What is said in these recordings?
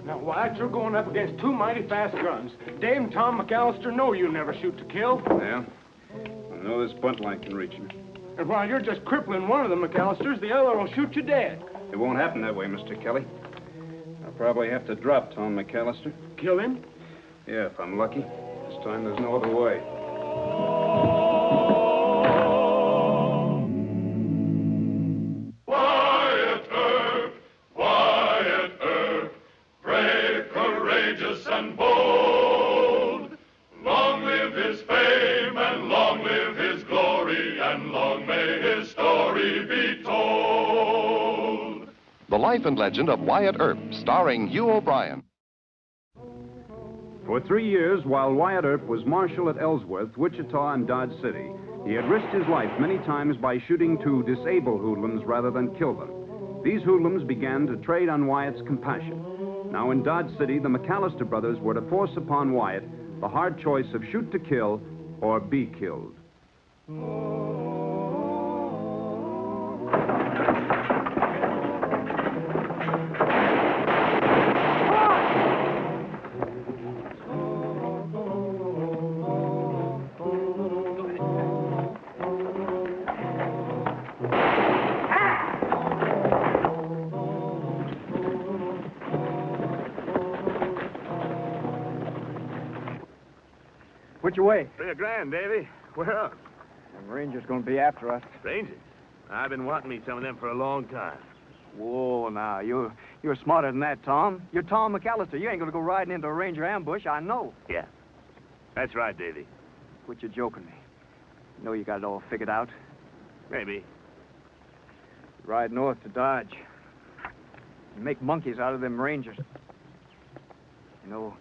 Now, Wyatt, you're going up against two mighty fast guns. Dave and Tom McAllister know you never shoot to kill. Yeah. I know this buntline can reach me. And while you're just crippling one of the McAllisters, the other will shoot you dead. It won't happen that way, Mr. Kelly. I'll probably have to drop Tom McAllister. Kill him? Yeah, if I'm lucky. This time there's no other way. And bold. Long live his fame and long live his glory, and long may his story be told. The Life and Legend of Wyatt Earp, starring Hugh O'Brien. For 3 years, while Wyatt Earp was marshal at Ellsworth, Wichita, and Dodge City, he had risked his life many times by shooting to disable hoodlums rather than kill them. These hoodlums began to trade on Wyatt's compassion. Now in Dodge City, the McAllister brothers were to force upon Wyatt the hard choice of shoot to kill or be killed. Which way? Rio Grande, Davy. Where up? Them Rangers gonna be after us. Rangers? I've been wanting me some of them for a long time. Whoa, now, you're smarter than that, Tom. You're Tom McAllister. You ain't gonna go riding into a Ranger ambush, I know. Yeah. That's right, Davy. Quit your joking me. You know you got it all figured out. Maybe. Ride north to Dodge. And make monkeys out of them Rangers. You know,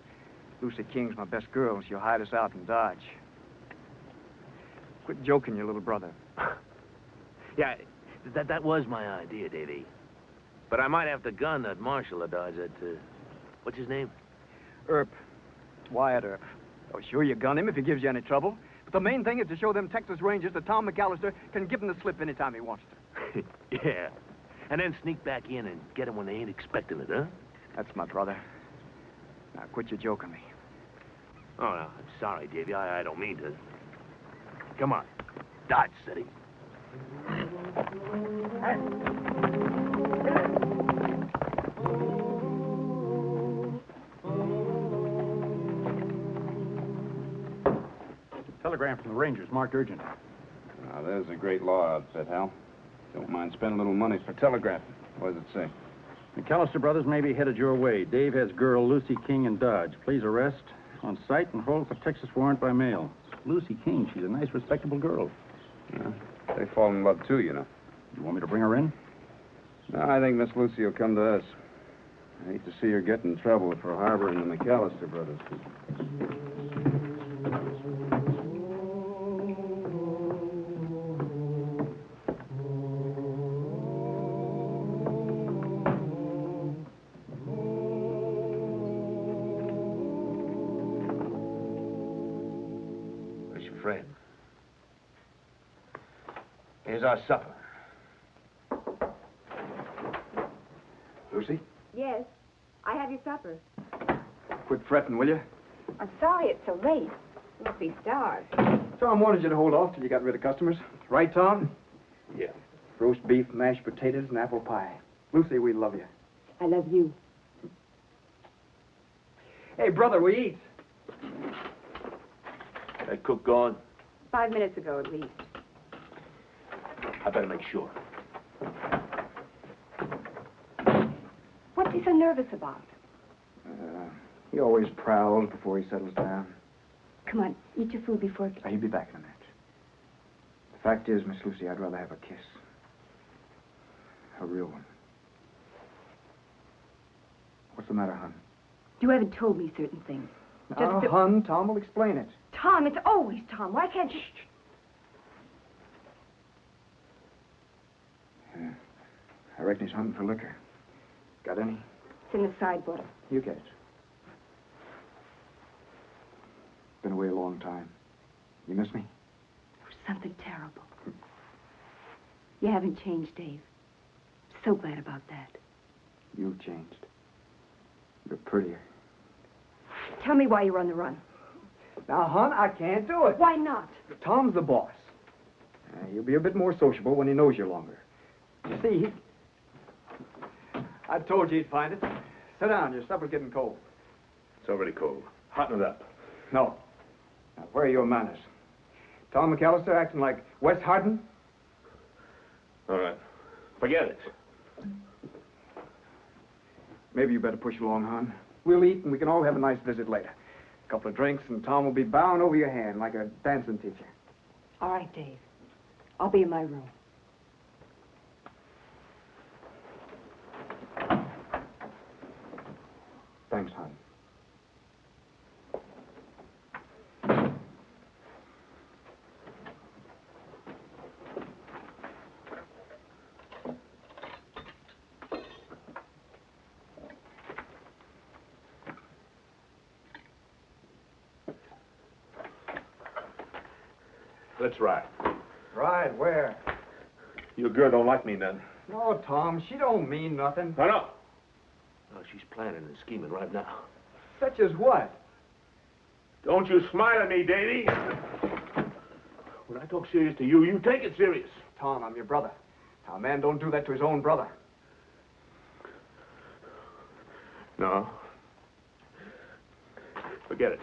Lucy King's my best girl, and she'll hide us out in Dodge. Quit joking, your little brother. Yeah, that was my idea, Davy. But I might have to gun that marshal of Dodge, what's his name? Earp. Wyatt Earp. Oh, sure, you gun him if he gives you any trouble. But the main thing is to show them Texas Rangers that Tom McAllister can give them the slip anytime he wants to. Yeah. And then sneak back in and get them when they ain't expecting it, huh? That's my brother. Now, quit your joking me. Oh, no, I'm sorry, Davy. I don't mean to. Come on. Dodge City. Telegram from the Rangers, marked urgent. Now, there's a great law outfit, Hal. Don't mind spending a little money for telegraphing. What does it say? McAllister brothers may be headed your way. Dave has girl Lucy King in Dodge. Please arrest on site and hold for Texas warrant by mail. Lucy King, she's a nice, respectable girl. Yeah, they fall in love, too, you know. You want me to bring her in? No, I think Miss Lucy will come to us. I hate to see her get in trouble for harboring the McAllister brothers. Friend. Here's our supper. Lucy? Yes, I have your supper. Quit fretting, will you? I'm sorry it's so late. You must be starved. Tom wanted you to hold off till you got rid of customers. Right, Tom? Yeah. Roast beef, mashed potatoes, and apple pie. Lucy, we love you. I love you. Hey, brother, we eat. That cook gone? 5 minutes ago, at least. I better make sure. What's he so nervous about? He always prowls before he settles down. Come on, eat your food before... He'll be back in a minute. The fact is, Miss Lucy, I'd rather have a kiss. A real one. What's the matter, hon? You haven't told me certain things. Now, hon, Tom will explain it. Tom, it's always Tom. Why can't you... Yeah. I reckon he's hunting for liquor. Got any? It's in the sideboard. You get it. Been away a long time. You miss me? Something terrible. You haven't changed, Dave. I'm so glad about that. You've changed. You're prettier. Tell me why you're on the run. Now, hon, I can't do it. Why not? Tom's the boss. He'll be a bit more sociable when he knows you longer. You see, I told you he'd find it. Sit down. Your supper's getting cold. It's already cold. Hotten it up. No. Now, where are your manners? Tom McAllister acting like Wes Harden? All right. Forget it. Maybe you better push along, hon. We'll eat, and we can all have a nice visit later. A couple of drinks, and Tom will be bowing over your hand like a dancing teacher. All right, Dave. I'll be in my room. Thanks, hon. Let's ride. Right, where? Your girl don't like me none. No, Tom, she don't mean nothing. No, no. No, she's planning and scheming right now. Such as what? Don't you smile at me, Davy. When I talk serious to you, you take it serious. Tom, I'm your brother. Now, a man don't do that to his own brother. No. Forget it.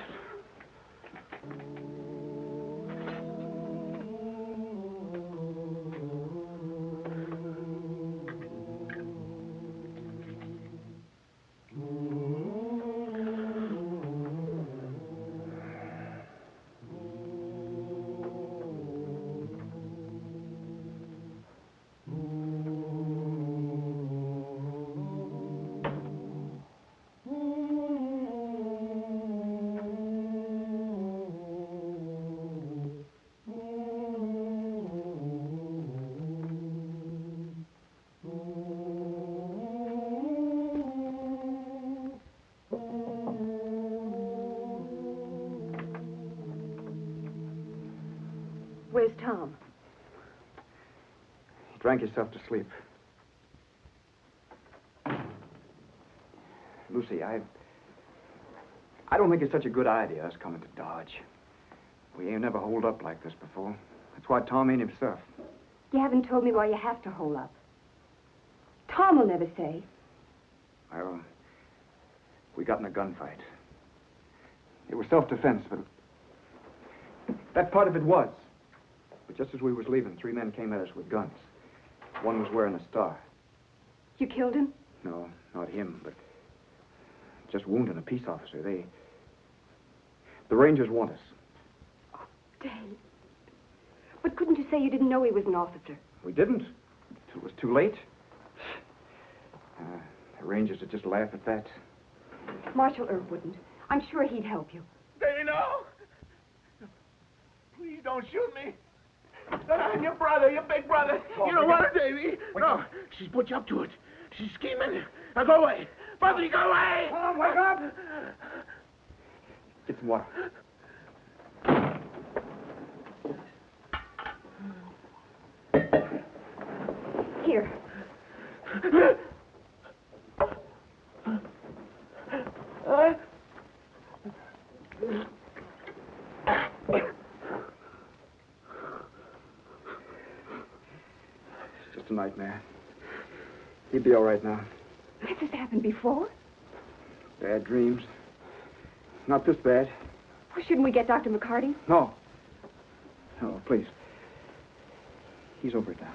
Where's Tom? He drank himself to sleep. Lucy, I don't think it's such a good idea, us coming to Dodge. We ain't never holed up like this before. That's why Tom ain't himself. You haven't told me why you have to hole up. Tom will never say. Well, we got in a gunfight. It was self-defense, but that part of it was. But just as we was leaving, 3 men came at us with guns. One was wearing a star. You killed him? No, not him, but just wounding a peace officer. The Rangers want us. Oh, Dave. But couldn't you say you didn't know he was an officer? We didn't. It was too late. The Rangers would just laugh at that. Marshal Earp wouldn't. I'm sure he'd help you. Davy, no! Please don't shoot me. I'm your brother, your big brother. You don't want her, Davy. No, she's put you up to it. She's scheming. Now go away. Brother, go away. Tom, wake up! Get some water. Here. It's just a nightmare. He'd be all right now. Has this happened before? Bad dreams. Not this bad. Well, shouldn't we get Dr. McCarty? No. No, please. He's over it now.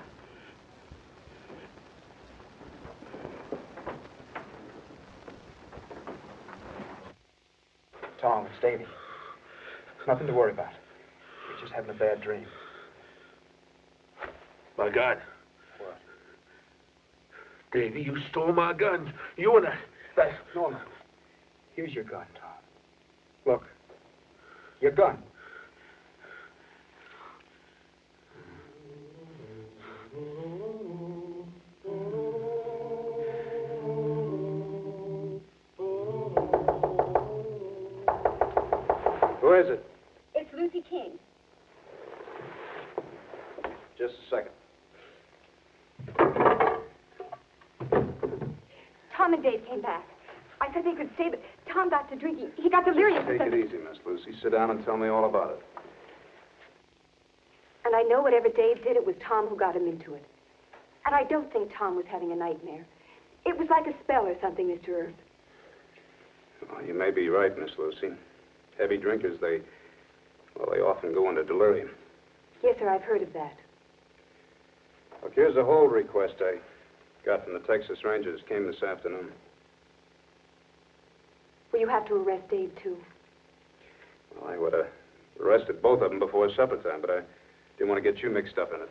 Tom, it's Davy. Nothing to worry about. He's just having a bad dream. My God. What? Davy, you stole my gun. You and that... No. Here's your gun, Tom. Look. Your gun. Who is it? It's Lucy King. Just a second. Tom Tom and Dave came back. I said they could stay, but Tom got to drinking. He got delirious. Take it easy, Miss Lucy. Sit down and tell me all about it. And I know whatever Dave did, it was Tom who got him into it. And I don't think Tom was having a nightmare. It was like a spell or something, Mr. Earth. Well, you may be right, Miss Lucy. Heavy drinkers, they often go into delirium. Yes, sir, I've heard of that. Look, here's a hold request I got from the Texas Rangers. Came this afternoon. Will you have to arrest Dave, too? Well, I would have arrested both of them before supper time, but I didn't want to get you mixed up in it.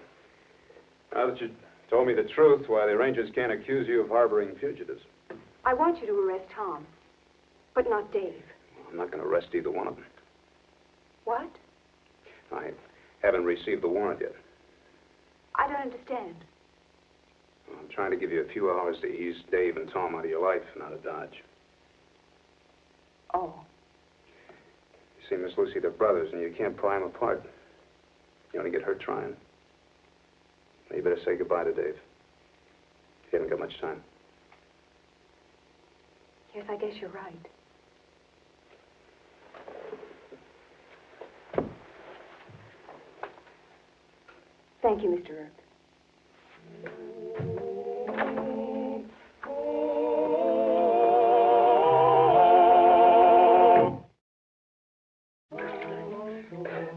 Now that you told me the truth, why, the Rangers can't accuse you of harboring fugitives. I want you to arrest Tom, but not Dave. I'm not going to arrest either one of them. What? I haven't received the warrant yet. I don't understand. I'm trying to give you a few hours to ease Dave and Tom out of your life and out of Dodge. Oh. You see, Miss Lucy, they're brothers, and you can't pry them apart. You only get hurt trying. Now, you better say goodbye to Dave. You haven't got much time. Yes, I guess you're right. Thank you, Mr. Earp.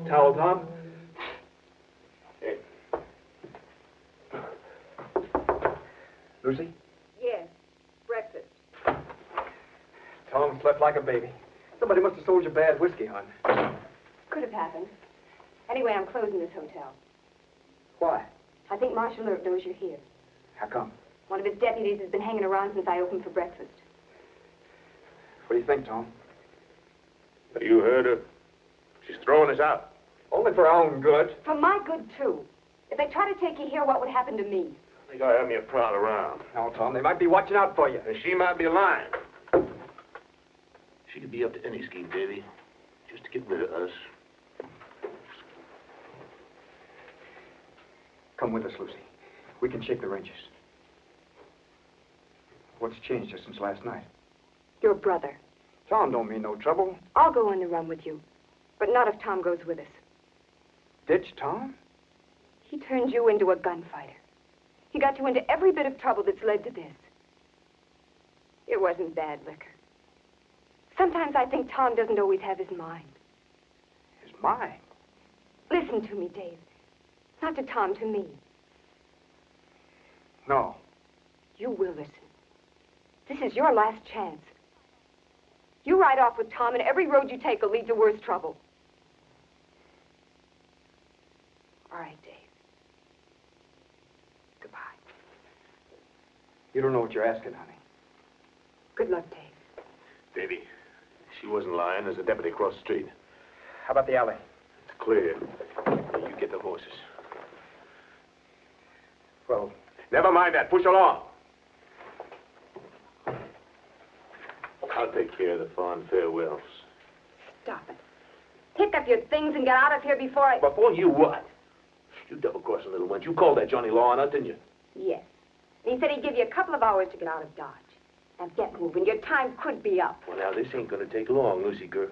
Towel, Tom? Hey. Lucy? Yes, breakfast. Tom slept like a baby. Somebody must have sold you bad whiskey, hon. Could have happened. Anyway, I'm closing this hotel. Why? I think Marshal Earp knows you're here. How come? One of his deputies has been hanging around since I opened for breakfast. What do you think, Tom? You heard her. She's throwing us out. Only for our own good. For my good, too. If they try to take you here, what would happen to me? I think I have me a prowl around. No, Tom, they might be watching out for you. And she might be lying. She could be up to any scheme, Davy. Just to get rid of us. Come with us, Lucy. We can shake the Rangers. What's changed just since last night? Your brother. Tom don't mean no trouble. I'll go on the run with you. But not if Tom goes with us. Ditch Tom? He turned you into a gunfighter. He got you into every bit of trouble that's led to this. It wasn't bad liquor. Sometimes I think Tom doesn't always have his mind. His mind? Listen to me, Dave. Not to Tom, to me. No. You will listen. This is your last chance. You ride off with Tom, and every road you take will lead to worse trouble. All right, Dave. Goodbye. You don't know what you're asking, honey. Good luck, Dave. Davy, she wasn't lying. There's a deputy across the street. How about the alley? It's clear. You get the horses. Well, never mind that. Push along. I'll take care of the fond farewells. Stop it. Pick up your things and get out of here before I... Before you what? You double-crossing little wench. You called that Johnny Law on us, didn't you? Yes. And he said he'd give you a couple of hours to get out of Dodge. Now get moving. Your time could be up. Well, now, this ain't gonna take long, Lucy girl.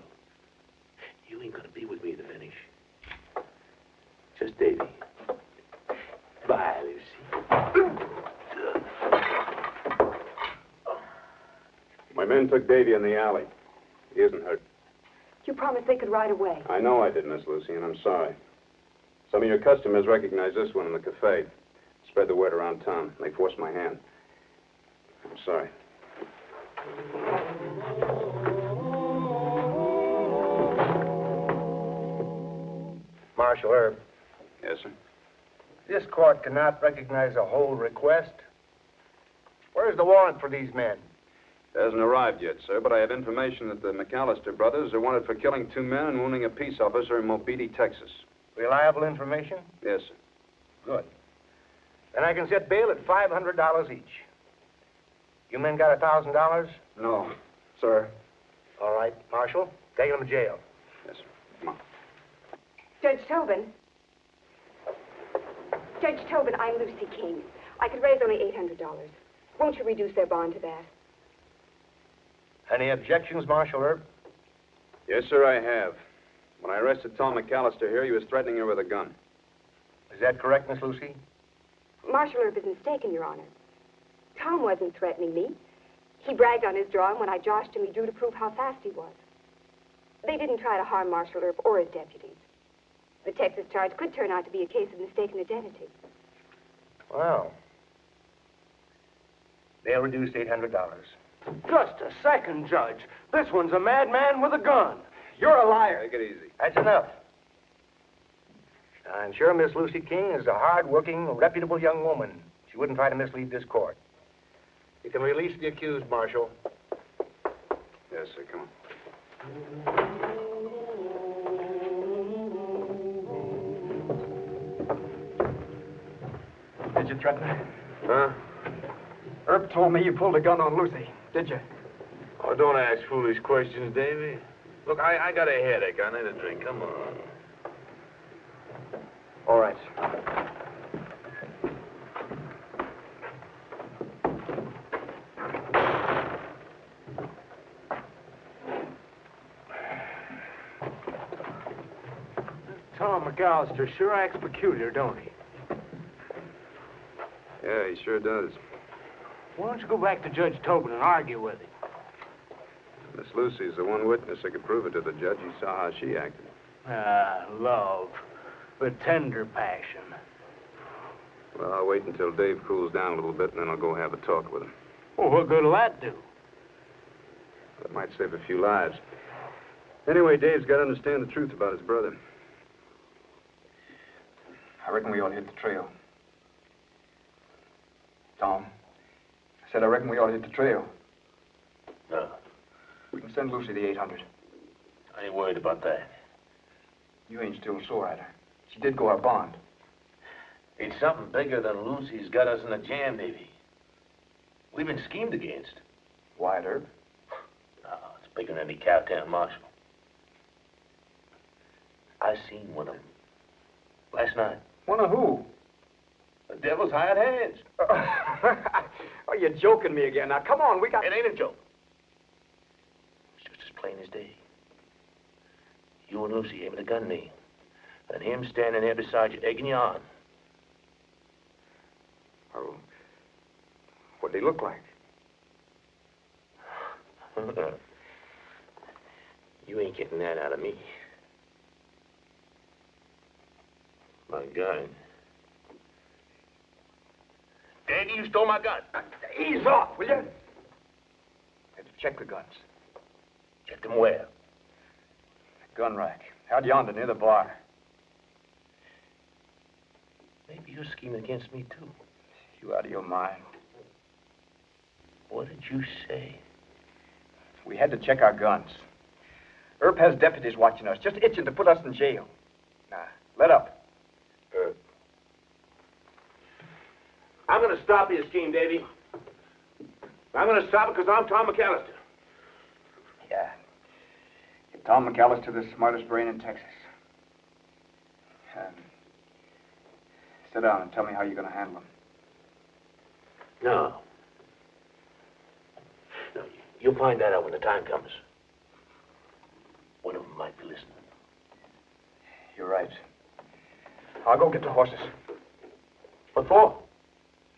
You ain't gonna be with me to finish. Just Davy. Bye, Lucy. My men took Davy in the alley. He isn't hurt. You promised they could ride away. I know I did, Miss Lucy, and I'm sorry. Some of your customers recognize this one in the cafe. Spread the word around town. They forced my hand. I'm sorry. Marshal Erb, Yes, sir. this court cannot recognize a hold request. Where's the warrant for these men? It hasn't arrived yet, sir, but I have information that the McAllister brothers are wanted for killing 2 men and wounding a peace officer in Mobile, Texas. Reliable information? Yes, sir. Good. Then I can set bail at $500 each. You men got $1,000? no, sir. All right, Marshal, take them to jail. Yes, sir. Come on. Judge Tobin. Judge Tobin, I'm Lucy King. I could raise only $800. Won't you reduce their bond to that? Any objections, Marshal Erb? Yes, sir, I have. When I arrested Tom McAllister here, he was threatening her with a gun. Is that correct, Miss Lucy? Marshal Erb is mistaken, Your Honor. Tom wasn't threatening me. He bragged on his drawing when I joshed him. He drew to prove how fast he was. They didn't try to harm Marshal Erb or his deputies. The Texas charge could turn out to be a case of mistaken identity. Well, they'll reduce $800. Just a second, Judge. This one's a madman with a gun. You're a liar. Take it easy. That's enough. I'm sure Miss Lucy King is a hard-working, reputable young woman. She wouldn't try to mislead this court. You can release the accused, Marshal. Yes, sir, come on. Did you threaten her? Huh? Herb told me you pulled a gun on Lucy. Did you? Oh, don't ask foolish questions, Davy. Look, I got a headache. I need a drink. Come on. All right. Tom McAllister sure acts peculiar, don't he? Yeah, he sure does. Why don't you go back to Judge Tobin and argue with him? Miss Lucy's the one witness that could prove it to the judge. He saw how she acted. Ah, love. The tender passion. Well, I'll wait until Dave cools down a little bit, and then I'll go have a talk with him. Well, what good'll that do? That might save a few lives. Anyway, Dave's got to understand the truth about his brother. I reckon we ought to hit the trail. Tom, I said I reckon we ought to hit the trail. No, We can send Lucy the 800. I ain't worried about that. You ain't still sore at her. She did go our bond. It's something bigger than Lucy's got us in a jam, Davy. We've been schemed against. Wyatt Earp? No, it's bigger than any cowtown marshal. I seen one of them last night. One of who? The devil's hired hands. Oh, you're joking me again. Now, come on, we got... It ain't a joke. It's just as plain as day. You and Lucy aiming a gun at me, and him standing there beside you, egging you on. Oh, what'd he look like? You ain't getting that out of me. My gun. Daddy, you stole my gun. Ease off, will you? Had to check the guns. Check them where? Gun rack. Out yonder near the bar. Maybe you're scheming against me, too. You out of your mind. What did you say? We had to check our guns. Earp has deputies watching us, just itching to put us in jail. Now, let up. I'm going to stop your scheme, Davy. I'm going to stop it because I'm Tom McAllister. Yeah. Give Tom McAllister the smartest brain in Texas. Sit down and tell me how you're going to handle him. No. No, you'll find that out when the time comes. One of them might be listening. You're right. I'll go get the horses. What for?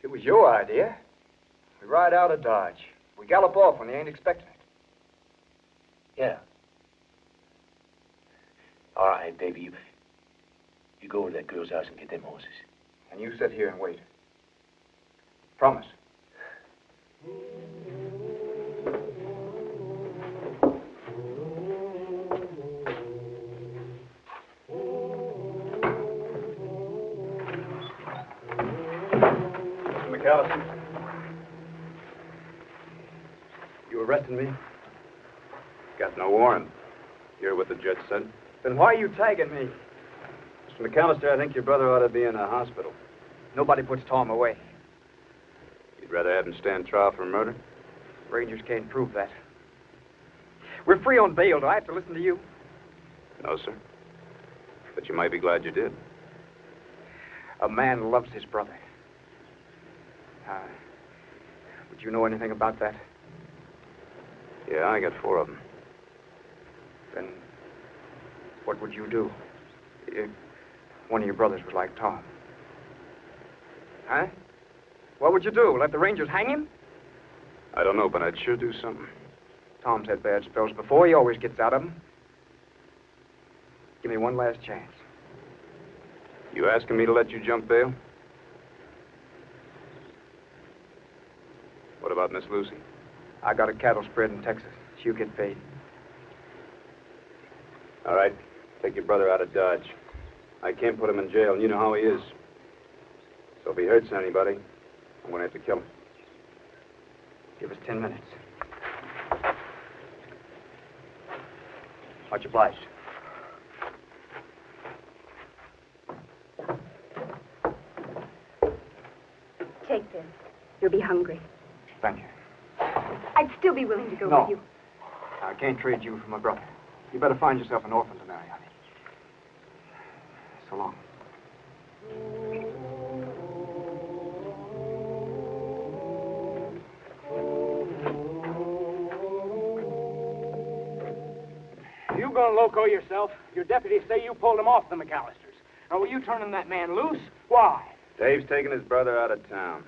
It was your idea. We ride out of Dodge. We gallop off when they ain't expecting it. Yeah. All right, Davy, you go over to that girl's house and get them horses. And you sit here and wait. Promise. McAllister. You arresting me? Got no warrant. Hear what the judge said? Then why are you tagging me? Mr. McAllister, I think your brother ought to be in a hospital. Nobody puts Tom away. You'd rather have him stand trial for murder? Rangers can't prove that. We're free on bail. Do I have to listen to you? No, sir. But you might be glad you did. A man loves his brother. Would you know anything about that? Yeah, I got 4 of them. Then what would you do if one of your brothers was like Tom? Huh? What would you do? Let the Rangers hang him? I don't know, but I'd sure do something. Tom's had bad spells before. He always gets out of them. Give me one last chance. You asking me to let you jump bail? What about Miss Lucy? I got a cattle spread in Texas. She'll get paid. All right. Take your brother out of Dodge. I can't put him in jail, and you know how he is. So if he hurts anybody, I'm going to have to kill him. Give us 10 minutes. Much obliged. Take this. You'll be hungry. Thank you. I'd still be willing to go No. with you. I can't trade you for my brother. You better find yourself an orphan to marry, honey. So long. You gonna loco yourself? Your deputies say you pulled him off the McAllisters. Now, were you turning that man loose? Why? Dave's taking his brother out of town.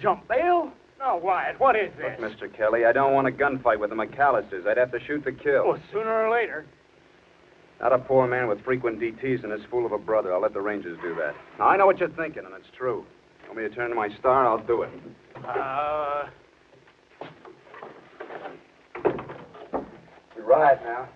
Jump bail? No, Wyatt, what is this? Look, Mr. Kelly, I don't want a gunfight with the McAllisters. I'd have to shoot to kill. Well, sooner or later. Not a poor man with frequent DTs and this fool of a brother. I'll let the Rangers do that. Now, I know what you're thinking, and it's true. Want me to turn to my star? I'll do it. You're right now.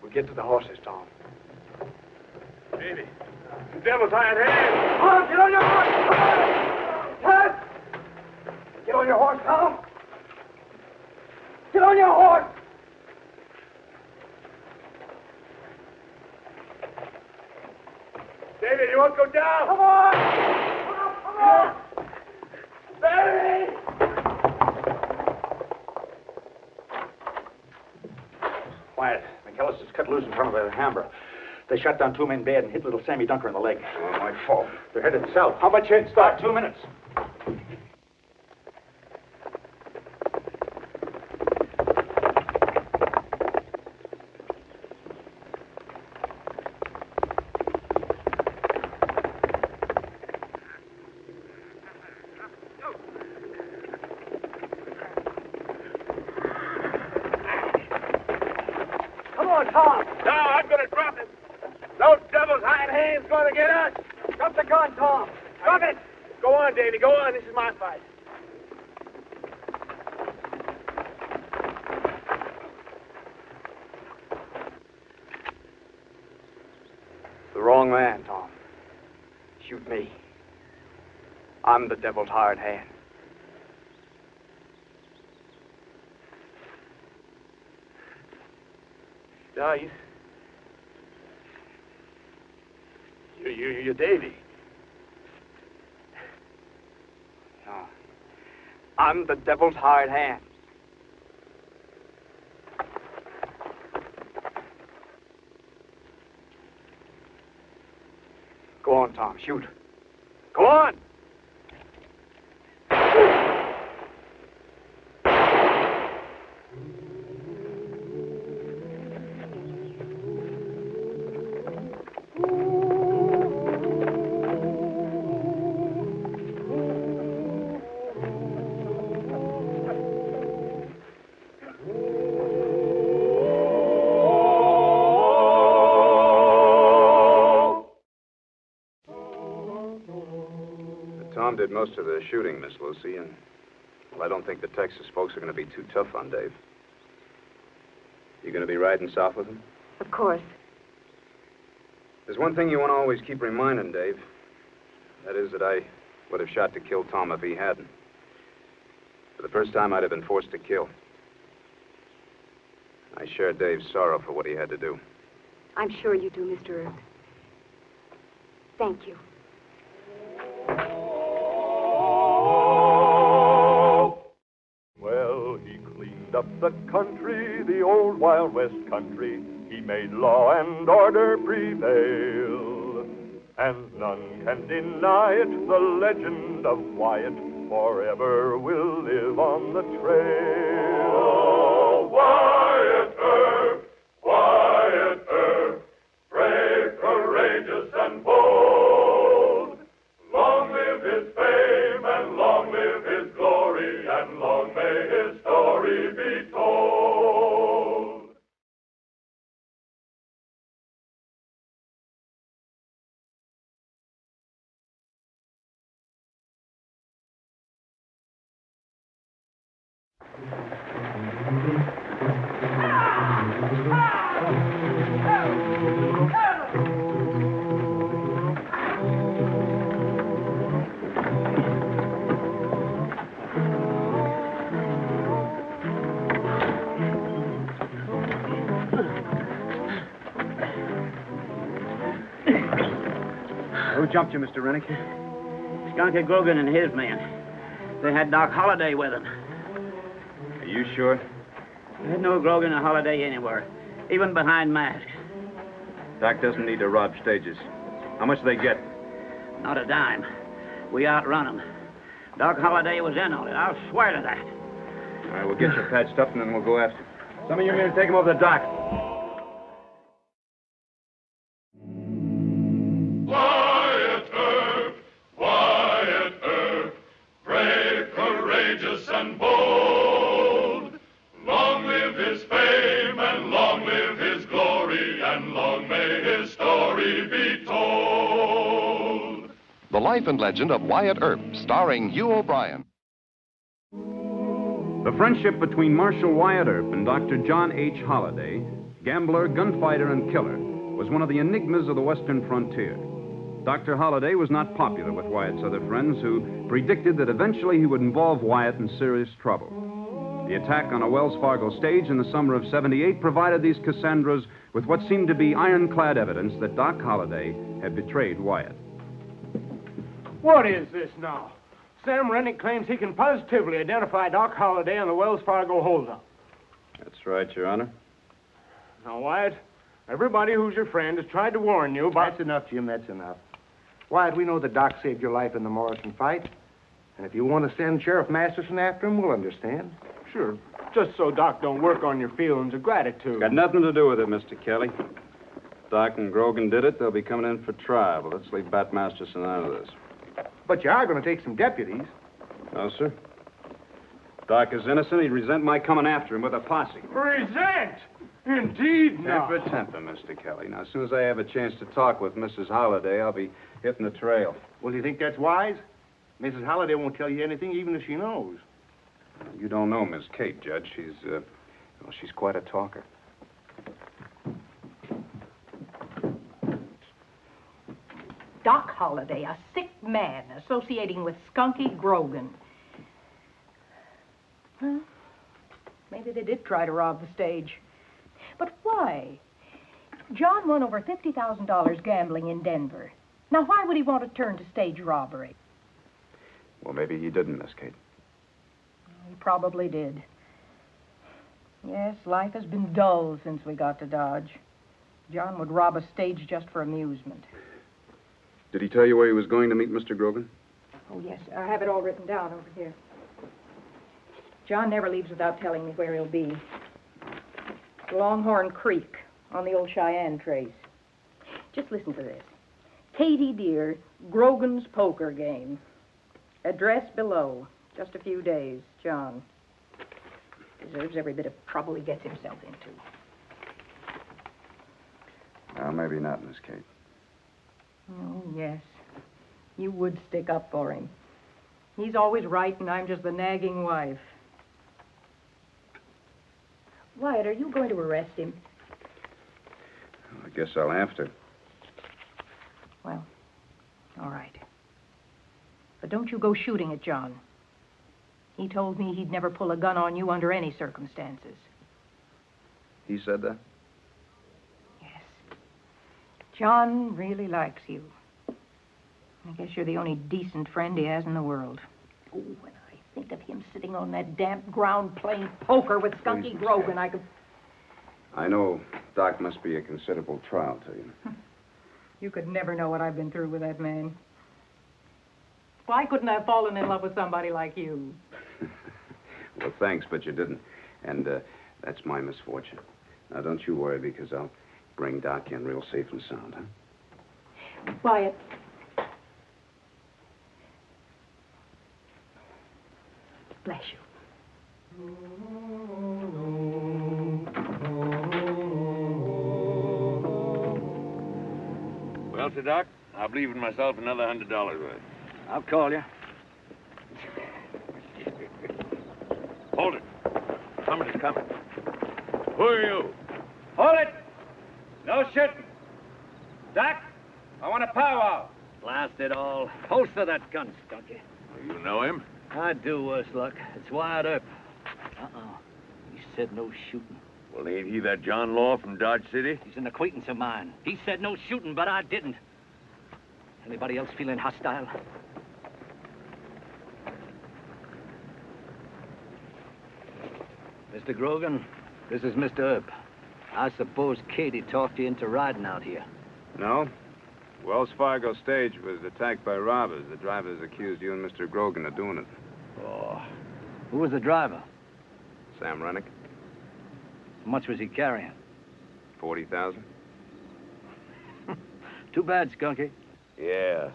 We'll get to the horses, Tom. Baby. The devil's hired hand. Come on, get on your horse! Come on! Ted! Get on your horse, Tom! Get on your horse! David, you won't go down. Come on! Come on! Baby! Quiet. McAllister's cut loose in front of the Alhambra. They shot down 2 men bad and hit little Sammy Dunker in the leg. Oh, my fault. They're headed south. How much head start? 2 minutes. Come on, Tom! No, I'm going to drop him. Those devil's hired hands going to get us. Drop the gun, Tom! Drop it! Go on, Davy. Go on. This is my fight. The wrong man, Tom. Shoot me. I'm the devil's hired hand. No, you're Davy. No. I'm the devil's hired hand. Go on, Tom. Shoot. Go on! Tom did most of the shooting, Miss Lucy, and well, I don't think the Texas folks are going to be too tough on Dave. You going to be riding south with him? Of course. There's one thing you want to always keep reminding Dave. That is that I would have shot to kill Tom if he hadn't. For the first time, I'd have been forced to kill. I share Dave's sorrow for what he had to do. I'm sure you do, Mr. Earp. Thank you. Well, the country, the old Wild West country. He made law and order prevail, and none can deny it. The legend of Wyatt forever will live on the trail. Oh, Wyatt Earp, Wyatt Earp, brave, courageous, and bold. Long live his fame, and long live his glory, and long may his story be told. Who jumped you, Mr. Rennick? Skunky Grogan and his men. They had Doc Holliday with them. Are you sure? There's no Grogan or Holliday anywhere, even behind masks. Doc doesn't need to rob stages. How much do they get? Not a dime. We outrun them. Doc Holliday was in on it. I'll swear to that. All right, we'll get you patched up, and then we'll go after him. Some of you men take him over the dock. Wyatt Earp, Wyatt Earp, brave, courageous, and bold. Long live his fame, and long live his glory, and long may his story be told. The Life and Legend of Wyatt Earp, starring Hugh O'Brien. The friendship between Marshal Wyatt Earp and Dr. John H. Holliday, gambler, gunfighter, and killer, was one of the enigmas of the Western frontier. Dr. Holliday was not popular with Wyatt's other friends, who predicted that eventually he would involve Wyatt in serious trouble. The attack on a Wells Fargo stage in the summer of '78 provided these Cassandras with what seemed to be ironclad evidence that Doc Holliday had betrayed Wyatt. What is this now? Sam Rennick claims he can positively identify Doc Holliday on the Wells Fargo holdup. That's right, Your Honor. Now, Wyatt, everybody who's your friend has tried to warn you about... That's enough, Jim, that's enough. Wyatt, we know that Doc saved your life in the Morrison fight. And if you want to send Sheriff Masterson after him, we'll understand. Sure, just so Doc don't work on your feelings of gratitude. Got nothing to do with it, Mr. Kelly. Doc and Grogan did it. They'll be coming in for trial. But let's leave Bat Masterson out of this. But you are going to take some deputies. No, sir. Doc is innocent. He'd resent my coming after him with a posse. Resent? Indeed not. Temper, Mr. Kelly. Now, as soon as I have a chance to talk with Mrs. Holliday, I'll be hitting the trail. Well, do you think that's wise? Mrs. Holliday won't tell you anything, even if she knows. You don't know Miss Kate, Judge. She's quite a talker. Doc Holliday, a sick man associating with Skunky Grogan. Well, maybe they did try to rob the stage. But why? John won over $50,000 gambling in Denver. Now, why would he want to turn to stage robbery? Well, maybe he didn't, Miss Kate. He probably did. Yes, life has been dull since we got to Dodge. John would rob a stage just for amusement. Did he tell you where he was going to meet Mr. Grogan? Oh, yes. I have it all written down over here. John never leaves without telling me where he'll be. Longhorn Creek on the old Cheyenne trace. Just listen to this. Katie, dear, Grogan's poker game. Address below. Just a few days, John. Deserves every bit of trouble he gets himself into. Well, maybe not, Miss Kate. Oh, yes. You would stick up for him. He's always right, and I'm just the nagging wife. Wyatt, are you going to arrest him? I guess I'll have to. Well, all right. But don't you go shooting at John. He told me he'd never pull a gun on you under any circumstances. He said that? Yes. John really likes you. I guess you're the only decent friend he has in the world. Oh, when I think of him sitting on that damp ground playing poker with Skunky Grogan, I could... I know Doc must be a considerable trial to you. You could never know what I've been through with that man. Why couldn't I have fallen in love with somebody like you? Well, thanks, but you didn't. And that's my misfortune. Now, don't you worry, because I'll bring Doc in real safe and sound, huh? Wyatt. Bless you. Well, Sir Doc, I believe in myself another $100 worth. I'll call you. Hold it. Somebody's coming. Who are you? Hold it! No shooting. Doc, I want a powwow. Blast it all. Holster that gun, Skunky. You know him? I do, worse luck. It's Wyatt Earp. He said no shooting. Well, ain't he that John Law from Dodge City? He's an acquaintance of mine. He said no shooting, but I didn't. Anybody else feeling hostile? Mr. Grogan, this is Mr. Earp. I suppose Katie talked you into riding out here. No. Wells Fargo stage was attacked by robbers. The drivers accused you and Mr. Grogan of doing it. Oh. Who was the driver? Sam Rennick. How much was he carrying? 40,000. Too bad, Skunky. Yeah.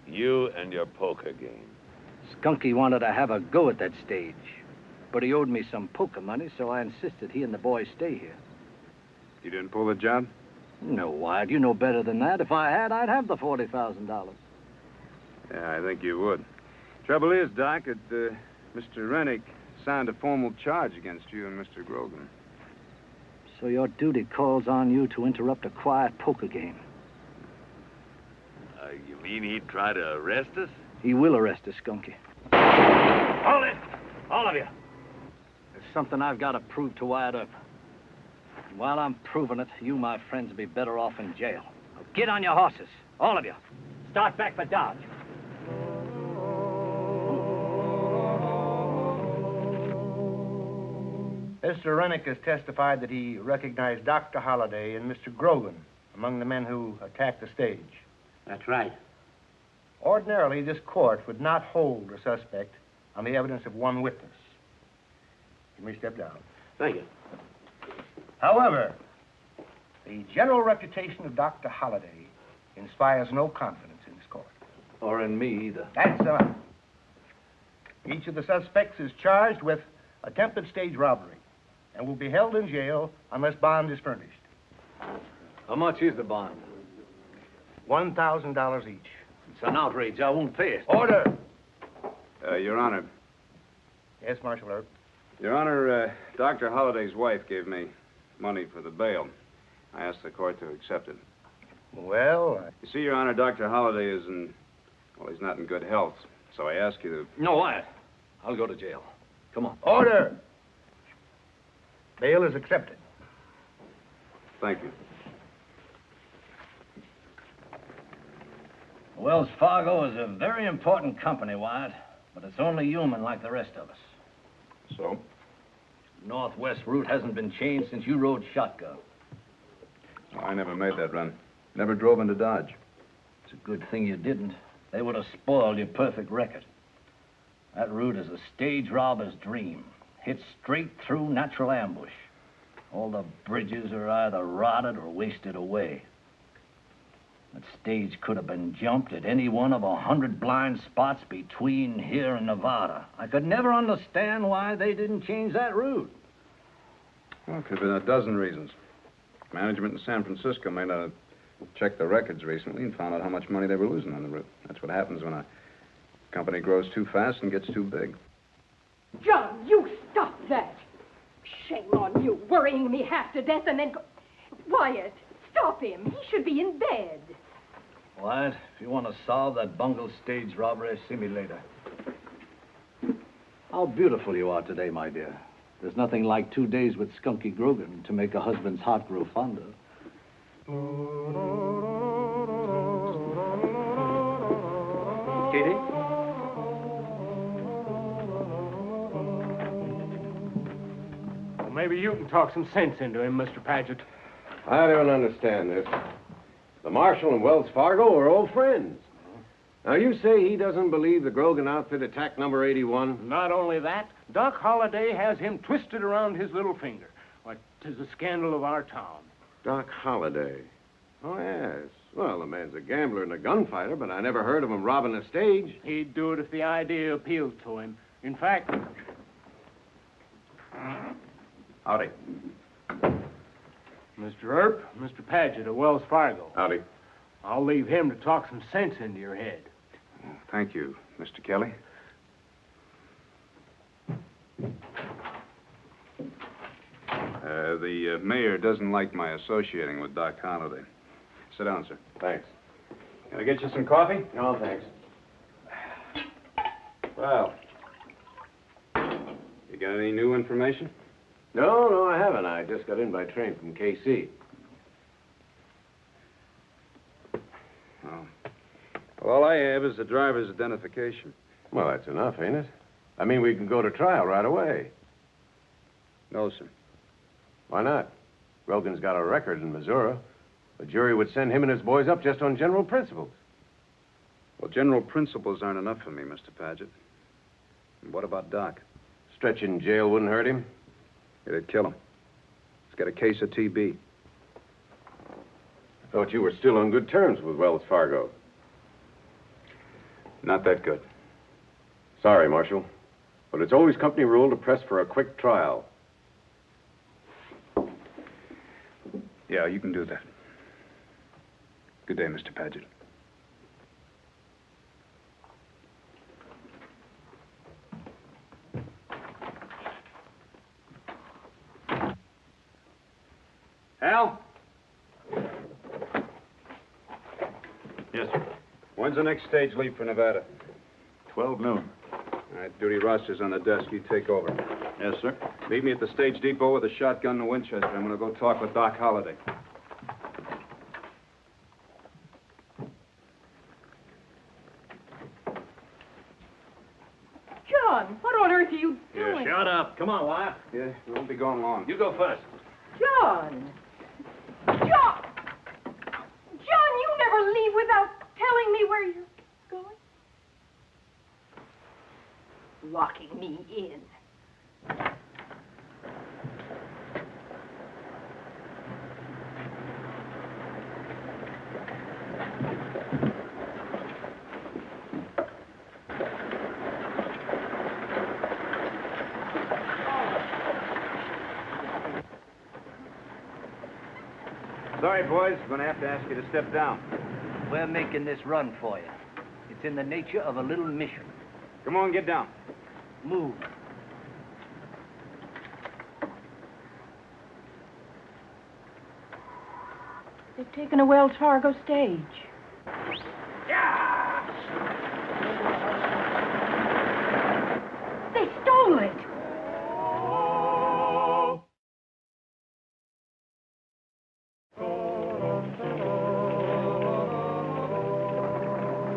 You and your poker game. Skunky wanted to have a go at that stage. But he owed me some poker money, so I insisted he and the boys stay here. You didn't pull the job? No, Wyatt, you know better than that. If I had, I'd have the $40,000. Yeah, I think you would. Trouble is, Doc, that Mr. Rennick signed a formal charge against you and Mr. Grogan. So your duty calls on you to interrupt a quiet poker game. You mean he'd try to arrest us? He will arrest us, Skunky. Hold it! All of you. There's something I've got to prove to Wyatt Earp. And while I'm proving it, you, my friends, will be better off in jail. Now get on your horses, all of you. Start back for Dodge. Mr. Rennick has testified that he recognized Dr. Holliday and Mr. Grogan among the men who attacked the stage. That's right. Ordinarily, this court would not hold a suspect on the evidence of one witness. You may step down. Thank you. However, the general reputation of Dr. Holliday inspires no confidence in this court. Or in me either. That's enough. Each of the suspects is charged with attempted stage robbery and will be held in jail unless bond is furnished. How much is the bond? $1,000 each. It's an outrage. I won't pay it. Order! Your Honor. Yes, Marshal Earp. Your Honor, Dr. Holliday's wife gave me money for the bail. I asked the court to accept it. Well, You see, Your Honor, Dr. Holliday is he's not in good health. So I ask you to... No, Wyatt. I'll go to jail. Come on. Order! Bail is accepted. Thank you. Wells Fargo is a very important company, Wyatt, but it's only human like the rest of us. So? Northwest route hasn't been changed since you rode shotgun. I never made that run. Never drove into Dodge. It's a good thing you didn't. They would have spoiled your perfect record. That route is a stage robber's dream. Hit straight through natural ambush. All the bridges are either rotted or wasted away. That stage could have been jumped at any one of 100 blind spots between here and Nevada. I could never understand why they didn't change that route. Well, could have been a dozen reasons. Management in San Francisco may not have checked the records recently and found out how much money they were losing on the route. That's what happens when a company grows too fast and gets too big. John, you stop that. Shame on you, worrying me half to death and then go... Wyatt, stop him. He should be in bed. Wyatt, if you want to solve that bungle stage robbery, see me later. How beautiful you are today, my dear. There's nothing like 2 days with Skunky Grogan to make a husband's heart grow fonder. Katie? Maybe you can talk some sense into him, Mr. Paget. I don't understand this. The Marshal and Wells Fargo are old friends. Now, you say he doesn't believe the Grogan outfit attacked number 81? Not only that, Doc Holliday has him twisted around his little finger. Why, 'tis a scandal of our town. Doc Holliday. Oh, yes. Well, the man's a gambler and a gunfighter, but I never heard of him robbing a stage. He'd do it if the idea appealed to him. In fact... Howdy. Mr. Earp, Mr. Paget of Wells Fargo. Howdy. I'll leave him to talk some sense into your head. Thank you, Mr. Kelly. The mayor doesn't like my associating with Doc Holliday. Sit down, sir. Thanks. Can I get you some coffee? No, thanks. Well, you got any new information? No, I haven't. I just got in by train from KC. Oh. Well, all I have is the driver's identification. Well, that's enough, ain't it? I mean, we can go to trial right away. No, sir. Why not? Grogan's got a record in Missouri. The jury would send him and his boys up just on general principles. Well, general principles aren't enough for me, Mr. Paget. And what about Doc? Stretch in jail wouldn't hurt him. It'd kill him. He's got a case of TB. I thought you were still on good terms with Wells Fargo. Not that good. Sorry, Marshal. But it's always company rule to press for a quick trial. Yeah, you can do that. Good day, Mr. Paget. Al? Yes, sir. When's the next stage leave for Nevada? 12 noon. All right, duty roster's on the desk. You take over. Yes, sir. Meet me at the stage depot with a shotgun and a Winchester. I'm going to go talk with Doc Holliday. John, what on earth are you doing? Shut up. Come on, Wyatt. Yeah, we won't be going long. You go first. John! John! John, you never leave without telling me where you're going. Locking me in. Sorry, boys. I'm going to have to ask you to step down. We're making this run for you. It's in the nature of a little mission. Come on, get down. Move. They've taken a Wells Fargo stage. They stole it.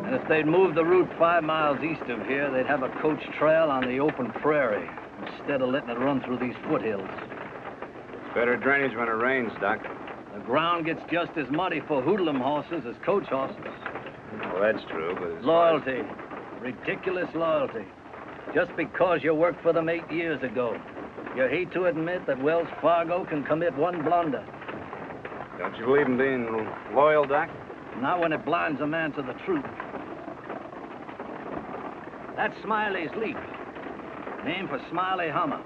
And if they'd moved the route 5 miles east of here, they'd have a coach trail on the open prairie instead of letting it run through these foothills. Better drainage when it rains, Doc. The ground gets just as muddy for hoodlum horses as coach horses. Well, that's true, but as Loyalty. Ridiculous loyalty. Just because you worked for them 8 years ago. You hate to admit that Wells Fargo can commit one blunder. Don't you believe in being loyal, Doc? Not when it blinds a man to the truth. That's Smiley's Leap. Name for Smiley Hummer.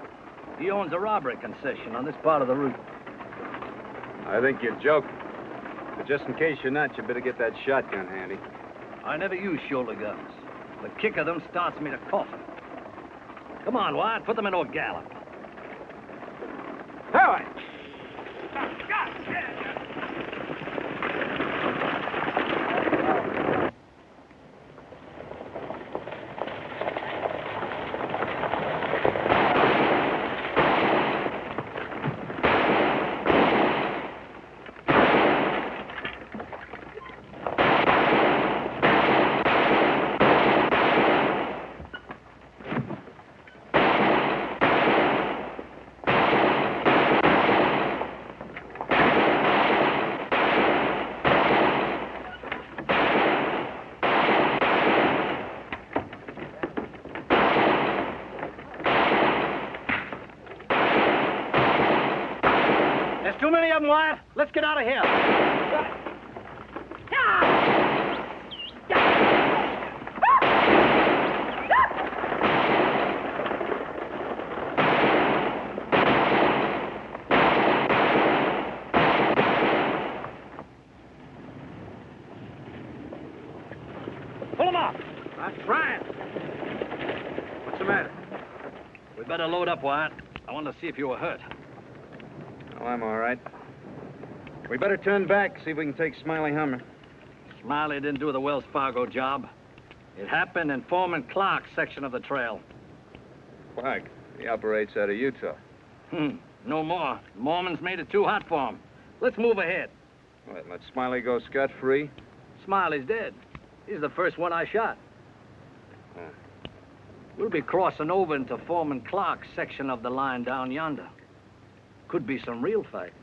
He owns a robbery concession on this part of the route. I think you're joking. But just in case you're not, you better get that shotgun handy. I never use shoulder guns. The kick of them starts me to cough. Come on, Wyatt, put them into a gallop. All right. many of them, Wyatt. Let's get out of here. Pull them off. I'm trying. What's the matter? We better load up, Wyatt. I wanted to see if you were hurt. Oh, I'm all right. We better turn back, see if we can take Smiley Hummer. Smiley didn't do the Wells Fargo job. It happened in Foreman Clark's section of the trail. Clark, he operates out of Utah. No more. The Mormons made it too hot for him. Let's move ahead. What, let Smiley go scot-free? Smiley's dead. He's the first one I shot. We'll be crossing over into Foreman Clark's section of the line down yonder. Could be some real fighting.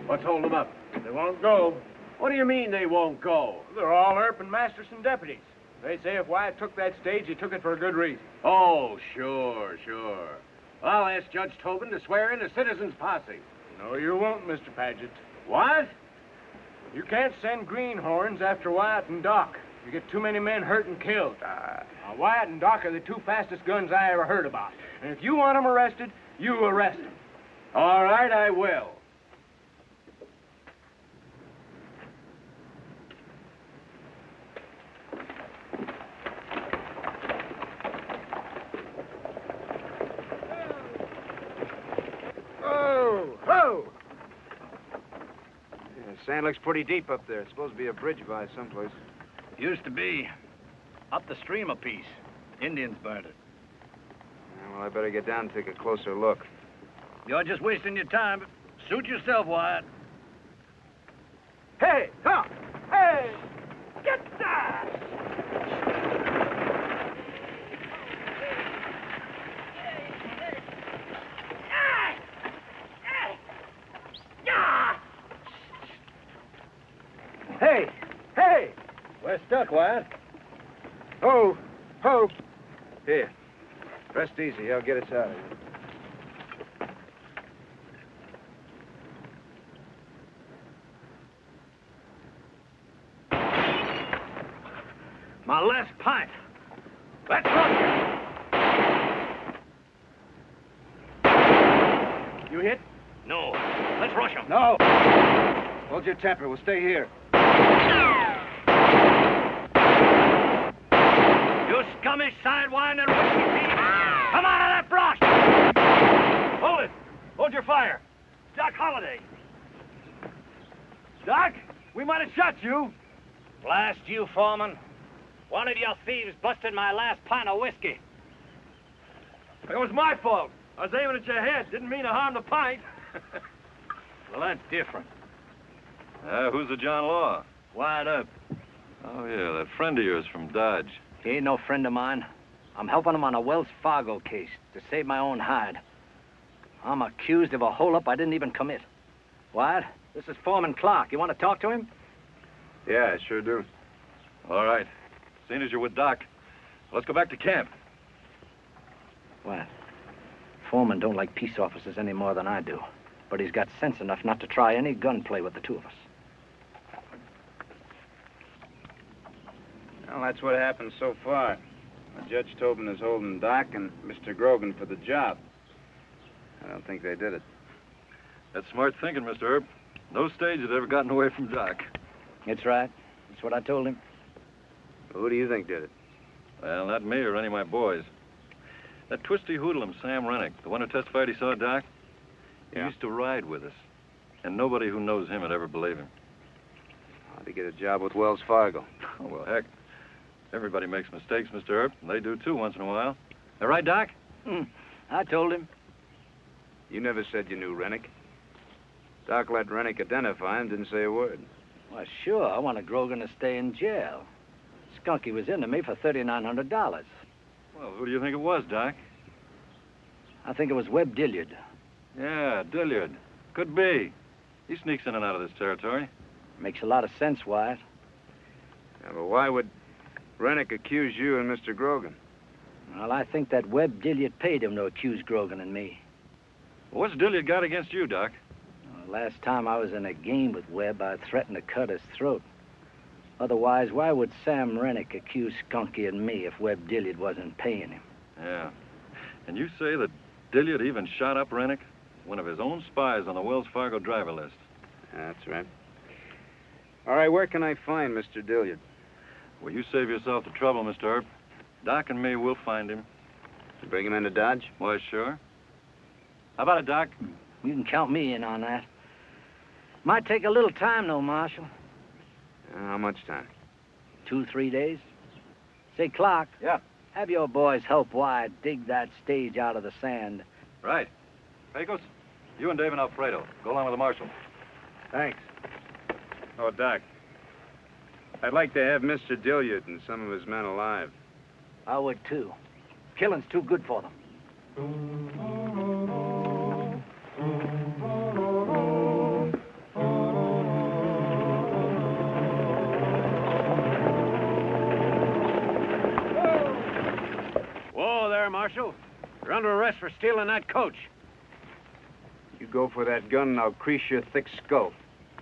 Let's hold them up. They won't go. What do you mean they won't go? They're all Earp and Masterson deputies. They say if Wyatt took that stage, he took it for a good reason. Oh, sure. I'll ask Judge Tobin to swear in a citizen's posse. No, you won't, Mr. Paget. What? You can't send greenhorns after Wyatt and Doc. You get too many men hurt and killed. Now, Wyatt and Doc are the two fastest guns I ever heard about. And if you want them arrested, you arrest them. All right, I will. Sand looks pretty deep up there. It's supposed to be a bridge by someplace. Used to be. Up the stream a piece. Indians burned it. Yeah, well, I better get down and take a closer look. You're just wasting your time. Suit yourself, Wyatt. Hey, come! Hey! Get that! Hey! We're stuck, Wyatt. Ho! Here. Rest easy. I'll get us out of here. My last pint. Let's run. You hit? No. Let's rush him. No! Hold your temper. We'll stay here. You scummy sidewinder whiskey thief! Come out of that brush! Hold it! Hold your fire! Doc Holliday! Doc, we might have shot you. Blast you, Foreman. One of your thieves busted my last pint of whiskey. It was my fault. I was aiming at your head. Didn't mean to harm the pint. Well, that's different. Who's the John Law? Wyatt Earp. Oh, yeah, that friend of yours from Dodge. He ain't no friend of mine. I'm helping him on a Wells Fargo case to save my own hide. I'm accused of a holdup I didn't even commit. Wyatt, this is Foreman Clark. You want to talk to him? Yeah, I sure do. All right. Seeing as you're with Doc, let's go back to camp. Wyatt, Foreman don't like peace officers any more than I do. But he's got sense enough not to try any gunplay with the two of us. Well, that's what happened so far. Judge Tobin is holding Doc and Mr. Grogan for the job. I don't think they did it. That's smart thinking, Mr. Earp. No stage has ever gotten away from Doc. It's right. That's what I told him. Who do you think did it? Well, not me or any of my boys. That twisty hoodlum, Sam Rennick, the one who testified he saw Doc, he used to ride with us. And nobody who knows him would ever believe him. How'd he get a job with Wells Fargo? Oh, well, heck. Everybody makes mistakes, Mr. Earp, and they do too once in a while. All right, Doc? I told him. You never said you knew Rennick. Doc let Rennick identify him, didn't say a word. Well, sure. I wanted Grogan to stay in jail. Skunky was into me for $3,900. Well, who do you think it was, Doc? I think it was Webb Dillard. Yeah, Dillard. Could be. He sneaks in and out of this territory. Makes a lot of sense, Wyatt. Yeah, but why would Rennick accuse you and Mr. Grogan? Well, I think that Webb Dilliard paid him to accuse Grogan and me. What's Dilliard got against you, Doc? Last time I was in a game with Webb, I threatened to cut his throat. Otherwise, why would Sam Rennick accuse Skunky and me if Webb Dilliard wasn't paying him? Yeah. And you say that Dilliard even shot up Rennick? One of his own spies on the Wells Fargo driver list. Yeah, that's right. All right, where can I find Mr. Dilliard? Well, you save yourself the trouble, Mr. Earp. Doc and me will find him. You bring him into Dodge? Why, sure. How about it, Doc? You can count me in on that. Might take a little time, though, Marshal. How much time? 2-3 days. Say, Clark. Yeah? Have your boys help Wyatt dig that stage out of the sand. Right. Pecos, you and Dave and Alfredo. Go along with the marshal. Thanks. Oh, Doc. I'd like to have Mr. Dilliard and some of his men alive. I would, too. Killing's too good for them. Whoa there, Marshal. You're under arrest for stealing that coach. You go for that gun and I'll crease your thick skull.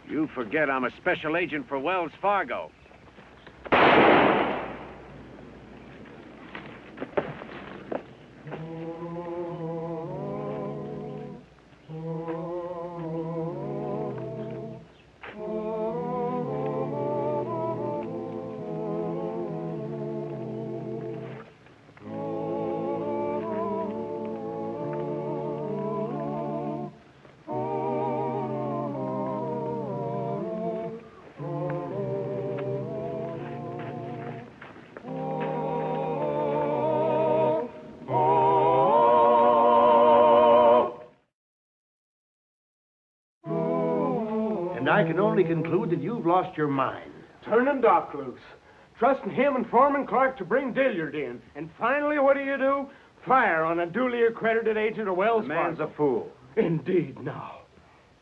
You forget I'm a special agent for Wells Fargo. I can only conclude that you've lost your mind. Turning Doc loose. Trusting him and Foreman Clark to bring Dilliard in. And finally, what do? Fire on a duly accredited agent of Wells Fargo. The man's a fool. Indeed, now.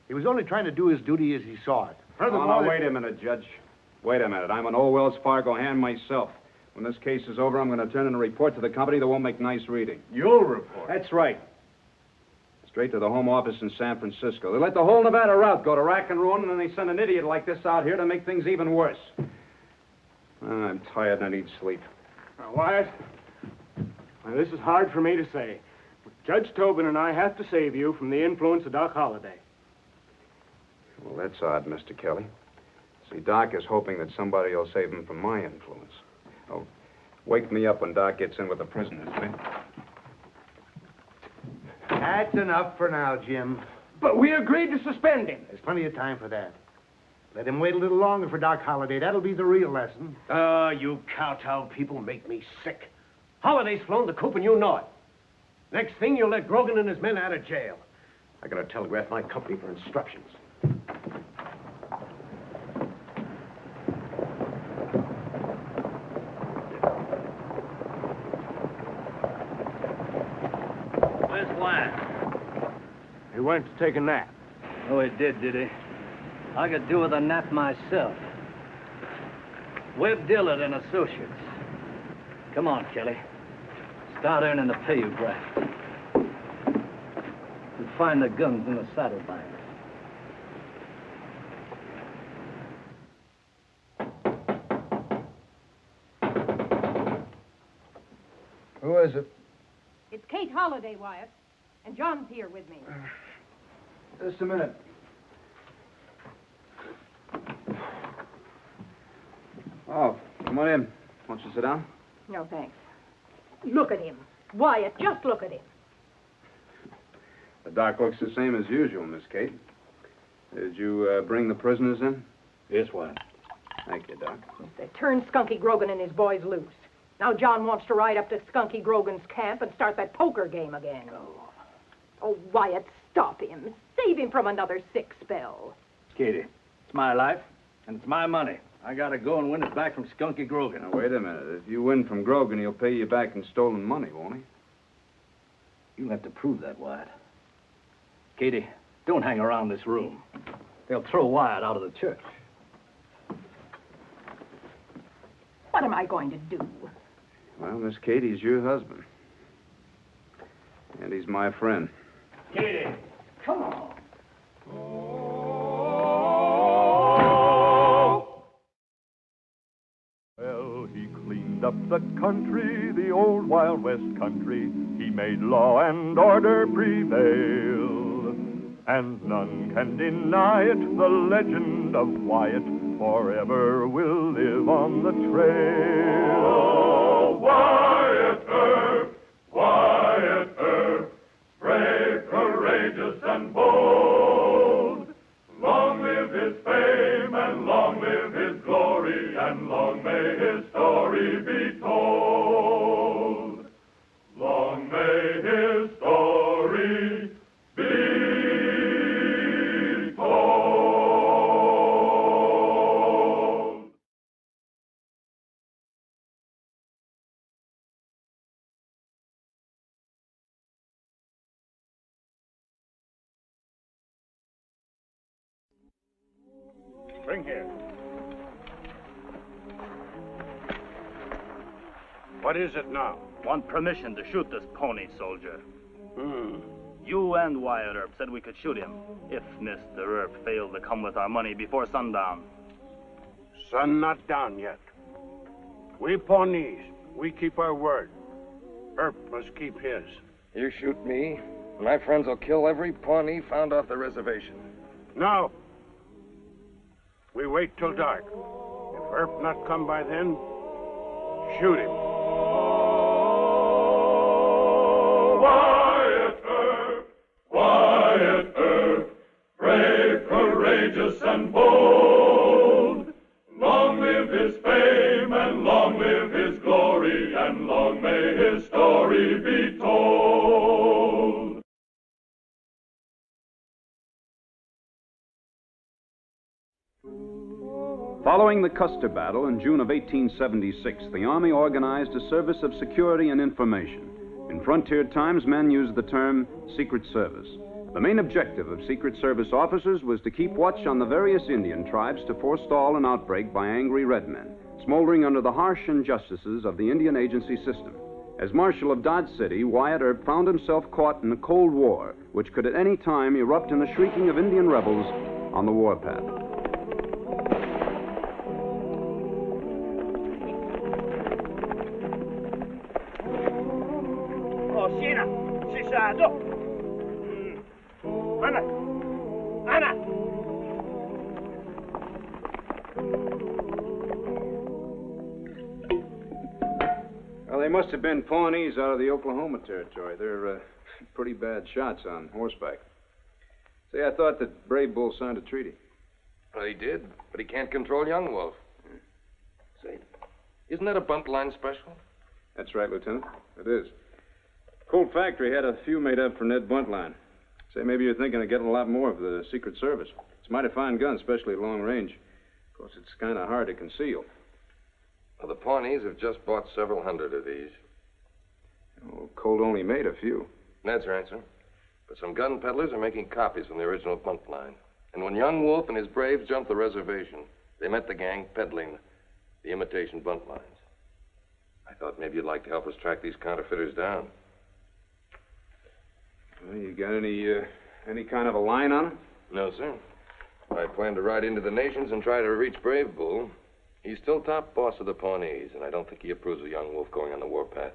He was only trying to do his duty as he saw it. Furthermore, wait a minute, Judge. Wait a minute. I'm an old Wells Fargo hand myself. When this case is over, I'm going to turn in a report to the company that won't make nice reading. You'll report? That's right. Straight to the home office in San Francisco. They let the whole Nevada route go to rack and ruin, and then they send an idiot like this out here to make things even worse. I'm tired and I need sleep. Now, Wyatt, this is hard for me to say, but Judge Tobin and I have to save you from the influence of Doc Holliday. Well, that's odd, Mr. Kelly. See, Doc is hoping that somebody will save him from my influence. Oh, wake me up when Doc gets in with the prisoners, will you? That's enough for now, Jim. But we agreed to suspend him. There's plenty of time for that. Let him wait a little longer for Doc Holliday. That'll be the real lesson. You kowtow people make me sick. Holliday's flown the coop and you know it. Next thing, you'll let Grogan and his men out of jail. I gotta telegraph my company for instructions. Where's Wyatt? He went to take a nap. Oh, he did he? I could do with a nap myself. Webb Dillard and Associates. Come on, Kelly. Start earning the pay you graft. You'll find the guns in the saddlebags. Who is it? It's Kate Holliday, Wyatt. And John's here with me. Just a minute. Oh, come on in. Won't you sit down? No, thanks. Look at him. Wyatt, just look at him. The doc looks the same as usual, Miss Kate. Did you bring the prisoners in? Yes, Wyatt. Thank you, Doc. They turned Skunky Grogan and his boys loose. Now John wants to ride up to Skunky Grogan's camp and start that poker game again. Oh, Wyatt, stop him. Save him from another sick spell. Katie, it's my life, and it's my money. I gotta go and win it back from Skunky Grogan. Now, wait a minute. If you win from Grogan, he'll pay you back in stolen money, won't he? You'll have to prove that, Wyatt. Katie, don't hang around this room. They'll throw Wyatt out of the church. What am I going to do? Well, Miss Katie's your husband. And he's my friend. Katie. Come on. Well, he cleaned up the country, the old Wild West country. He made law and order prevail. And none can deny it, the legend of Wyatt forever will live on the trail. Oh, Wyatt Earp, brave, courageous, and bold. Long live his fame, and long live his glory, and long may his story be told. Long may his story be told. Bring here. What is it now? Want permission to shoot this pony, soldier. You and Wyatt Earp said we could shoot him if Mr. Earp failed to come with our money before sundown. Sun not down yet. We Pawnees, we keep our word. Earp must keep his. You shoot me, my friends will kill every Pawnee found off the reservation. No. We wait till dark. If Earp not come by then, shoot him. Wyatt Earp, brave, courageous, and bold. Long live his fame, and long live his glory, and long may his story be told. Following the Custer Battle in June of 1876, the Army organized a service of security and information. In frontier times, men used the term Secret Service. The main objective of Secret Service officers was to keep watch on the various Indian tribes to forestall an outbreak by angry red men, smoldering under the harsh injustices of the Indian agency system. As Marshal of Dodge City, Wyatt Earp found himself caught in a Cold War, which could at any time erupt in the shrieking of Indian rebels on the warpath. Anna! Well, they must have been Pawnees out of the Oklahoma Territory. They're pretty bad shots on horseback. Say, I thought that Brave Bull signed a treaty. Well, he did, but he can't control Young Wolf. Say, isn't that a bunt line special? That's right, Lieutenant. It is. Colt Factory had a few made up for Ned Buntline. Say, maybe you're thinking of getting a lot more of the Secret Service. It's a mighty fine gun, especially at long range. Of course, it's kind of hard to conceal. Well, the Pawnees have just bought several hundred of these. Oh, Colt only made a few. That's right, sir. But some gun peddlers are making copies from the original bunt line. And when Young Wolf and his braves jumped the reservation, they met the gang peddling the imitation bunt lines. I thought maybe you'd like to help us track these counterfeiters down. Well, you got any kind of a line on them? No, sir. I plan to ride into the nations and try to reach Brave Bull. He's still top boss of the Pawnees, and I don't think he approves of Young Wolf going on the warpath.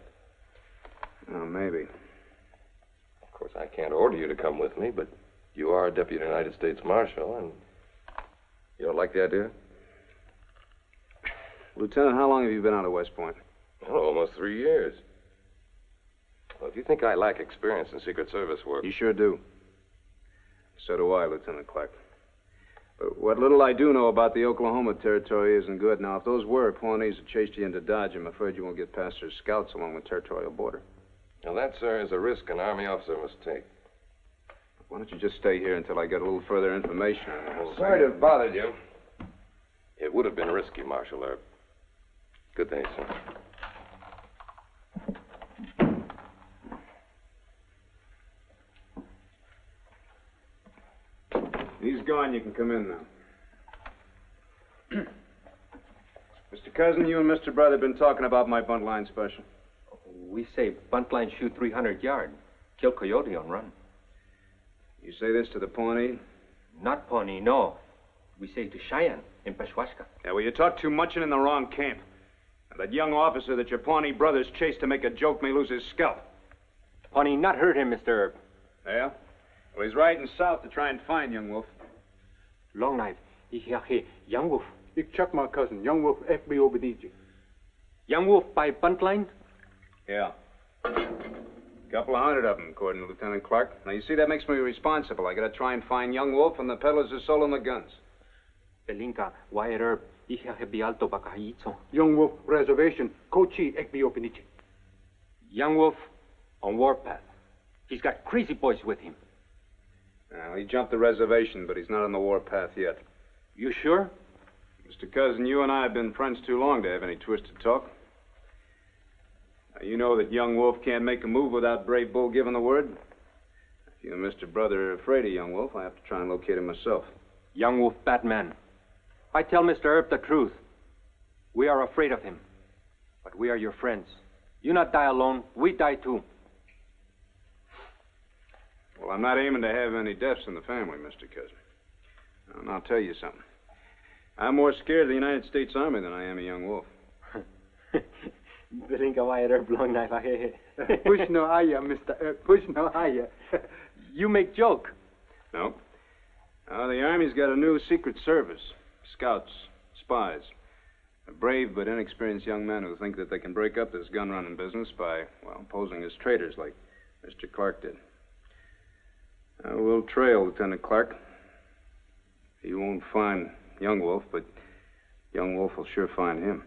Oh, maybe. Of course, I can't order you to come with me, but you are a Deputy United States Marshal, and you don't like the idea? Lieutenant, how long have you been out of West Point? Oh, almost 3 years. Well, if you think I lack experience in Secret Service work... You sure do. So do I, Lieutenant Clark. But what little I do know about the Oklahoma Territory isn't good. Now, if those were Pawnees that chased you into Dodge, I'm afraid you won't get past their scouts along the territorial border. Now, that, sir, is a risk an Army officer must take. Why don't you just stay here until I get a little further information on the whole Sorry to thing? have bothered you. It would have been risky, Marshal Earp. Good day, sir. He's gone. You can come in now. Mr. Cousin, you and Mr. Brother have been talking about my bunt line special. We say bunt line shoot 300 yard. Kill coyote on run. You say this to the Pawnee? Not Pawnee, no. We say to Cheyenne in Peshwashka. Yeah, well, you talk too much and in the wrong camp. And that young officer that your Pawnee brothers chased to make a joke may lose his scalp. Pawnee not hurt him, Mr. Erb. Yeah? Well, he's riding south to try and find Young Wolf. Long Knife, ich hear Young Wolf. Ich check my cousin, Young Wolf FBO Beniji. Young Wolf by bunt line? Yeah. Couple of hundred of them, according to Lieutenant Clark. Now, you see, that makes me responsible. I gotta try and find Young Wolf and the peddlers who sold him the guns. Belinka, Wyatt Erb, ich hear Bialto Bakahizo. Young Wolf Reservation, Kochi FBO Beniji. Young Wolf on warpath. He's got crazy boys with him. Well, he jumped the reservation, but he's not on the warpath yet. You sure? Mr. Cousin, you and I have been friends too long to have any twisted talk. Now, you know that Young Wolf can't make a move without Brave Bull giving the word. If you and Mr. Brother are afraid of Young Wolf, I have to try and locate him myself. Young Wolf, Batman. I tell Mr. Erb the truth. We are afraid of him. But we are your friends. You not die alone, we die too. Well, I'm not aiming to have any deaths in the family, Mr. Cousin. And I'll tell you something. I'm more scared of the United States Army than I am of Young Wolf. Belinka Wyatt Erb, Long Knife. Push no higher, Mr. Erb. Push no higher. You make joke. No. The Army's got a new secret service. Scouts, spies. Brave but inexperienced young men who think that they can break up this gun-running business by, well, posing as traitors like Mr. Clark did. We'll trail Lieutenant Clark. He won't find Young Wolf, but Young Wolf will sure find him.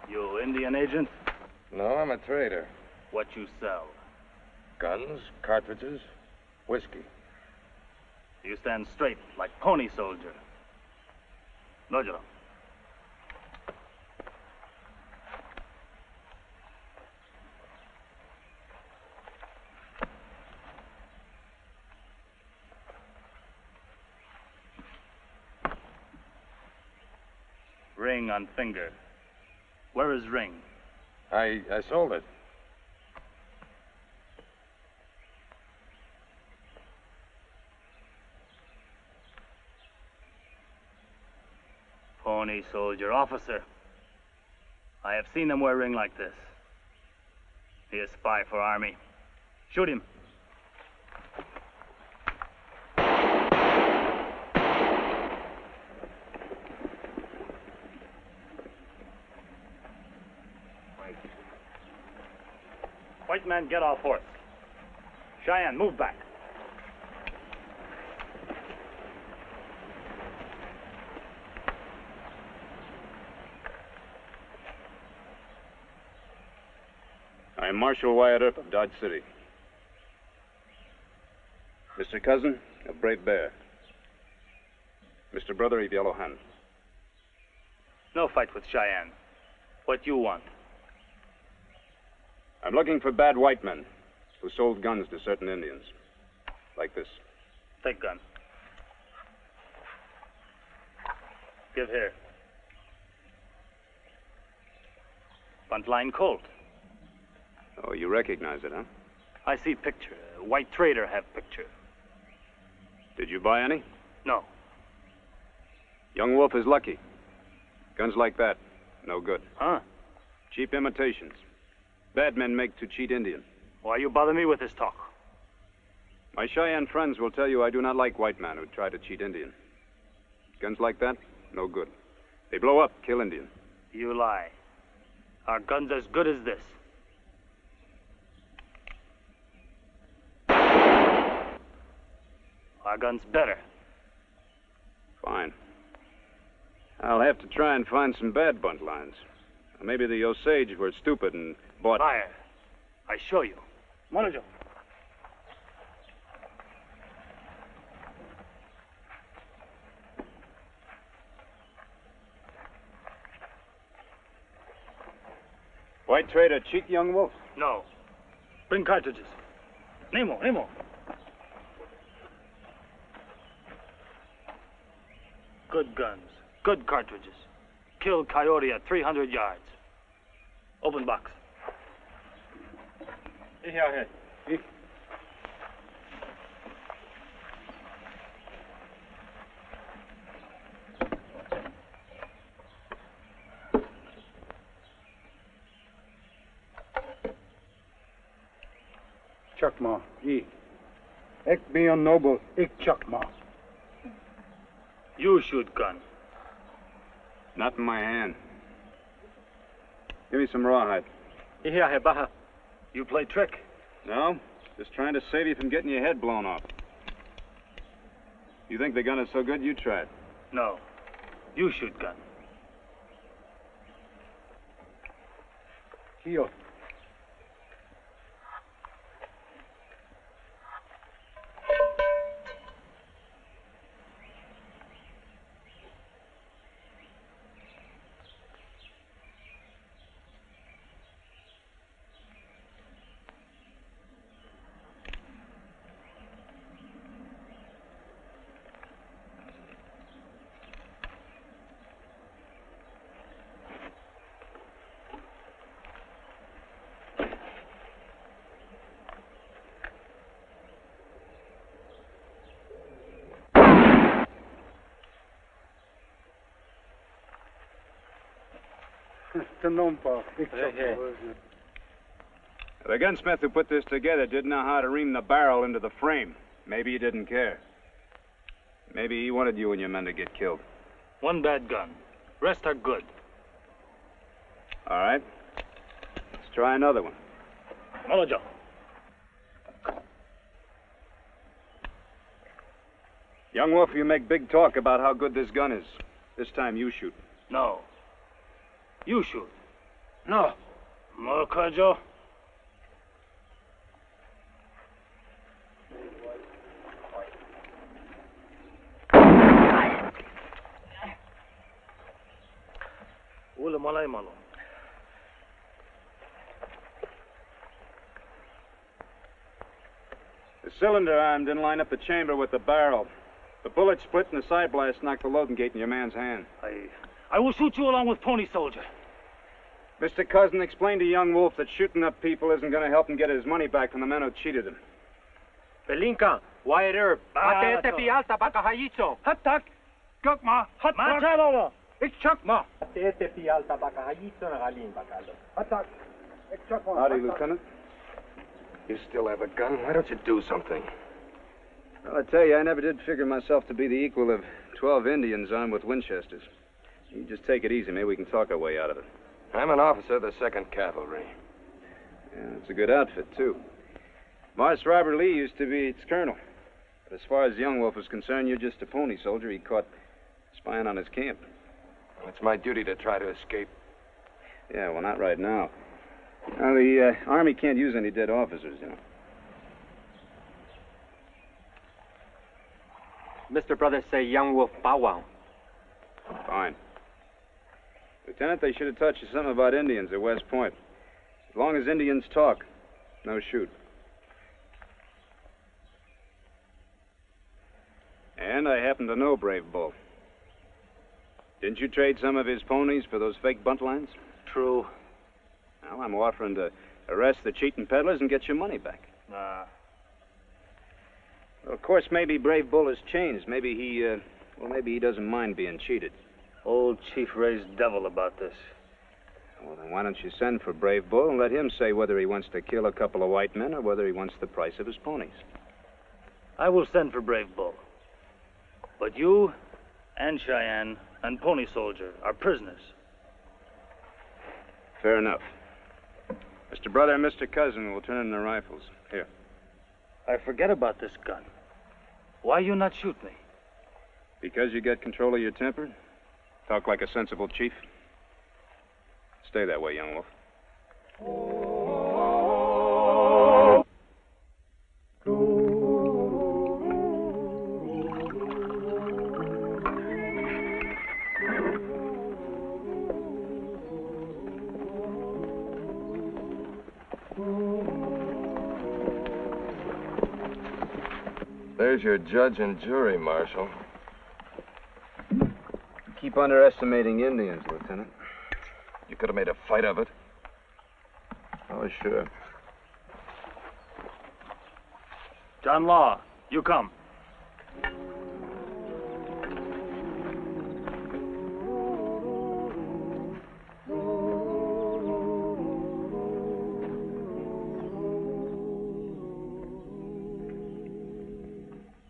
You Indian agent? No, I'm a trader. What you sell? Guns, cartridges, whiskey. You stand straight like pony soldier. Nojiro. Ring on finger. Where is ring? I sold it. Pony soldier officer. I have seen them wear ring like this. He is spy for army. Shoot him. White man, get off horse. Cheyenne, move back. I'm Marshal Wyatt Earp of Dodge City. Mr. Cousin of Brave Bear. Mr. Brother of Yellow Hand. No fight with Cheyenne. What you want? I'm looking for bad white men who sold guns to certain Indians. Like this. Take gun. Give here. Bunt line Colt. Oh, you recognize it, huh? I see picture. White trader have picture. Did you buy any? No. Young Wolf is lucky. Guns like that, no good. Huh? Cheap imitations. Bad men make to cheat Indian. Why you bother me with this talk? My Cheyenne friends will tell you I do not like white men who try to cheat Indian. Guns like that, no good. They blow up, kill Indian. You lie. Our guns as good as this. Our gun's better. Fine. I'll have to try and find some bad bunt lines. Maybe the Osage were stupid and bought... Liar. I show you. Monojo. White trader cheat, young wolf? No. Bring cartridges. Nemo. Good guns. Good cartridges. Kill coyote at 300 yards. Open box. Here. Chakma, ye. Ek be a noble, ik chakma. You shoot gun. Not in my hand. Give me some rawhide. Here, Baha. You play trick? No, just trying to save you from getting your head blown off. You think the gun is so good, you try it. No. You shoot gun. Here. The gunsmith who put this together didn't know how to ream the barrel into the frame. Maybe he didn't care. Maybe he wanted you and your men to get killed. One bad gun. Rest are good. All right. Let's try another one. Molojo. Young wolf, you make big talk about how good this gun is. This time you shoot. No. You shoot. No. Molojo. Ula malay malo. The cylinder arm didn't line up the chamber with the barrel. The bullet split and the side blast knocked the loading gate in your man's hand. I will shoot you along with Pony Soldier. Mr. Cousin, explain to young wolf that shooting up people isn't going to help him get his money back from the men who cheated him. Pelinka, Wyatt Earp. Ate pi alta baka hayicho. Hatak. Gokma. Hatak. Machalolo. Ich chakma. Ate pi alta baka hayicho na galing bakalo. Hatak. Ik chakma. Howdy, Lieutenant. You still have a gun? Why don't you do something? Well, I tell you, I never did figure myself to be the equal of 12 Indians armed with Winchesters. You just take it easy. Maybe we can talk our way out of it. I'm an officer of the 2nd Cavalry. Yeah, it's a good outfit, too. Morris Robert Lee used to be its colonel. But as far as Young Wolf is concerned, you're just a pony soldier he caught spying on his camp. It's my duty to try to escape. Yeah, well, not right now. Now, the Army can't use any dead officers, you know. Mr. Brother say Young Wolf bow wow. Fine. Lieutenant, they should have taught you something about Indians at West Point. As long as Indians talk, no shoot. And I happen to know Brave Bull. Didn't you trade some of his ponies for those fake bunt lines? True. Well, I'm offering to arrest the cheating peddlers and get your money back. Nah. Well, of course, maybe Brave Bull has changed. Maybe he doesn't mind being cheated. Old Chief Ray's devil about this. Well, then why don't you send for Brave Bull and let him say whether he wants to kill a couple of white men or whether he wants the price of his ponies. I will send for Brave Bull. But you and Cheyenne and Pony Soldier are prisoners. Fair enough. Mr. Brother and Mr. Cousin will turn in their rifles. Here. I forget about this gun. Why you not shoot me? Because you get control of your temper? Talk like a sensible chief? Stay that way, Young Wolf. there's your judge and jury, Marshal. Keep underestimating Indians, Lieutenant. You could have made a fight of it. Oh, sure. John Law, you come.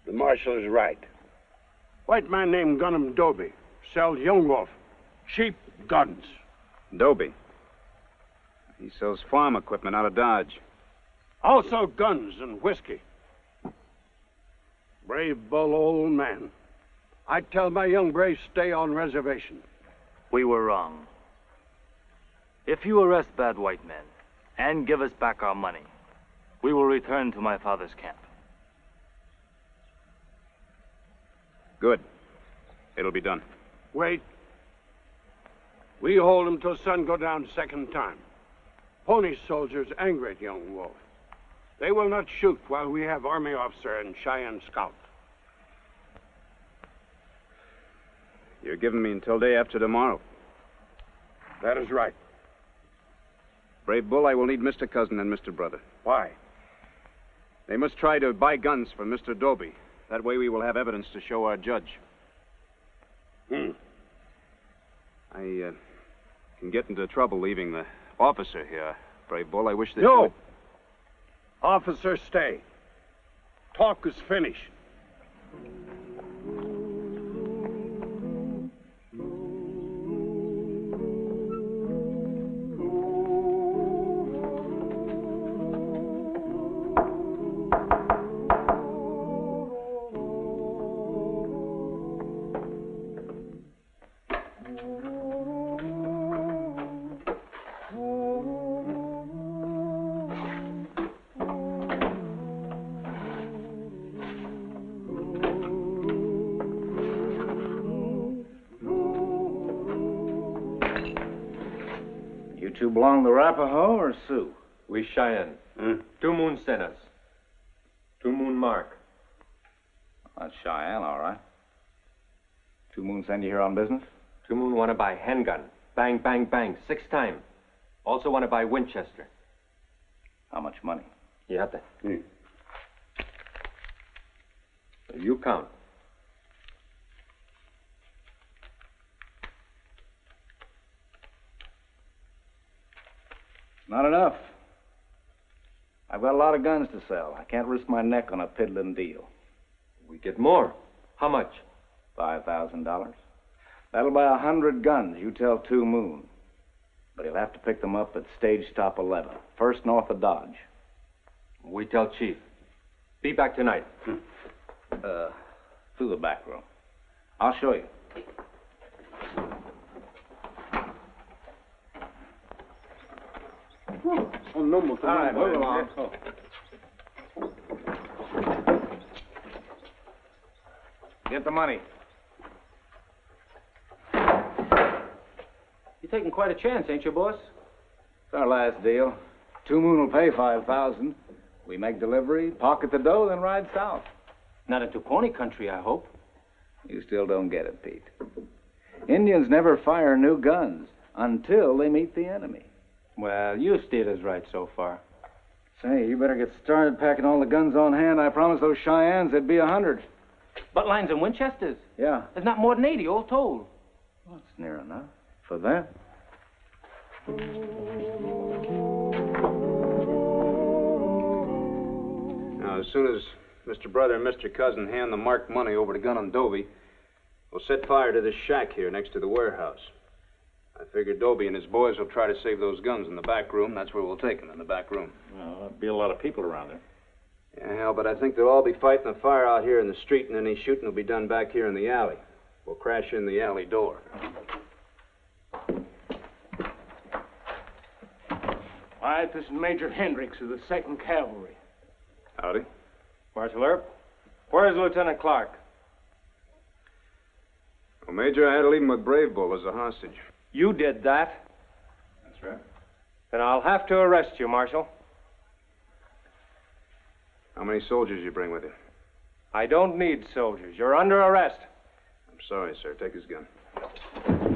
The marshal is right. White man named Gunham Dobie sells Young Wolf cheap guns. Dobie. He sells farm equipment out of Dodge. Also guns and whiskey. Brave bull, old man. I tell my young braves stay on reservation. We were wrong. If you arrest bad white men and give us back our money, we will return to my father's camp. Good. It'll be done. Wait. We hold him till sun go down second time. Pony soldiers angry at Young Wolf. They will not shoot while we have army officer and Cheyenne scout. You're giving me until day after tomorrow. That is right. Brave Bull, I will need Mr. Cousin and Mr. Brother. Why? They must try to buy guns from Mr. Dobie. That way we will have evidence to show our judge. I can get into trouble leaving the officer here, Brave Bull. I wish that... No! Officer, stay. Talk is finished. You two belong to Arapaho or Sioux? We Cheyenne. 2 Moon sent us. 2 Moon Mark. That's Cheyenne, all right. 2 Moon send you here on business? 2 Moon want to buy handgun. Bang, bang, bang. 6 times. Also want to buy Winchester. How much money? You have to. You count. Not enough. I've got a lot of guns to sell. I can't risk my neck on a piddling deal. We get more. How much? $5,000. That'll buy 100 guns, you tell 2 Moon. But he'll have to pick them up at stage stop 11, first north of Dodge. We tell Chief. Be back tonight. Through the back room. I'll show you. Oh, no more. All right, move along. Get the money. You're taking quite a chance, ain't you, boss? It's our last deal. 2 Moon will pay $5,000. We make delivery, pocket the dough, then ride south. Not into pony country, I hope. You still don't get it, Pete. Indians never fire new guns until they meet the enemy. Well, you steered us right so far. Say, you better get started packing all the guns on hand. I promised those Cheyennes there'd be 100. Buttlines and Winchesters? Yeah. There's not more than 80, all told. Well, that's near enough. For that. Now, as soon as Mr. Brother and Mr. Cousin hand the marked money over to Gunham Dobie, we'll set fire to this shack here next to the warehouse. I figure Dobie and his boys will try to save those guns in the back room. That's where we'll take them, in the back room. Well, there'll be a lot of people around there. Yeah, hell, but I think they'll all be fighting the fire out here in the street, and any shooting will be done back here in the alley. We'll crash in the alley door. Why, this is Major Hendricks of the 2nd Cavalry. Howdy. Marshal Earp, where's Lieutenant Clark? Well, Major, I had to leave him with Brave Bull as a hostage. You did that. That's right. Then I'll have to arrest you, Marshal. How many soldiers you bring with you? I don't need soldiers. You're under arrest. I'm sorry, sir. Take his gun.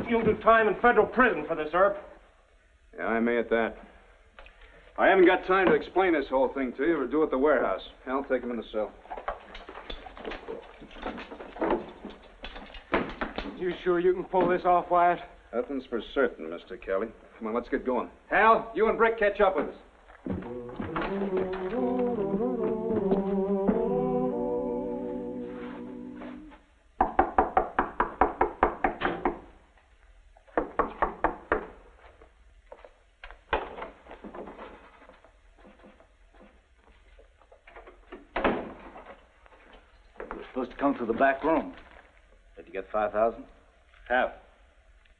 You'll do time in federal prison for this, Earp. Yeah, I may at that. I haven't got time to explain this whole thing to you or do it at the warehouse. I'll take him in the cell. You sure you can pull this off, Wyatt? Nothing's for certain, Mr. Kelly. Come on, let's get going. Hal, you and Brick catch up with us. You're supposed to come through the back room. Did you get 5,000? Half.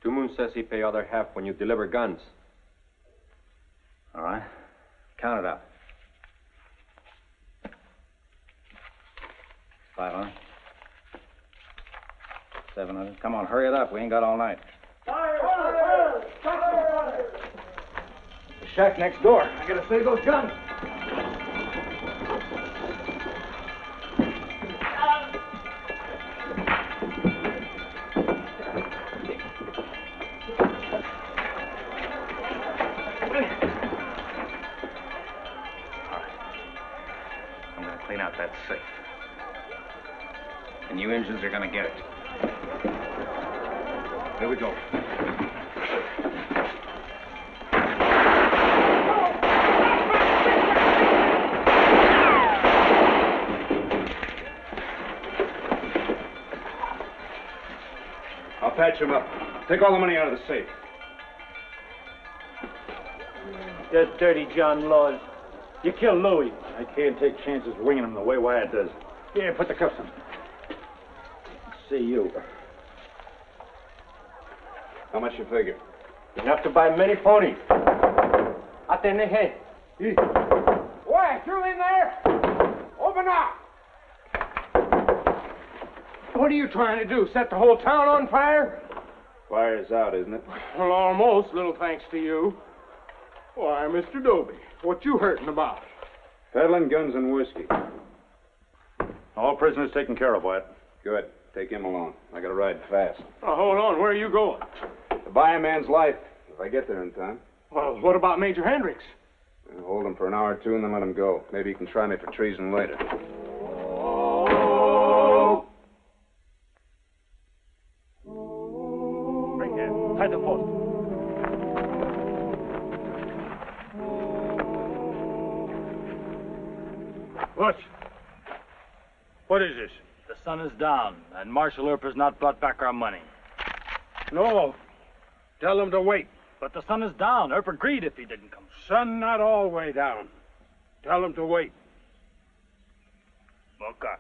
Two Moon says he pay other half when you deliver guns. All right. Count it up. 500. 700. Come on, hurry it up. We ain't got all night. The shack next door. I gotta save those guns. Clean out that safe. And you engines are gonna get it. Here we go. I'll patch him up. Take all the money out of the safe. You're dirty John Laws. You killed Louis. I can't take chances winging him the way Wyatt does. Yeah, put the cuffs on. See you. How much you figure? Enough to buy many ponies. Out in the head. Wyatt, you in there? Open up! What are you trying to do? Set the whole town on fire? Fire's out, isn't it? Well, almost, little thanks to you. Why, Mr. Doby, what you hurting about? Peddling guns and whiskey. All prisoners taken care of, Wyatt. Good. Take him along. I gotta ride fast. Oh, hold on. Where are you going? To buy a man's life, if I get there in time. Well, what about Major Hendricks? I'll hold him for an hour or two and then let him go. Maybe he can try me for treason later. Bring here. Tie the post. What is this? The sun is down, and Marshal Earp has not brought back our money. No. Tell him to wait. But the sun is down. Earp agreed if he didn't come. Sun not all way down. Tell him to wait. Okay.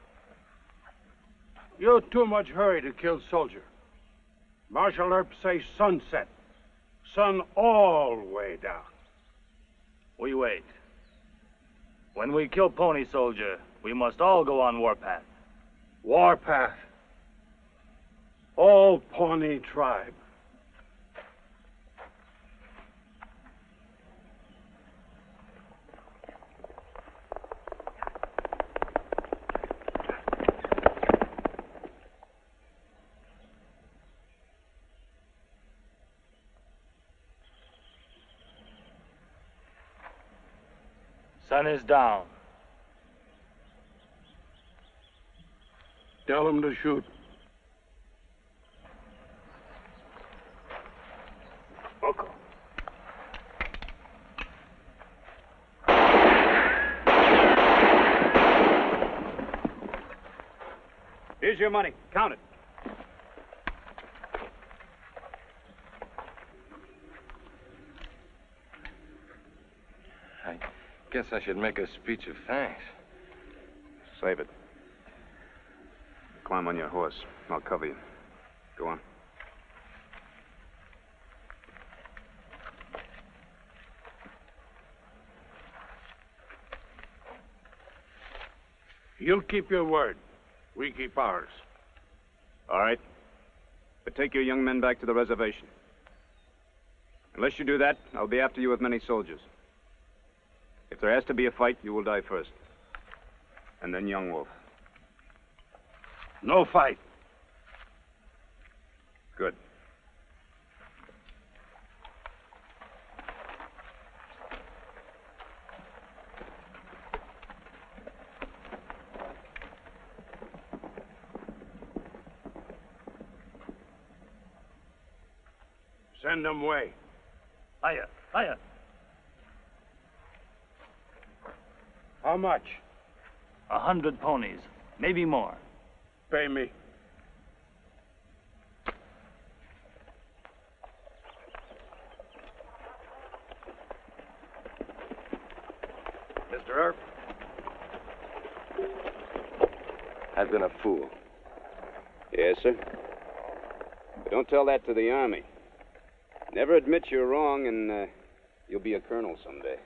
You're too much hurry to kill soldier. Marshal Earp say sunset. Sun all way down. We wait. When we kill Pony Soldier, we must all go on warpath. Warpath. All Pawnee tribe. Sun is down. Tell him to shoot. Okay. Here's your money. Count it. I guess I should make a speech of thanks. Save it. Climb on your horse. I'll cover you. Go on. You keep your word. We keep ours. All right. But take your young men back to the reservation. Unless you do that, I'll be after you with many soldiers. If there has to be a fight, you will die first. And then Young Wolf. No fight. Good. Send them away. Hiya, hiya. How much? 100 ponies, maybe more. Pay me. Mr. Earp, I've been a fool. Yes, sir. But don't tell that to the Army. Never admit you're wrong, and you'll be a colonel someday.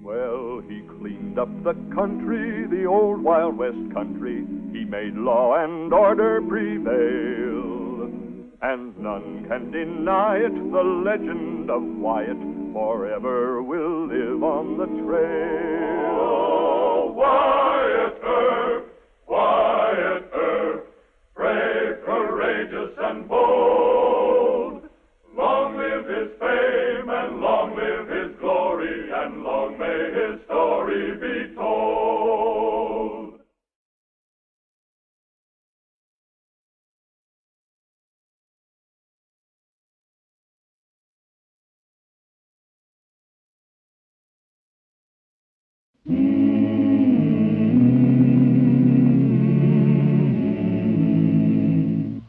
Well, he cleaned up the country, the old Wild West country. He made law and order prevail. And none can deny it, the legend of Wyatt forever will live on the trail. Oh, Wyatt Earp, Wyatt Earp, brave, courageous, and bold. Long live his fame, and long live his glory, and long may his story be told.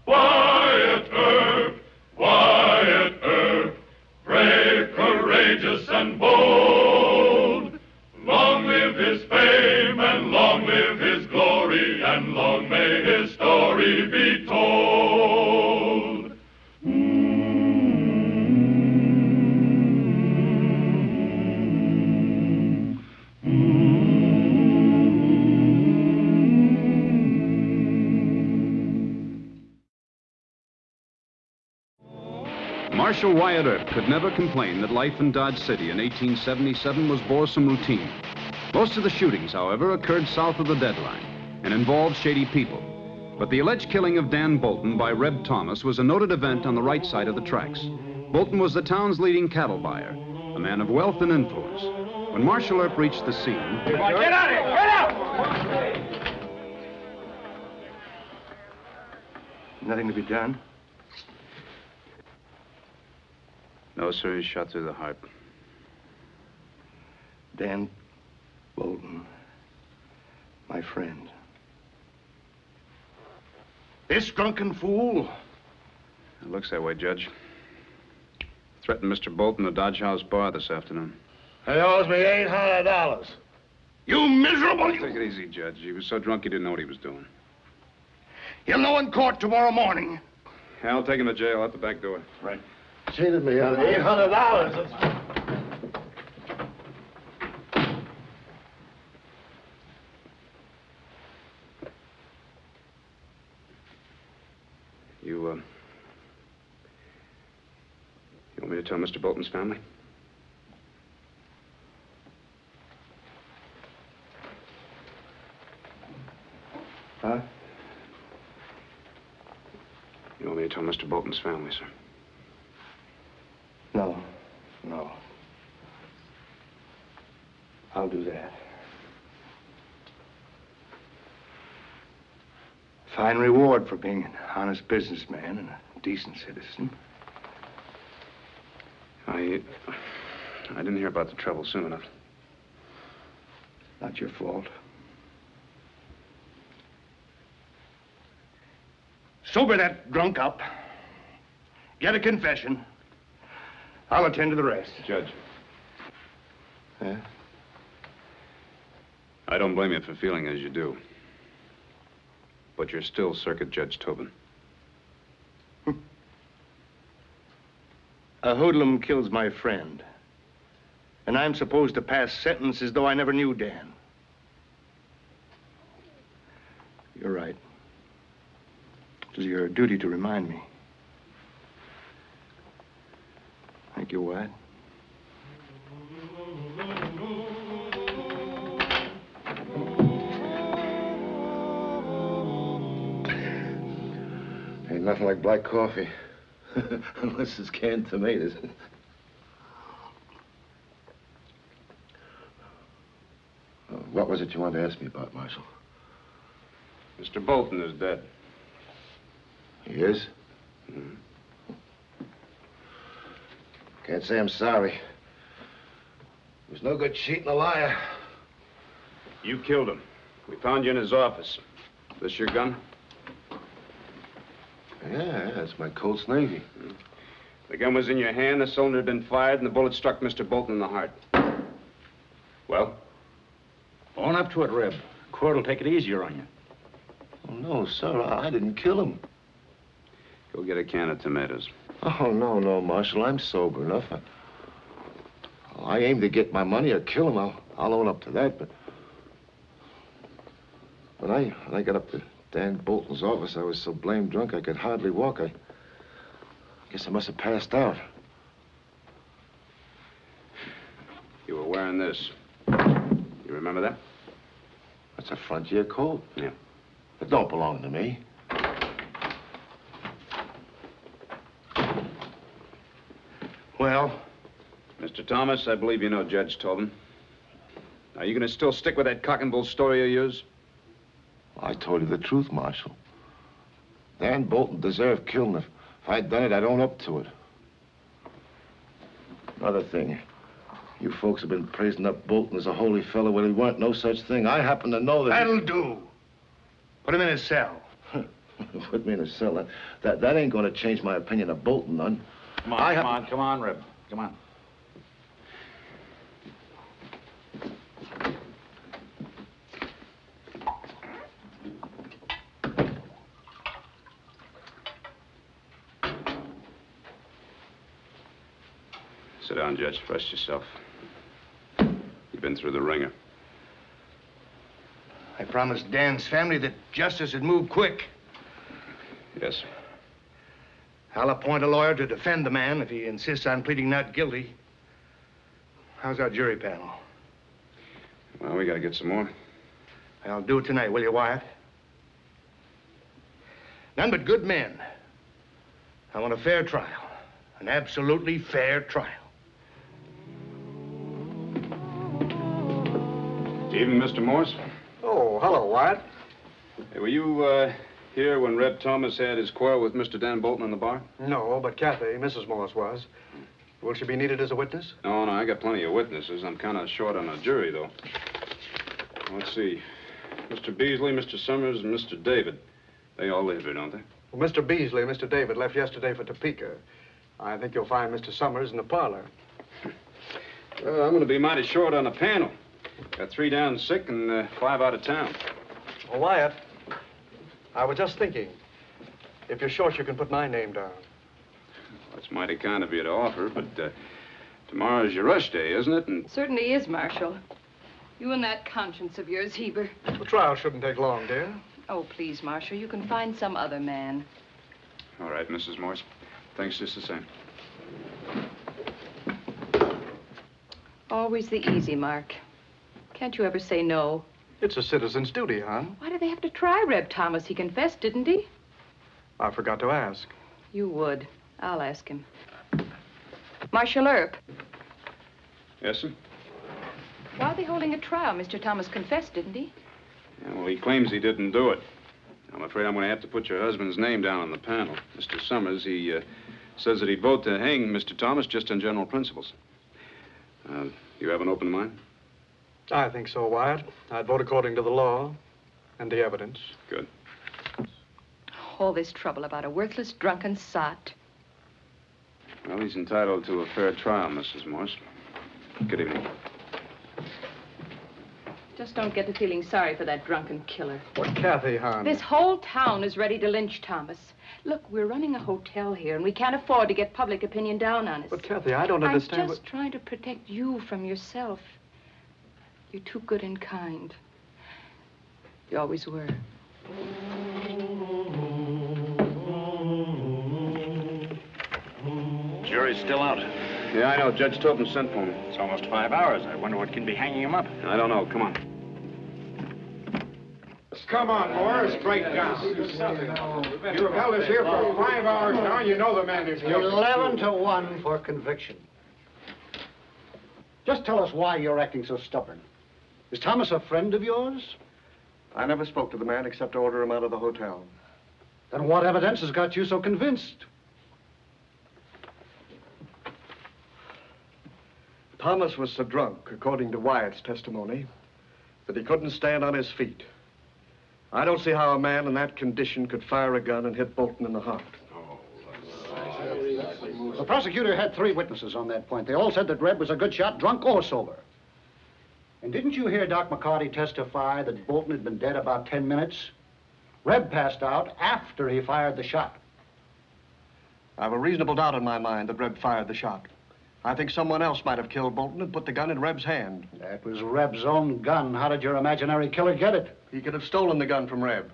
Wyatt Earp, Wyatt Earp, brave, courageous, and bold. Long live his fame, and long live his glory, and long may his story be told. Marshal Wyatt Earp could never complain that life in Dodge City in 1877 was boresome routine. Most of the shootings, however, occurred south of the deadline and involved shady people. But the alleged killing of Dan Bolton by Reb Thomas was a noted event on the right side of the tracks. Bolton was the town's leading cattle buyer, a man of wealth and influence. When Marshal Earp reached the scene... Get out of here! Get out! Nothing to be done? No, sir, he's shot through the heart. Dan Bolton, my friend. This drunken fool? It looks that way, Judge. Threatened Mr. Bolton at the Dodge House bar this afternoon. He owes me $800. You miserable... Take it easy, Judge. He was so drunk he didn't know what he was doing. He'll know in court tomorrow morning. I'll take him to jail out the back door. Right. Cheated me on $800. You want me to tell Mr. Bolton's family? Huh? You want me to tell Mr. Bolton's family, sir? No. I'll do that. Fine reward for being an honest businessman and a decent citizen. I didn't hear about the trouble soon enough. Not your fault. Sober that drunk up. Get a confession. I'll attend to the rest. Judge. Yeah? I don't blame you for feeling as you do. But you're still Circuit Judge Tobin. A hoodlum kills my friend. And I'm supposed to pass sentence as though I never knew Dan. You're right. It was your duty to remind me. Thank you, Wyatt. Ain't nothing like black coffee. Unless it's canned tomatoes. What was it you wanted to ask me about, Marshal? Mr. Bolton is dead. He is? Mm-hmm. Can't say I'm sorry. He was no good cheating a liar. You killed him. We found you in his office. This your gun? Yeah, that's my Colt's Navy. The gun was in your hand, the cylinder had been fired, and the bullet struck Mr. Bolton in the heart. Well? Own up to it, Reb. Court will take it easier on you. Oh, no, sir, I didn't kill him. Go get a can of tomatoes. Oh, no, Marshal, I'm sober enough. I aim to get my money or kill him. I'll own up to that, but... When I got up to Dan Bolton's office, I was so blamed drunk I could hardly walk. I guess I must have passed out. You were wearing this. You remember that? That's a Frontier coat. Yeah. It don't belong to me. Well? Mr. Thomas, I believe you know Judge Tobin. Are you going to still stick with that cock and bull story you use? I told you the truth, Marshal. Dan Bolton deserved killing. If I'd done it, I'd own up to it. Another thing. You folks have been praising up Bolton as a holy fellow when he weren't no such thing. I happen to know that... That'll do. Put him in his cell. Put me in a cell. That ain't going to change my opinion of Bolton none. Come on, Reb. Come on. Sit down, Judge. Rest yourself. You've been through the ringer. I promised Dan's family that justice would move quick. Yes, sir. I'll appoint a lawyer to defend the man if he insists on pleading not guilty. How's our jury panel? Well, we got to get some more. I'll do it tonight, will you, Wyatt? None but good men. I want a fair trial. An absolutely fair trial. Evening, Mr. Morse. Oh, hello, Wyatt. Hey, were you here when Reb Thomas had his quarrel with Mr. Dan Bolton in the bar? No, but Kathy, Mrs. Morse was. Will she be needed as a witness? No, I got plenty of witnesses. I'm kind of short on a jury, though. Let's see. Mr. Beasley, Mr. Summers, and Mr. David. They all live here, don't they? Well, Mr. Beasley and Mr. David left yesterday for Topeka. I think you'll find Mr. Summers in the parlor. Well, I'm going to be mighty short on the panel. Got 3 down sick and 5 out of town. Well, Wyatt, I was just thinking, if you're short, you can put my name down. Well, it's mighty kind of you to offer, but tomorrow's your rush day, isn't it? And Certainly is, Marshal. You and that conscience of yours, Heber. The trial shouldn't take long, dear. Oh, please, Marshal, you can find some other man. All right, Mrs. Morse. Thanks just the same. Always the easy mark. Can't you ever say no? It's a citizen's duty, hon. Why do they have to try Reb Thomas? He confessed, didn't he? I forgot to ask. You would. I'll ask him. Marshal Earp, Yes, sir? why are they holding a trial? Mr. Thomas confessed, didn't he? Yeah, well, he claims he didn't do it. I'm afraid I'm going to have to put your husband's name down on the panel. Mr. Summers, he says that he'd vote to hang Mr. Thomas just on general principles. You have an open mind? I think so, Wyatt. I'd vote according to the law and the evidence. Good. All this trouble about a worthless, drunken sot. Well, he's entitled to a fair trial, Mrs. Morse. Good evening. Just don't get to feeling sorry for that drunken killer. But Kathy, hon. This whole town is ready to lynch Thomas. Look, we're running a hotel here, and we can't afford to get public opinion down on us. But Kathy, I don't understand. I'm just trying to protect you from yourself. You're too good and kind. You always were. Jury's still out. Yeah, I know. Judge Tobin sent for me. It's almost 5 hours. I wonder what can be hanging him up. I don't know. Come on. Come on, Morris, break down. You've held us here for 5 hours now, and you know the man is guilty. 11 to 1 for conviction. Just tell us why you're acting so stubborn. Is Thomas a friend of yours? I never spoke to the man except to order him out of the hotel. Then what evidence has got you so convinced? Thomas was so drunk, according to Wyatt's testimony, that he couldn't stand on his feet. I don't see how a man in that condition could fire a gun and hit Bolton in the heart. The prosecutor had 3 witnesses on that point. They all said that Reb was a good shot, drunk or sober. And didn't you hear Doc McCarty testify that Bolton had been dead about 10 minutes? Reb passed out after he fired the shot. I have a reasonable doubt in my mind that Reb fired the shot. I think someone else might have killed Bolton and put the gun in Reb's hand. That was Reb's own gun. How did your imaginary killer get it? He could have stolen the gun from Reb.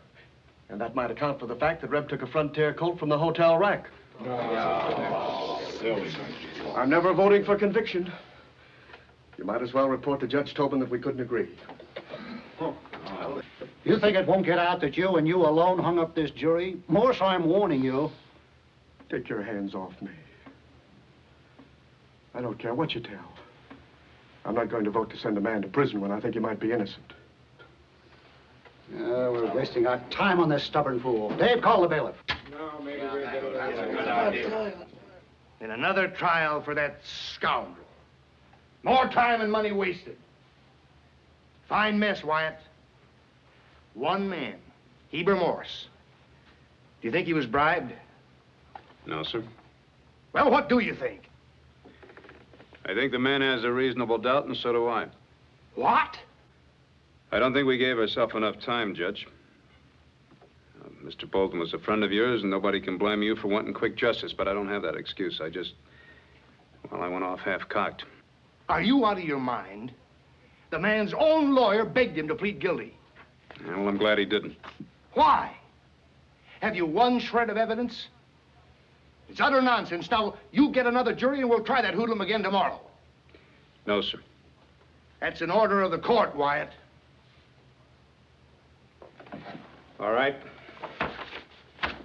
And that might account for the fact that Reb took a Frontier Colt from the hotel rack. I'm never voting for conviction. You might as well report to Judge Tobin that we couldn't agree. You think it won't get out that you and you alone hung up this jury? Morse, I'm warning you. Take your hands off me. I don't care what you tell. I'm not going to vote to send a man to prison when I think he might be innocent. We're wasting our time on this stubborn fool. Dave, call the bailiff. No, maybe we'll get it. That's a good idea. And another trial for that scoundrel. More time and money wasted. Fine mess, Wyatt. One man, Heber Morse. Do you think he was bribed? No, sir. Well, what do you think? I think the man has a reasonable doubt, and so do I. What? I don't think we gave ourselves enough time, Judge. Mr. Bolton was a friend of yours, and nobody can blame you for wanting quick justice, but I don't have that excuse. I went off half-cocked. Are you out of your mind? The man's own lawyer begged him to plead guilty. Well, I'm glad he didn't. Why? Have you one shred of evidence? It's utter nonsense. Now, you get another jury and we'll try that hoodlum again tomorrow. No, sir. That's an order of the court, Wyatt. All right.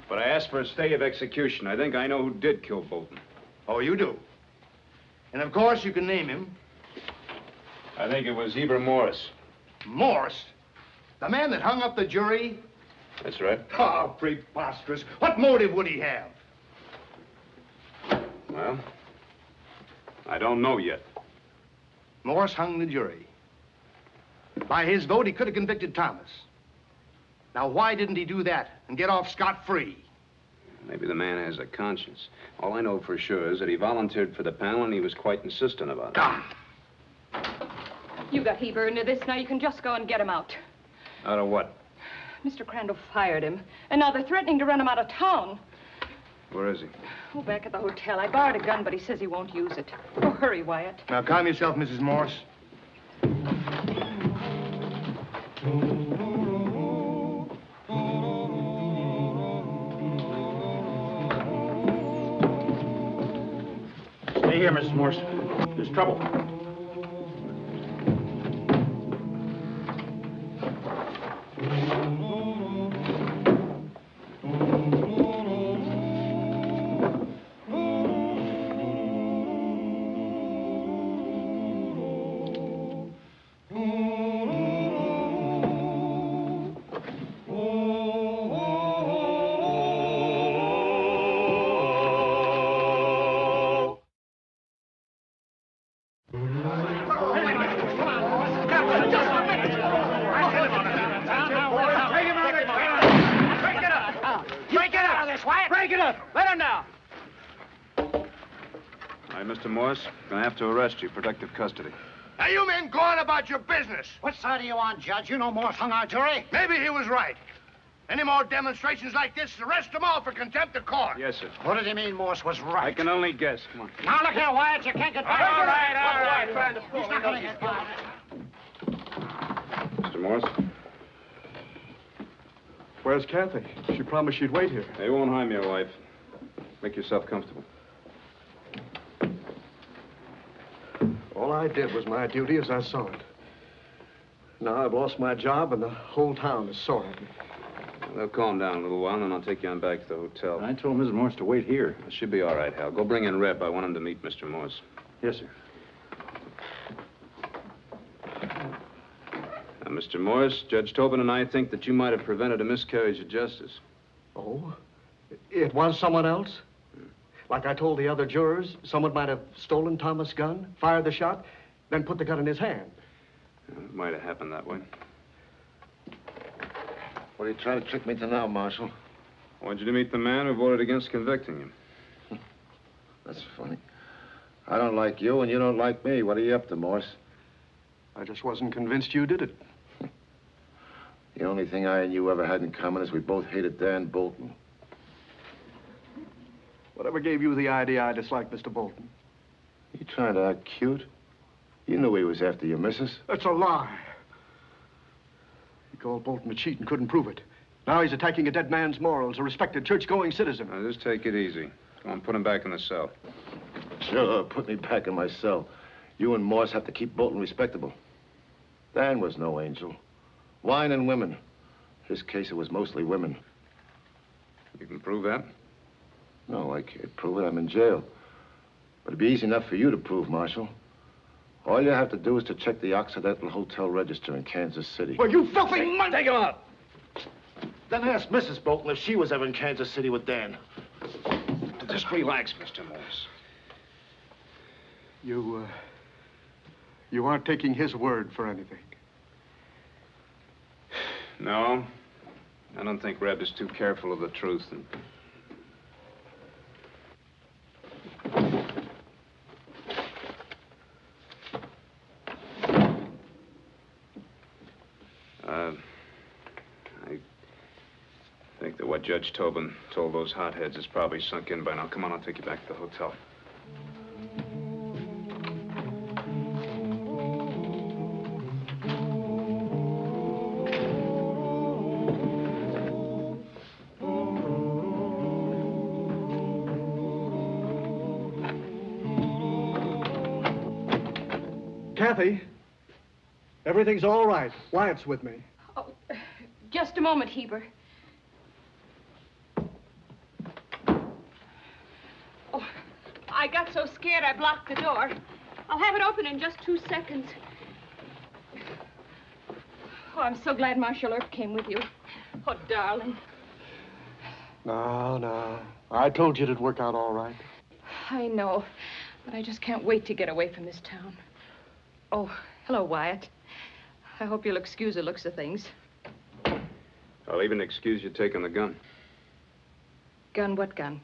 But I asked for a stay of execution. I think I know who did kill Bolton. Oh, you do? And of course you can name him. I think it was Heber Morris. Morse? The man that hung up the jury? That's right. Oh, preposterous. What motive would he have? Well, I don't know yet. Morse hung the jury. By his vote, he could have convicted Thomas. Now, why didn't he do that and get off scot-free? Maybe the man has a conscience. All I know for sure is that he volunteered for the panel and he was quite insistent about it. You got Heber into this. Now you can just go and get him out. Out of what? Mr. Crandall fired him, and now they're threatening to run him out of town. Where is he? Oh, back at the hotel. I borrowed a gun, but he says he won't use it. Oh, hurry, Wyatt. Now, calm yourself, Mrs. Morse. Stay here, Mrs. Morse. There's trouble. Mr. Morse, gonna have to arrest you, protective custody. Now, you men go on about your business. What side are you on, Judge? You know Morse hung our jury. Maybe he was right. Any more demonstrations like this, arrest them all for contempt of court. Yes, sir. What does he mean Morse was right? I can only guess. Come on. Now, look here, Wyatt. You can't get by. All right. He's not going to get by. Mr. Morse? Where's Kathy? She promised she'd wait here. They won't harm your wife. Make yourself comfortable. All I did was my duty as I saw it. Now I've lost my job, and the whole town is sore at me. They'll calm down a little while, and then I'll take you on back to the hotel. I told Mrs. Morse to wait here. It should be all right, Hal. Go bring in Reb. I want him to meet Mr. Morse. Yes, sir. Now, Mr. Morse, Judge Tobin and I think that you might have prevented a miscarriage of justice. Oh? It was someone else? Like I told the other jurors, someone might have stolen Thomas' gun, fired the shot, then put the gun in his hand. It might have happened that way. What are you trying to trick me to now, Marshal? I want you to meet the man who voted against convicting him. That's funny. I don't like you, and you don't like me. What are you up to, Morse? I just wasn't convinced you did it. The only thing I and you ever had in common is we both hated Dan Bolton. Whatever gave you the idea I disliked Mr. Bolton? You trying to act cute? You knew he was after your missus. That's a lie. He called Bolton a cheat and couldn't prove it. Now he's attacking a dead man's morals, a respected church-going citizen. Now, just take it easy. Go on, put him back in the cell. Sure, put me back in my cell. You and Morse have to keep Bolton respectable. Dan was no angel. Wine and women. His case, it was mostly women. You can prove that? No, I can't prove it. I'm in jail. But it'd be easy enough for you to prove, Marshal. All you have to do is to check the Occidental Hotel register in Kansas City. Well, you filthy monkey! Take him out! Then ask Mrs. Bolton if she was ever in Kansas City with Dan. Just relax, Mr. Morse. You aren't taking his word for anything. No. I don't think Reb is too careful of the truth. I think that what Judge Tobin told those hotheads is probably sunk in by now. Come on, I'll take you back to the hotel. Kathy, everything's all right. Wyatt's with me. Oh, just a moment, Heber. Oh, I got so scared I blocked the door. I'll have it open in just 2 seconds. Oh, I'm so glad Marshal Earp came with you. Oh, darling. No. I told you it'd work out all right. I know, but I just can't wait to get away from this town. Oh, hello, Wyatt. I hope you'll excuse the looks of things. I'll even excuse you taking the gun. Gun? What gun?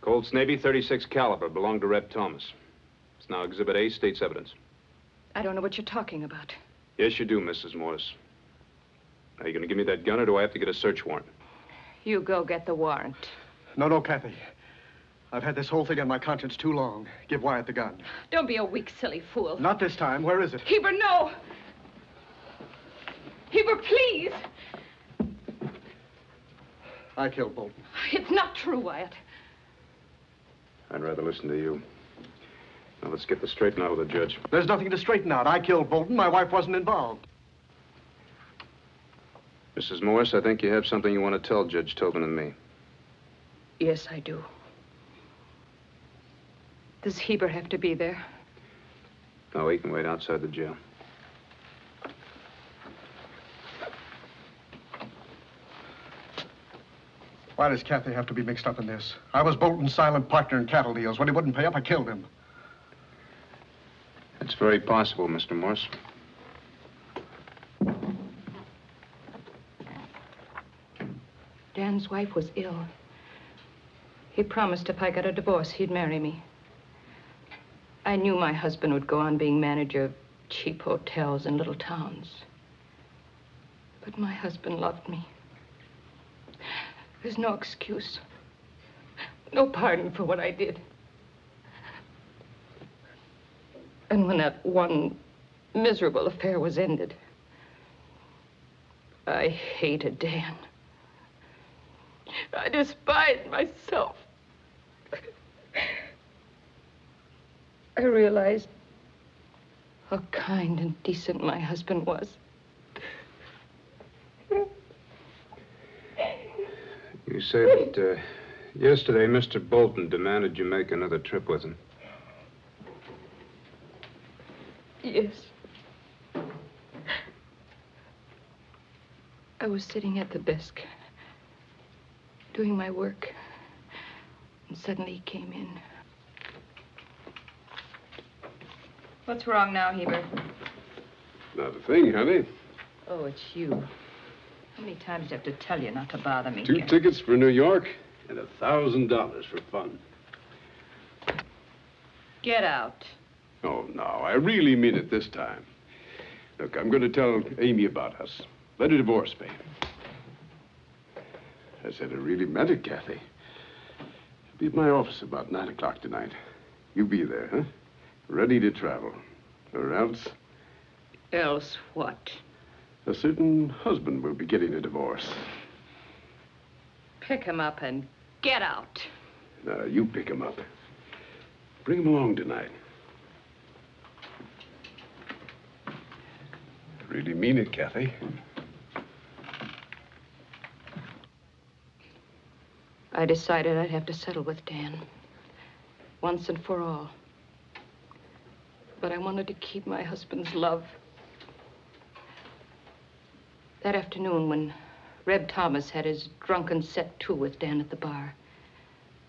Colt's Navy .36 caliber belonged to Reb Thomas. It's now Exhibit A, state's evidence. I don't know what you're talking about. Yes, you do, Mrs. Morse. Are you going to give me that gun, or do I have to get a search warrant? You go get the warrant. No, Kathy. I've had this whole thing on my conscience too long. Give Wyatt the gun. Don't be a weak, silly fool. Not this time. Where is it? Heber, no! Heber, please! I killed Bolton. It's not true, Wyatt. I'd rather listen to you. Now, let's get this straightened out with the judge. There's nothing to straighten out. I killed Bolton. My wife wasn't involved. Mrs. Morse, I think you have something you want to tell Judge Tobin and me. Yes, I do. Does Heber have to be there? No, he can wait outside the jail. Why does Kathy have to be mixed up in this? I was Bolton's silent partner in cattle deals. When he wouldn't pay up, I killed him. It's very possible, Mr. Morse. Dan's wife was ill. He promised if I got a divorce, he'd marry me. I knew my husband would go on being manager of cheap hotels in little towns. But my husband loved me. There's no excuse. No pardon for what I did. And when that one miserable affair was ended, I hated Dan. I despised myself. I realized how kind and decent my husband was. say that yesterday Mr. Bolton demanded you make another trip with him. Yes. I was sitting at the desk, doing my work, and suddenly he came in. What's wrong now, Heber? Not a thing, honey. Oh, it's you. How many times do I have to tell you not to bother me? 2 tickets for New York and $1,000 for fun. Get out. Oh, no, I really mean it this time. Look, I'm going to tell Amy about us. Let her divorce me. I said I really meant it, Kathy. I'll be at my office about 9 o'clock tonight. You be there, huh? Ready to travel. Or else... Else what? A certain husband will be getting a divorce. Pick him up and get out. Now, you pick him up. Bring him along tonight. I really mean it, Kathy. I decided I'd have to settle with Dan. Once and for all. But I wanted to keep my husband's love. That afternoon, when Reb Thomas had his drunken set to with Dan at the bar,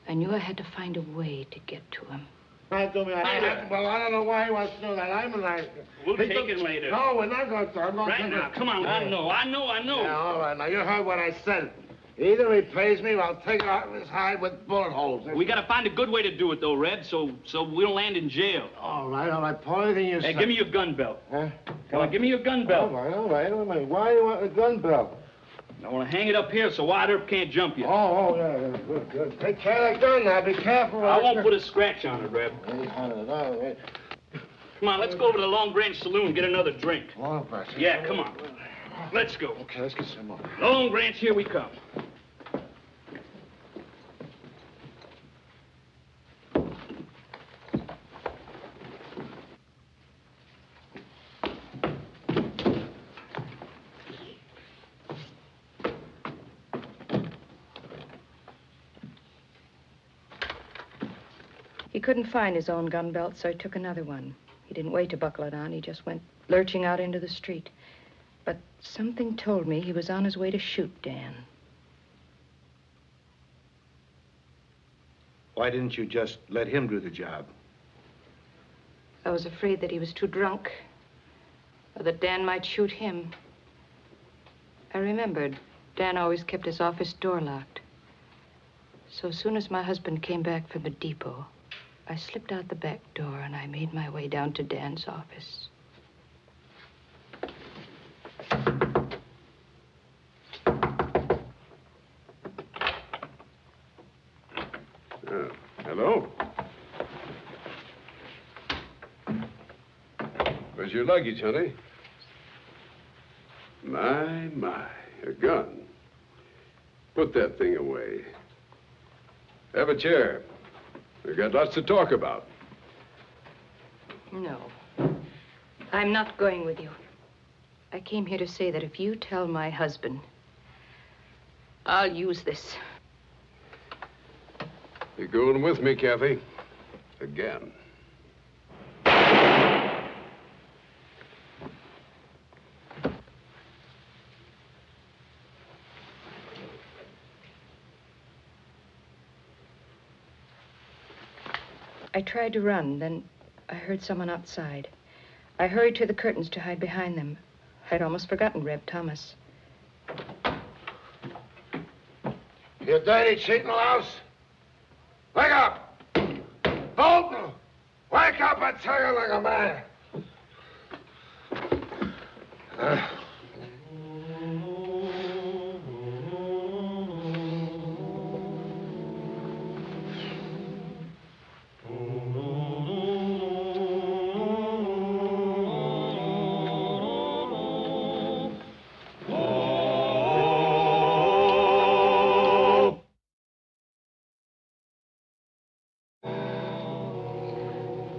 I knew I had to find a way to get to him. Well, I don't know why he wants to know that. I'm like... We'll take it later. No, we're not going to. I'm going Right to... now, come on. I know. Yeah, all right. Now, you heard what I said. Either he pays me or I'll take it out of his hide with bullet holes. We got to find a good way to do it, though, Red, so we don't land in jail. All right. Pull anything you say. Hey, give me your gun belt. Huh? Come on, give me your gun belt. All right. Why do you want the gun belt? I want to hang it up here so Wide Earp can't jump you. Oh, yeah. Good. Take care of that gun now. Be careful. I won't put a scratch on it, Reb. 800. All right. Come on, let's go over to the Long Branch Saloon and get another drink. Long Branch? Yeah, come on. Let's go. Okay, let's get some more. Long Branch, here we come. He couldn't find his own gun belt, so he took another one. He didn't wait to buckle it on. He just went lurching out into the street. But something told me he was on his way to shoot Dan. Why didn't you just let him do the job? I was afraid that he was too drunk, or that Dan might shoot him. I remembered Dan always kept his office door locked. So as soon as my husband came back from the depot, I slipped out the back door and I made my way down to Dan's office. Hello? Where's your luggage, honey? My, a gun. Put that thing away. Have a chair. We've got lots to talk about. No. I'm not going with you. I came here to say that if you tell my husband, I'll use this. You're going with me, Kathy. Again. I tried to run, then I heard someone outside. I hurried to the curtains to hide behind them. I'd almost forgotten Reb Thomas. You dirty cheating louse! Wake up! Bolton! Wake up, I tell you, like a man!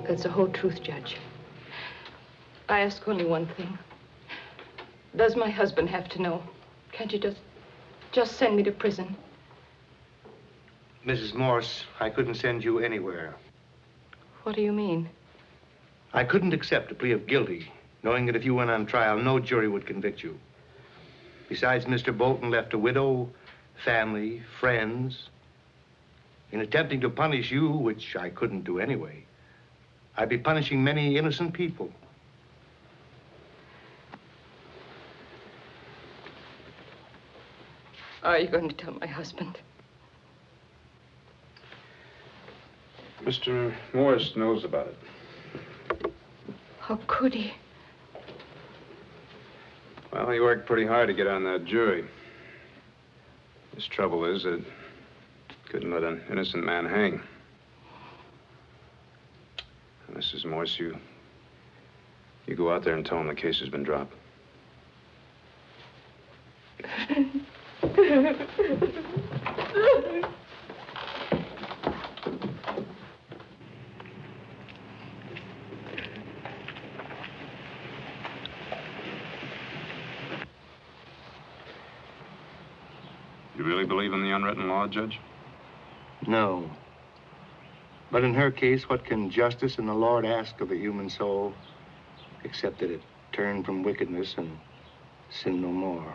That's the whole truth, Judge. I ask only one thing. Does my husband have to know? Can't you just send me to prison? Mrs. Morse, I couldn't send you anywhere. What do you mean? I couldn't accept a plea of guilty, knowing that if you went on trial, no jury would convict you. Besides, Mr. Bolton left a widow, family, friends. In attempting to punish you, which I couldn't do anyway, I'd be punishing many innocent people. Are you going to tell my husband? Mr. Morris knows about it. How could he? Well, he worked pretty hard to get on that jury. His trouble is that couldn't let an innocent man hang. Mrs. Morse, you go out there and tell him the case has been dropped. You really believe in the unwritten law, Judge? No. But in her case, what can justice and the Lord ask of a human soul, except that it turn from wickedness and sin no more?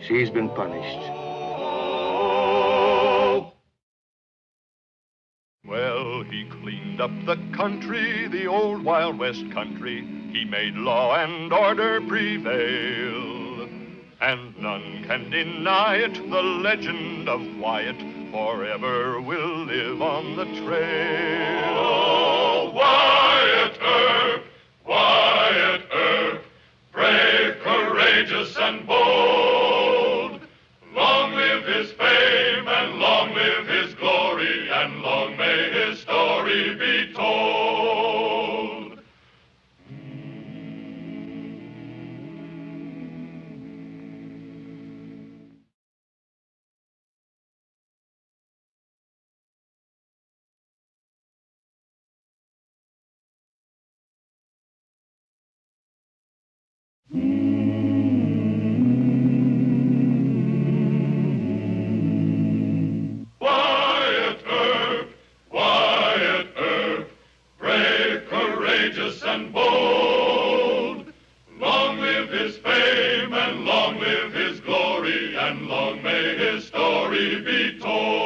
She's been punished. Well, he cleaned up the country, the old Wild West country. He made law and order prevail. And none can deny it, the legend of Wyatt forever will live on the trail. Oh, Wyatt Earp, brave, courageous, and bold. Long live his fame, and long live his glory, and long may his story be told. Wyatt Earp, brave, courageous, and bold. Long live his fame, and long live his glory, and long may his story be told.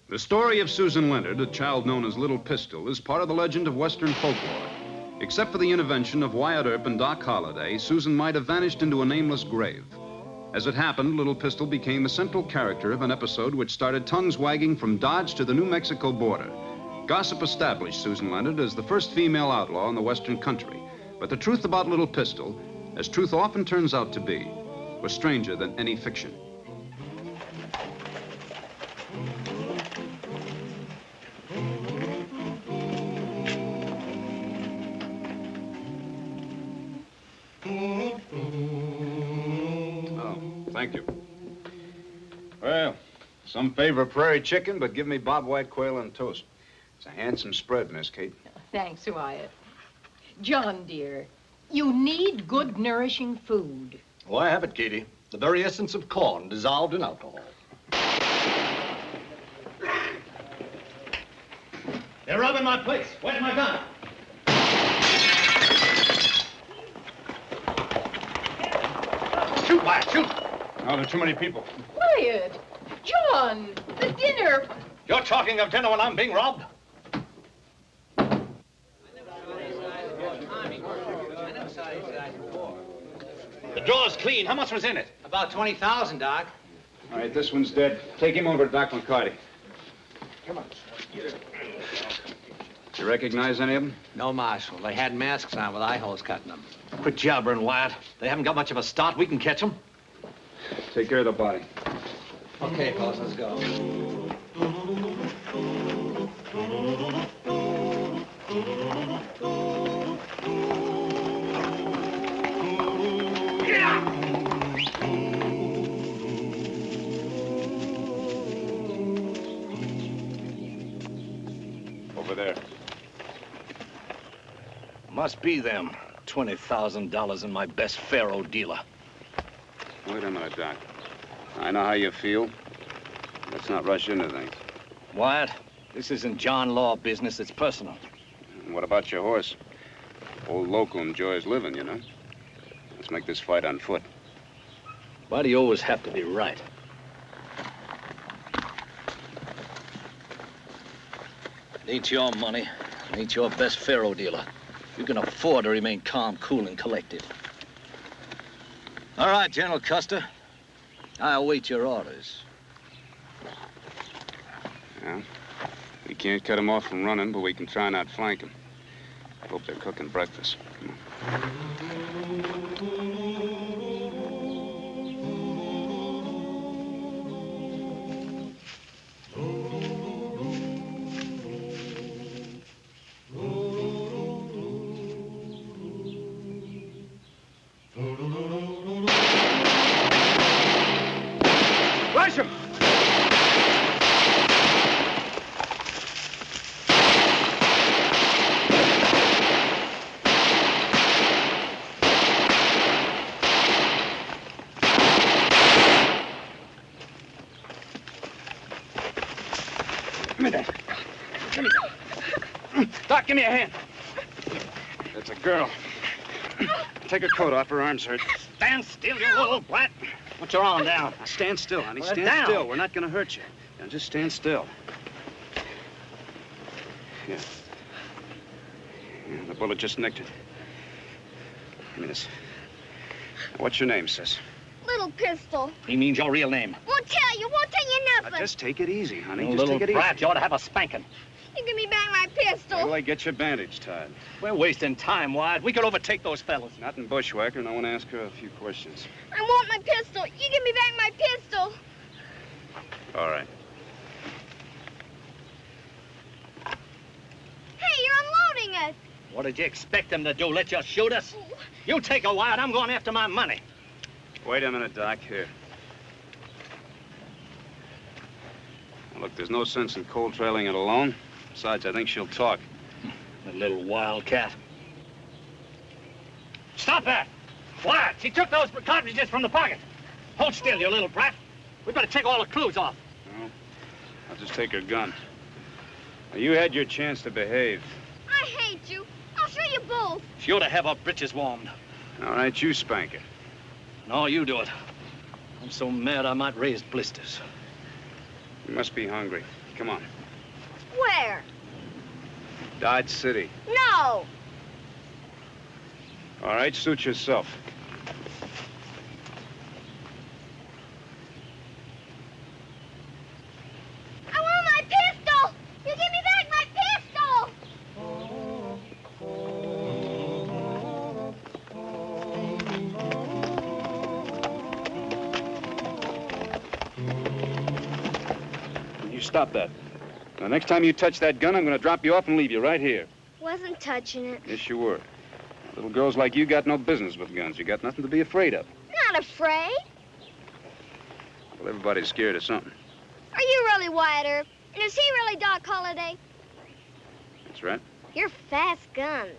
The story of Susan Leonard, a child known as Little Pistol, is part of the legend of Western folklore. Except for the intervention of Wyatt Earp and Doc Holliday, Susan might have vanished into a nameless grave. As it happened, Little Pistol became the central character of an episode which started tongues wagging from Dodge to the New Mexico border. Gossip established Susan Leonard as the first female outlaw in the Western country. But the truth about Little Pistol, as truth often turns out to be, was stranger than any fiction. Thank you. Well, some favor prairie chicken, but give me bob white quail and toast. It's a handsome spread, Miss Kate. Thanks, Wyatt. John, dear, you need good, nourishing food. Oh, I have it, Katie. The very essence of corn dissolved in alcohol. They're robbing my place. Where's my gun? Shoot, Wyatt, shoot! Oh, there are too many people. Wyatt! John! The dinner! You're talking of dinner when I'm being robbed? The draw's clean. How much was in it? About 20,000, Doc. All right, this one's dead. Take him over to Doc McCarty. Come on. You recognize any of them? No, Marshal. They had masks on with eye holes cut in them. Quit jabbering, Wyatt. They haven't got much of a start. We can catch them. Take care of the body. Okay, fellas, let's go. Must be them. $20,000 in my best faro dealer. Wait a minute, Doc. I know how you feel. Let's not rush into things. Wyatt, this isn't John Law business. It's personal. And what about your horse? Old local enjoys living, you know. Let's make this fight on foot. Why do you always have to be right? It ain't your money. It ain't your best faro dealer. You can afford to remain calm, cool, and collected. All right, General Custer. I await your orders. Yeah. We can't cut them off from running, but we can try not flank them. I hope they're cooking breakfast. Come on. Rush him! Give me that. Give me that. Doc, give me a hand. That's a girl. Take her coat off. Her arms hurt. Stand still, you little brat. Put your arm down. Now, stand still, honey. Put it Stand down. still. We're not going to hurt you. Now, just stand still. Yeah. The bullet just nicked it. Give me this. Now, what's your name, sis? Little Pistol. He means your real name. Won't tell you Now, nothing. just take it easy, honey. You Just little take it brat, easy. you ought to have a spanking. You give me back my pistol. Wait till I get your bandage tied. We're wasting time, Wyatt. We could overtake those fellas. Not in Bushwhacker. No one ask her a few questions. I want my pistol. You give me back my pistol. All right. Hey, you're unloading us. What did you expect them to do? Let you shoot us? You take a Wyatt. I'm going after my money. Wait a minute, Doc. Here. Now, look, there's no sense in cold trailing it alone. Besides, I think she'll talk. The little wildcat. Stop that! Wyatt, she took those cartridges from the pocket. Hold still, you little brat. We better take all the clues off. No. I'll just take her gun. Now, you had your chance to behave. I hate you. I'll show you both. She ought to have her britches warmed. All right, you spank her. No, you do it. I'm so mad I might raise blisters. You must be hungry. Come on. Where? Dodge City. No. All right, suit yourself. I want my pistol. You give me back my pistol. You stop that. Now, next time you touch that gun, I'm going to drop you off and leave you right here. Wasn't touching it. Yes, you were. Little girls like you got no business with guns. You got nothing to be afraid of. Not afraid. Well, everybody's scared of something. Are you really Wyatt Earp? And is he really Doc Holliday? That's right. You're fast guns.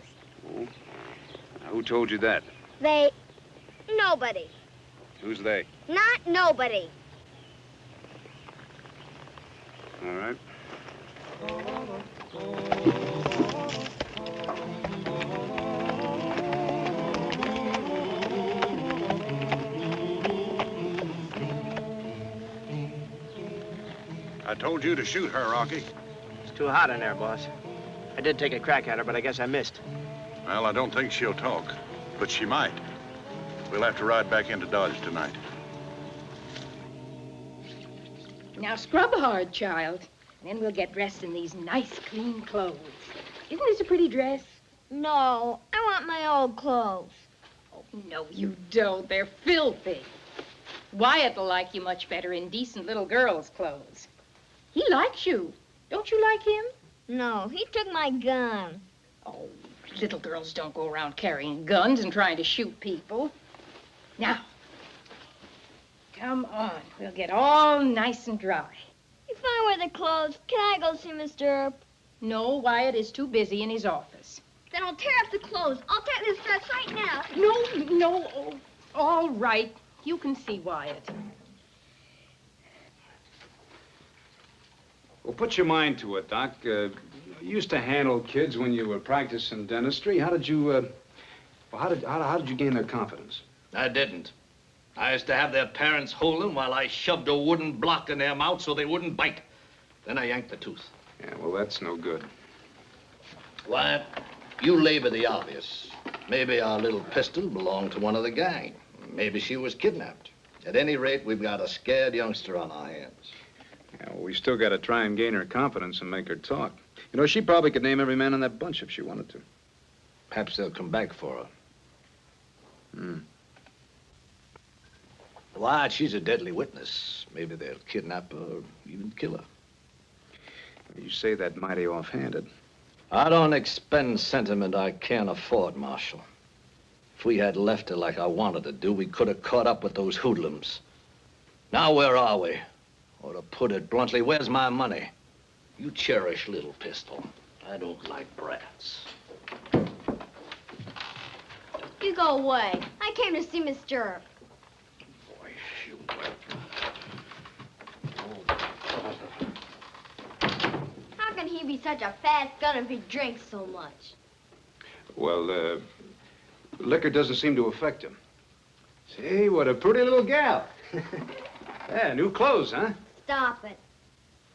Oh. Now, who told you that? They... Nobody. Who's they? Not nobody. All right. I told you to shoot her, Rocky. It's too hot in there, boss. I did take a crack at her, but I guess I missed. Well, I don't think she'll talk, but she might. We'll have to ride back into Dodge tonight. Now scrub hard, child. And then we'll get dressed in these nice, clean clothes. Isn't this a pretty dress? No, I want my old clothes. Oh, no, you don't. They're filthy. Wyatt will like you much better in decent little girl's clothes. He likes you. Don't you like him? No, he took my gun. Oh, little girls don't go around carrying guns and trying to shoot people. Now, come on. We'll get all nice and dry. If I wear the clothes, can I go see Mr. Earp? No, Wyatt is too busy in his office. Then I'll tear up the clothes. I'll tear this dress right now. No. Oh, all right. You can see Wyatt. Well, put your mind to it, Doc. You used to handle kids when you were practicing dentistry. How did you, how did you gain their confidence? I didn't. I used to have their parents hold them while I shoved a wooden block in their mouth so they wouldn't bite. Then I yanked the tooth. Yeah, well, that's no good. Wyatt, you labor the obvious. Maybe our little pistol belonged to one of the gang. Maybe she was kidnapped. At any rate, we've got a scared youngster on our hands. Yeah, well, we still got to try and gain her confidence and make her talk. You know, she probably could name every man in that bunch if she wanted to. Perhaps they'll come back for her. Wyatt, she's a deadly witness. Maybe they'll kidnap her or even kill her. You say that mighty offhanded. I don't expend sentiment I can't afford, Marshal. If we had left her like I wanted to do, we could have caught up with those hoodlums. Now where are we? Or to put it bluntly, where's my money? You cherish little pistol. I don't like brats. You go away. I came to see Mr. Earp. Boy, you How can he be such a fast gun if he drinks so much? Well, liquor doesn't seem to affect him. See, what a pretty little gal. Yeah, new clothes, huh? Stop it.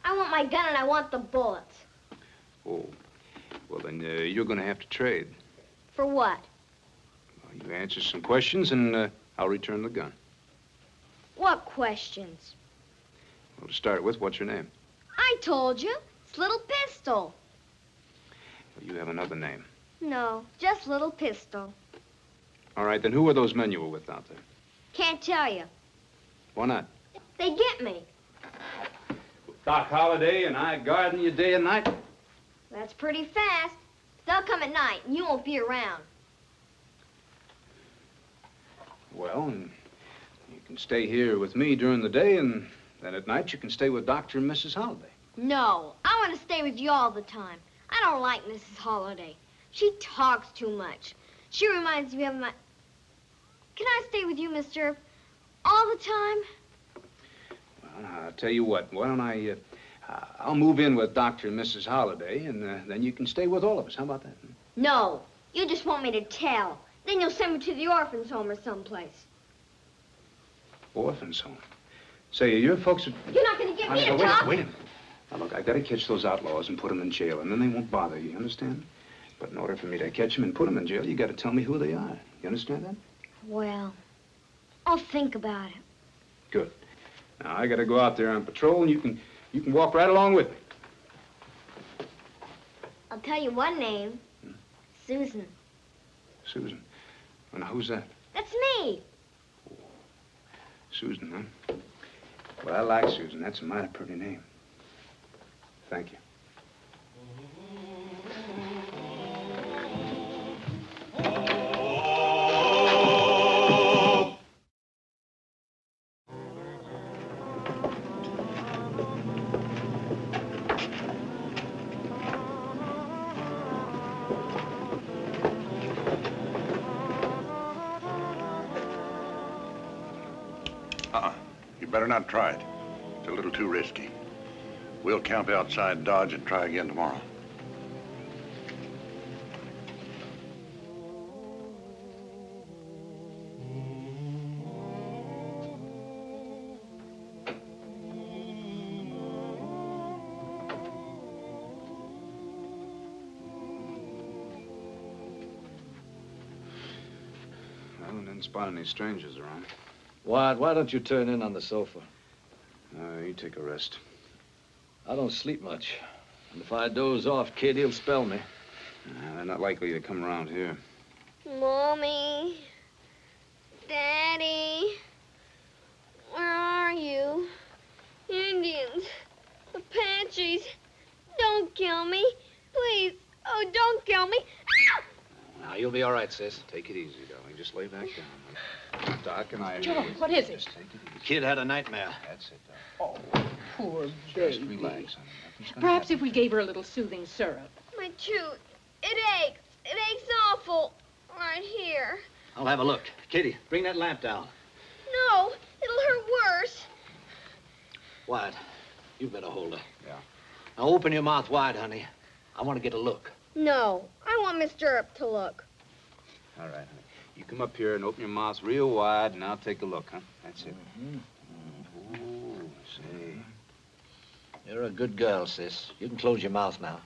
I want my gun and I want the bullets. Oh, well, then you're going to have to trade. For what? Well, you answer some questions, and I'll return the gun. What questions? Well, to start with, what's your name? I told you. It's Little Pistol. Well, you have another name. No, just Little Pistol. All right, then who were those men you were with out there? Can't tell you. Why not? They get me. Doc Holliday and I guarding you day and night? That's pretty fast. They'll come at night, and you won't be around. Well, and you can stay here with me during the day, and then at night you can stay with Dr. and Mrs. Holliday. No, I want to stay with you all the time. I don't like Mrs. Holliday. She talks too much. She reminds me of my... Can I stay with you, Mr. Earp, all the time? Well, I'll tell you what. Why don't I'll move in with Dr. and Mrs. Holliday, and then you can stay with all of us. How about that? No, you just want me to tell. Then you'll send me to the orphan's home or someplace. Orphan's home? Say, your folks are... You're not going to get me to wait, talk? wait a minute. Now, look, I've got to catch those outlaws and put them in jail, and then they won't bother you, understand? But in order for me to catch them and put them in jail, you got to tell me who they are. You understand that? Well, I'll think about it. Good. Now, I got to go out there on patrol, and you can walk right along with me. I'll tell you one name. Susan. Susan. Well, now, who's that? That's me. Susan, huh? Well, I like Susan. That's a mighty pretty name. Thank you. You better not try it. It's a little too risky. We'll camp outside Dodge and try again tomorrow. Well, I didn't spot any strangers around. Why don't you turn in on the sofa? You take a rest. I don't sleep much. And if I doze off, kid, he'll spell me. They're not likely to come around here. Mommy. Daddy. Where are you? Indians. Apaches. Don't kill me. Please. Oh, don't kill me. Ow! Now, you'll be all right, sis. Take it easy, darling. Just lay back down. Doc and I... Joe, what is it? Just take it easy. The kid had a nightmare. That's it, Doc. Oh, poor Just baby. relax, honey. Nothing's gonna Perhaps happen. if we gave her a little soothing syrup. My tooth. It aches. It aches awful. Right here. I'll have a look. Katie, bring that lamp down. No, it'll hurt worse. Wyatt, you better hold her. Yeah. Now open your mouth wide, honey. I want to get a look. No, I want Mr. Earp to look. All right, honey. You come up here and open your mouth real wide, and I'll take a look, huh? That's it. Ooh, say. You're a good girl, sis. You can close your mouth now.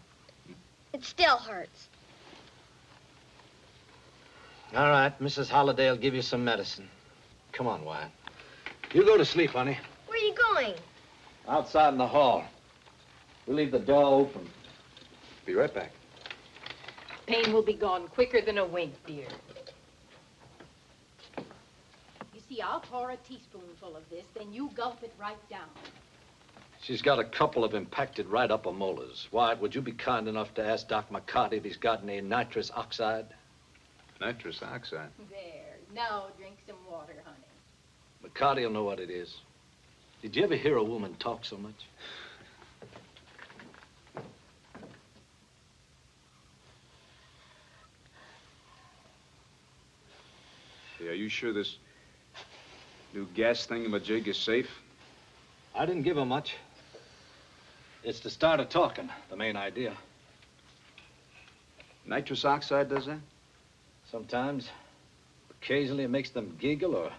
It still hurts. All right, Mrs. Holliday will give you some medicine. Come on, Wyatt. You go to sleep, honey. Where are you going? Outside in the hall. We'll leave the door open. Be right back. Pain will be gone quicker than a wink, dear. You see, I'll pour a teaspoonful of this, then you gulp it right down. She's got a couple of impacted right upper molars. Wyatt, would you be kind enough to ask Doc McCarty if he's got any nitrous oxide? Nitrous oxide? There. Now drink some water, honey. McCarty will know what it is. Did you ever hear a woman talk so much? Hey, are you sure this new gas thingamajig is safe? I didn't give her much. It's the start of talking, the main idea. Nitrous oxide does that? Sometimes. Occasionally it makes them giggle or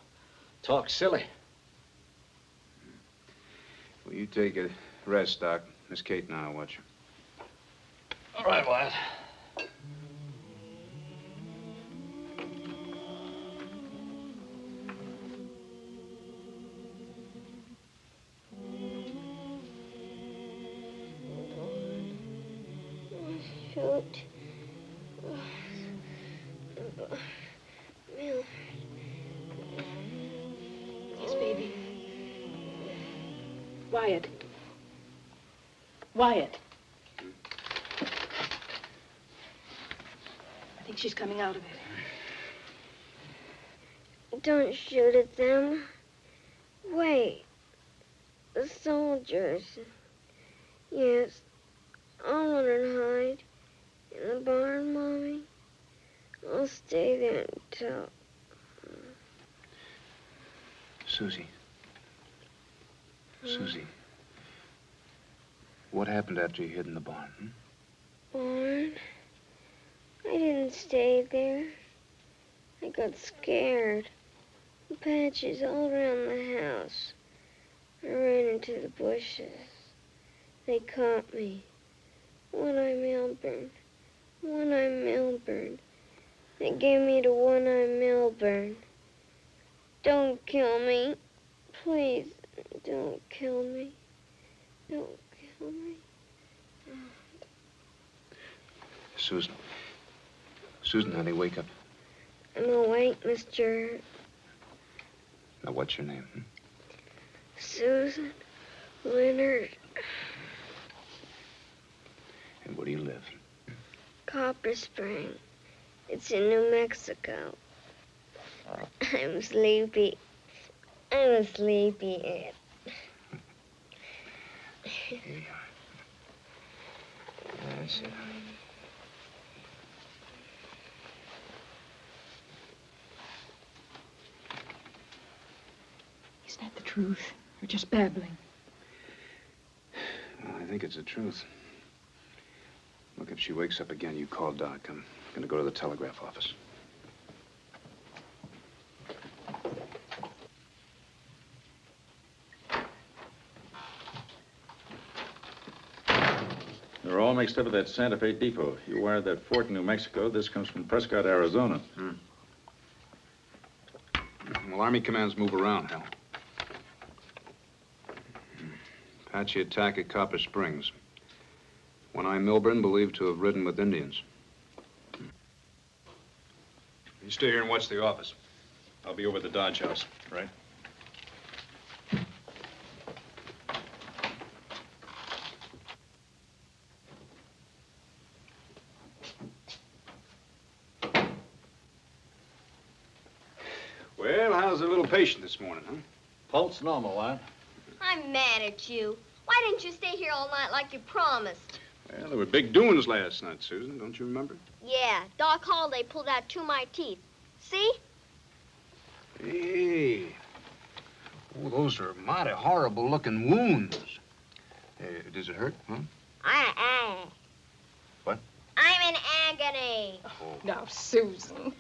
talk silly. Well, you take a rest, Doc. Miss Kate and I'll watch her. All right, Wyatt. Shoot. Yes, baby. Wyatt. Wyatt. I think she's coming out of it. Don't shoot at them. Wait. The soldiers. Yes. I'll run and hide. In the barn, Mommy. I'll stay there until... Susie. Susie. What happened after you hid in the barn? Barn? I didn't stay there. I got scared. Patches all around the house. I ran into the bushes. They caught me. One-Eye Milburn. One-Eye Milburn. They gave me to One-Eye Milburn. Don't kill me. Please, don't kill me. Don't kill me. Susan. Susan, honey, wake up. I'm awake, Mr. Now, what's your name? Susan Leonard. And where do you live? Copper Spring. It's in New Mexico. I'm sleepy. I'm sleepy. Here you are. That's it. Isn't that the truth? Or just babbling? Well, I think it's the truth. Look, if she wakes up again, you call Doc. I'm going to go to the telegraph office. They're all mixed up at that Santa Fe depot. You wired that Fort in New Mexico. This comes from Prescott, Arizona. Well, Army commands move around, Hal. Apache attack at Copper Springs. One-Eye Milburn believed to have ridden with Indians. You stay here and watch the office. I'll be over at the Dodge House, right? Well, how's the little patient this morning, huh? Pulse normal, Wyatt. I'm mad at you. Why didn't you stay here all night like you promised? Well, there were big doings last night, Susan. Don't you remember? Yeah, Doc Holliday pulled out 2 of my teeth. See? Hey. Oh, those are mighty horrible-looking wounds. Does it hurt, huh? What? I'm in agony. Now, Susan.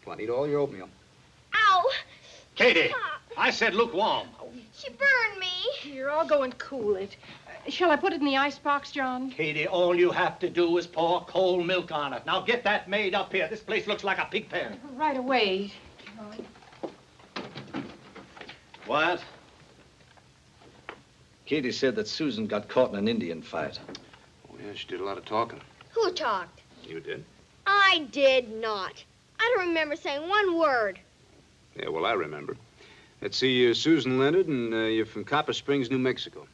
Come on, eat all your oatmeal. Ow! Katie, I said lukewarm. She burned me. Here, I'll go and cool it. Shall I put it in the icebox, John? Katie, all you have to do is pour cold milk on it. Now get that maid up here. This place looks like a pig pen. Right away. What? Katie said that Susan got caught in an Indian fight. Oh, yeah, she did a lot of talking. Who talked? You did? I did not. I don't remember saying 1 word. Yeah, well, I remember. Let's see, Susan Leonard, and you're from Copper Springs, New Mexico.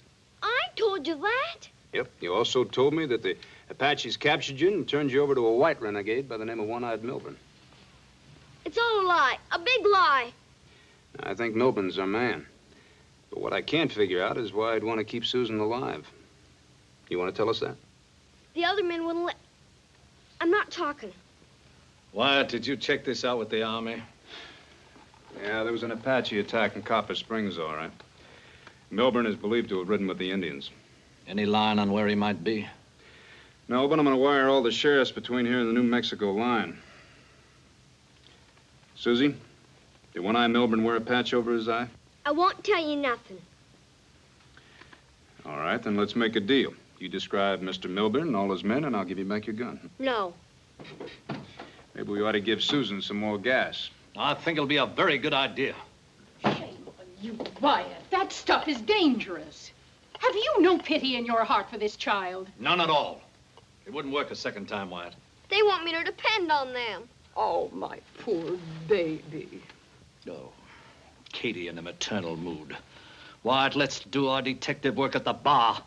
I told you that. Yep. You also told me that the Apaches captured you and turned you over to a white renegade by the name of One-Eyed Milburn. It's all a lie. A big lie. I think Milburn's our man. But what I can't figure out is why I'd want to keep Susan alive. You want to tell us that? The other men wouldn't let... I'm not talking. Wyatt, did you check this out with the Army? Yeah, there was an Apache attack in Copper Springs, all right. Milburn is believed to have ridden with the Indians. Any line on where he might be? No, but I'm going to wire all the sheriffs between here and the New Mexico line. Susie, did One-Eye Milburn wear a patch over his eye? I won't tell you nothing. All right, then let's make a deal. You describe Mr. Milburn and all his men, and I'll give you back your gun. No. Maybe we ought to give Susan some more gas. I think it'll be a very good idea. You, Wyatt, that stuff is dangerous. Have you no pity in your heart for this child? None at all. It wouldn't work a second time, Wyatt. They want me to depend on them. Oh, my poor baby. Oh, Katie in the maternal mood. Wyatt, let's do our detective work at the bar.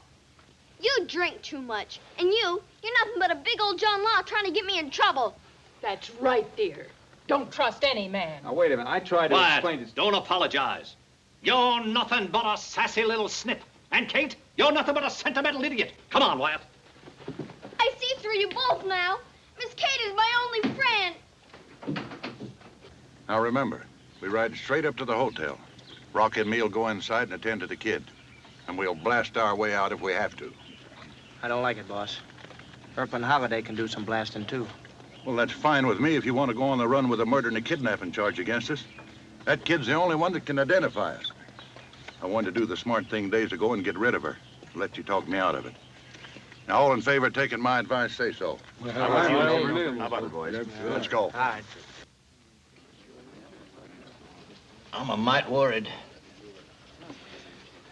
You drink too much. And you're nothing but a big old John Law trying to get me in trouble. That's right, dear. Don't trust any man. Now, wait a minute. I tried to Wyatt, explain this. don't apologize. You're nothing but a sassy little snip. And Kate, you're nothing but a sentimental idiot. Come on, Wyatt. I see through you both now. Miss Kate is my only friend. Now remember, we ride straight up to the hotel. Rocky and me'll go inside and attend to the kid. And we'll blast our way out if we have to. I don't like it, boss. Earp and Holiday can do some blasting, too. Well, that's fine with me if you want to go on the run with a murder and a kidnapping charge against us. That kid's the only one that can identify us. I wanted to do the smart thing days ago and get rid of her. Let you talk me out of it. Now, all in favor of taking my advice, say so. Well, How about you? How about it, boys? Let's go. All right. I'm a mite worried.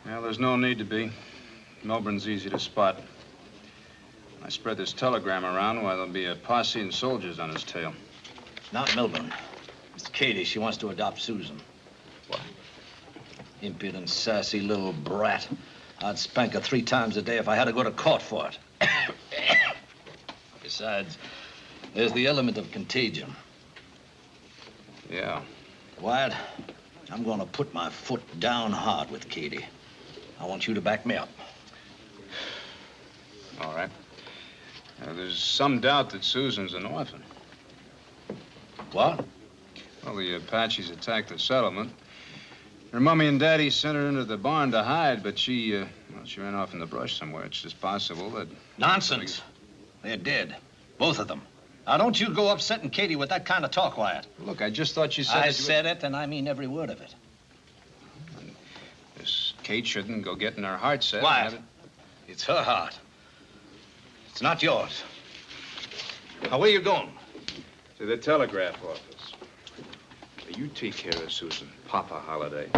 Well, there's no need to be. Milburn's easy to spot. I spread this telegram around while there'll be a posse and soldiers on his tail. Not Milburn. It's Katie. She wants to adopt Susan. What? Impudent, sassy little brat. I'd spank her 3 times a day if I had to go to court for it. Besides, there's the element of contagion. Yeah. Wyatt, I'm going to put my foot down hard with Katie. I want you to back me up. All right. There's some doubt that Susan's an orphan. What? Well, the Apaches attacked the settlement. Her mommy and daddy sent her into the barn to hide, but she ran off in the brush somewhere. It's just possible that... Nonsense. They're dead. Both of them. Now, don't you go upsetting Katie with that kind of talk, Wyatt. Look, I just thought you said... I said it, and I mean every word of it. This Kate shouldn't go getting her heart set. Wyatt, it's her heart. It's not yours. Now, where you going? To the telegraph office. You take care of Susan, Papa Holiday.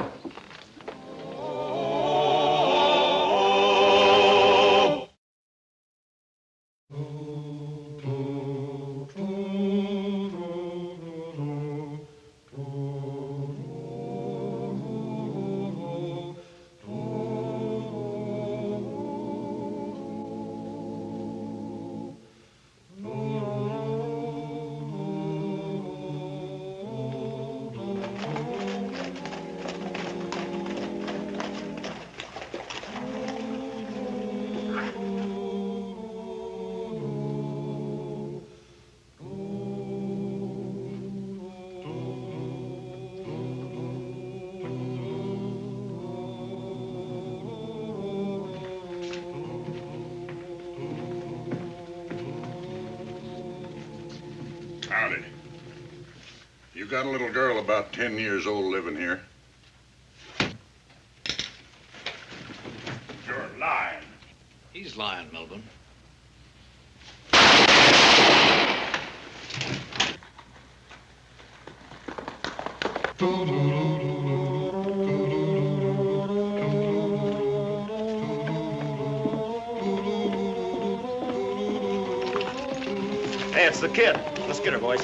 Howdy. You got a little girl about 10 years old living here? You're lying. He's lying, Melvin. Hey, it's the kid. Let's get her, boys.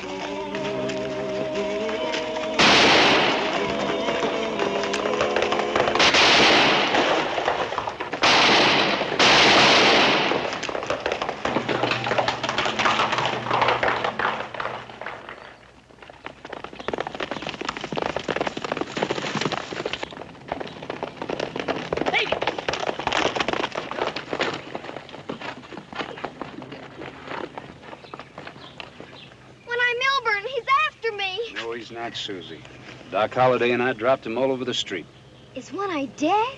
He's not, Susie. Doc Holliday and I dropped him all over the street. Is One-Eye dead?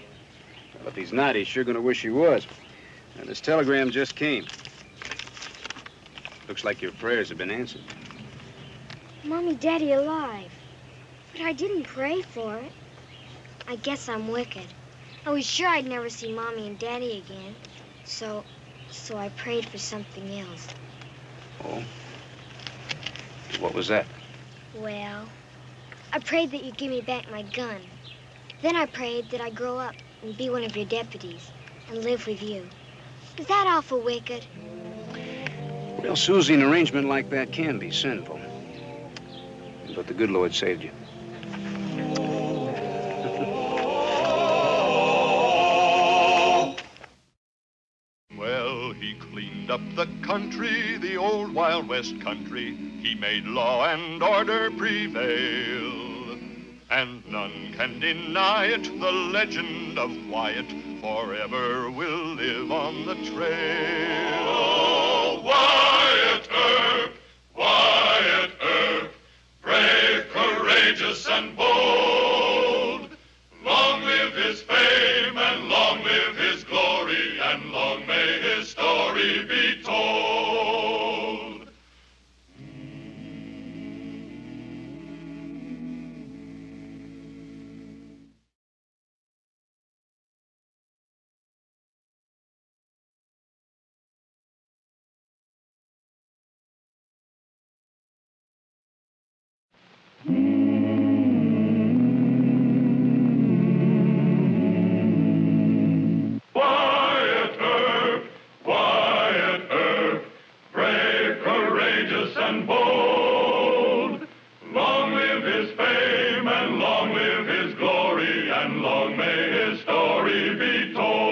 Well, if he's not, he's sure gonna wish he was. And this telegram just came. Looks like your prayers have been answered. Mommy, Daddy alive. But I didn't pray for it. I guess I'm wicked. I was sure I'd never see Mommy and Daddy again. So I prayed for something else. Oh? What was that? Well, I prayed that you'd give me back my gun. Then I prayed that I'd grow up and be one of your deputies and live with you. Is that awful wicked? Well, Susie, an arrangement like that can be sinful. But the good Lord saved you. Well, he cleaned up the country, the old Wild West country. He made law and order prevail, and none can deny it. The legend of Wyatt forever will live on the trail. Oh, Wyatt Earp, brave, courageous, and bold. Long live his fame, and long live his glory, and long may his story be told. Wyatt Earp, brave, courageous, and bold. Long live his fame, and long live his glory, and long may his story be told.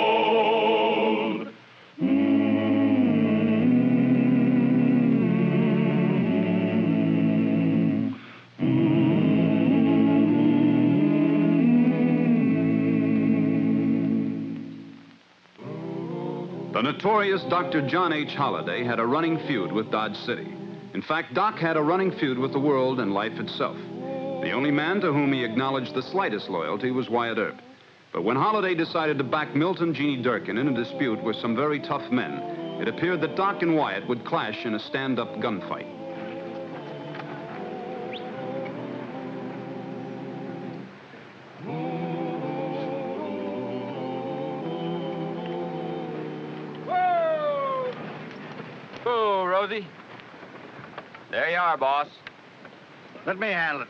The notorious Dr. John H. Holliday had a running feud with Dodge City. In fact, Doc had a running feud with the world and life itself. The only man to whom he acknowledged the slightest loyalty was Wyatt Earp. But when Holliday decided to back Milton Jeannie Durkin in a dispute with some very tough men, it appeared that Doc and Wyatt would clash in a stand-up gunfight. Rosie. There you are, boss. Let me handle it.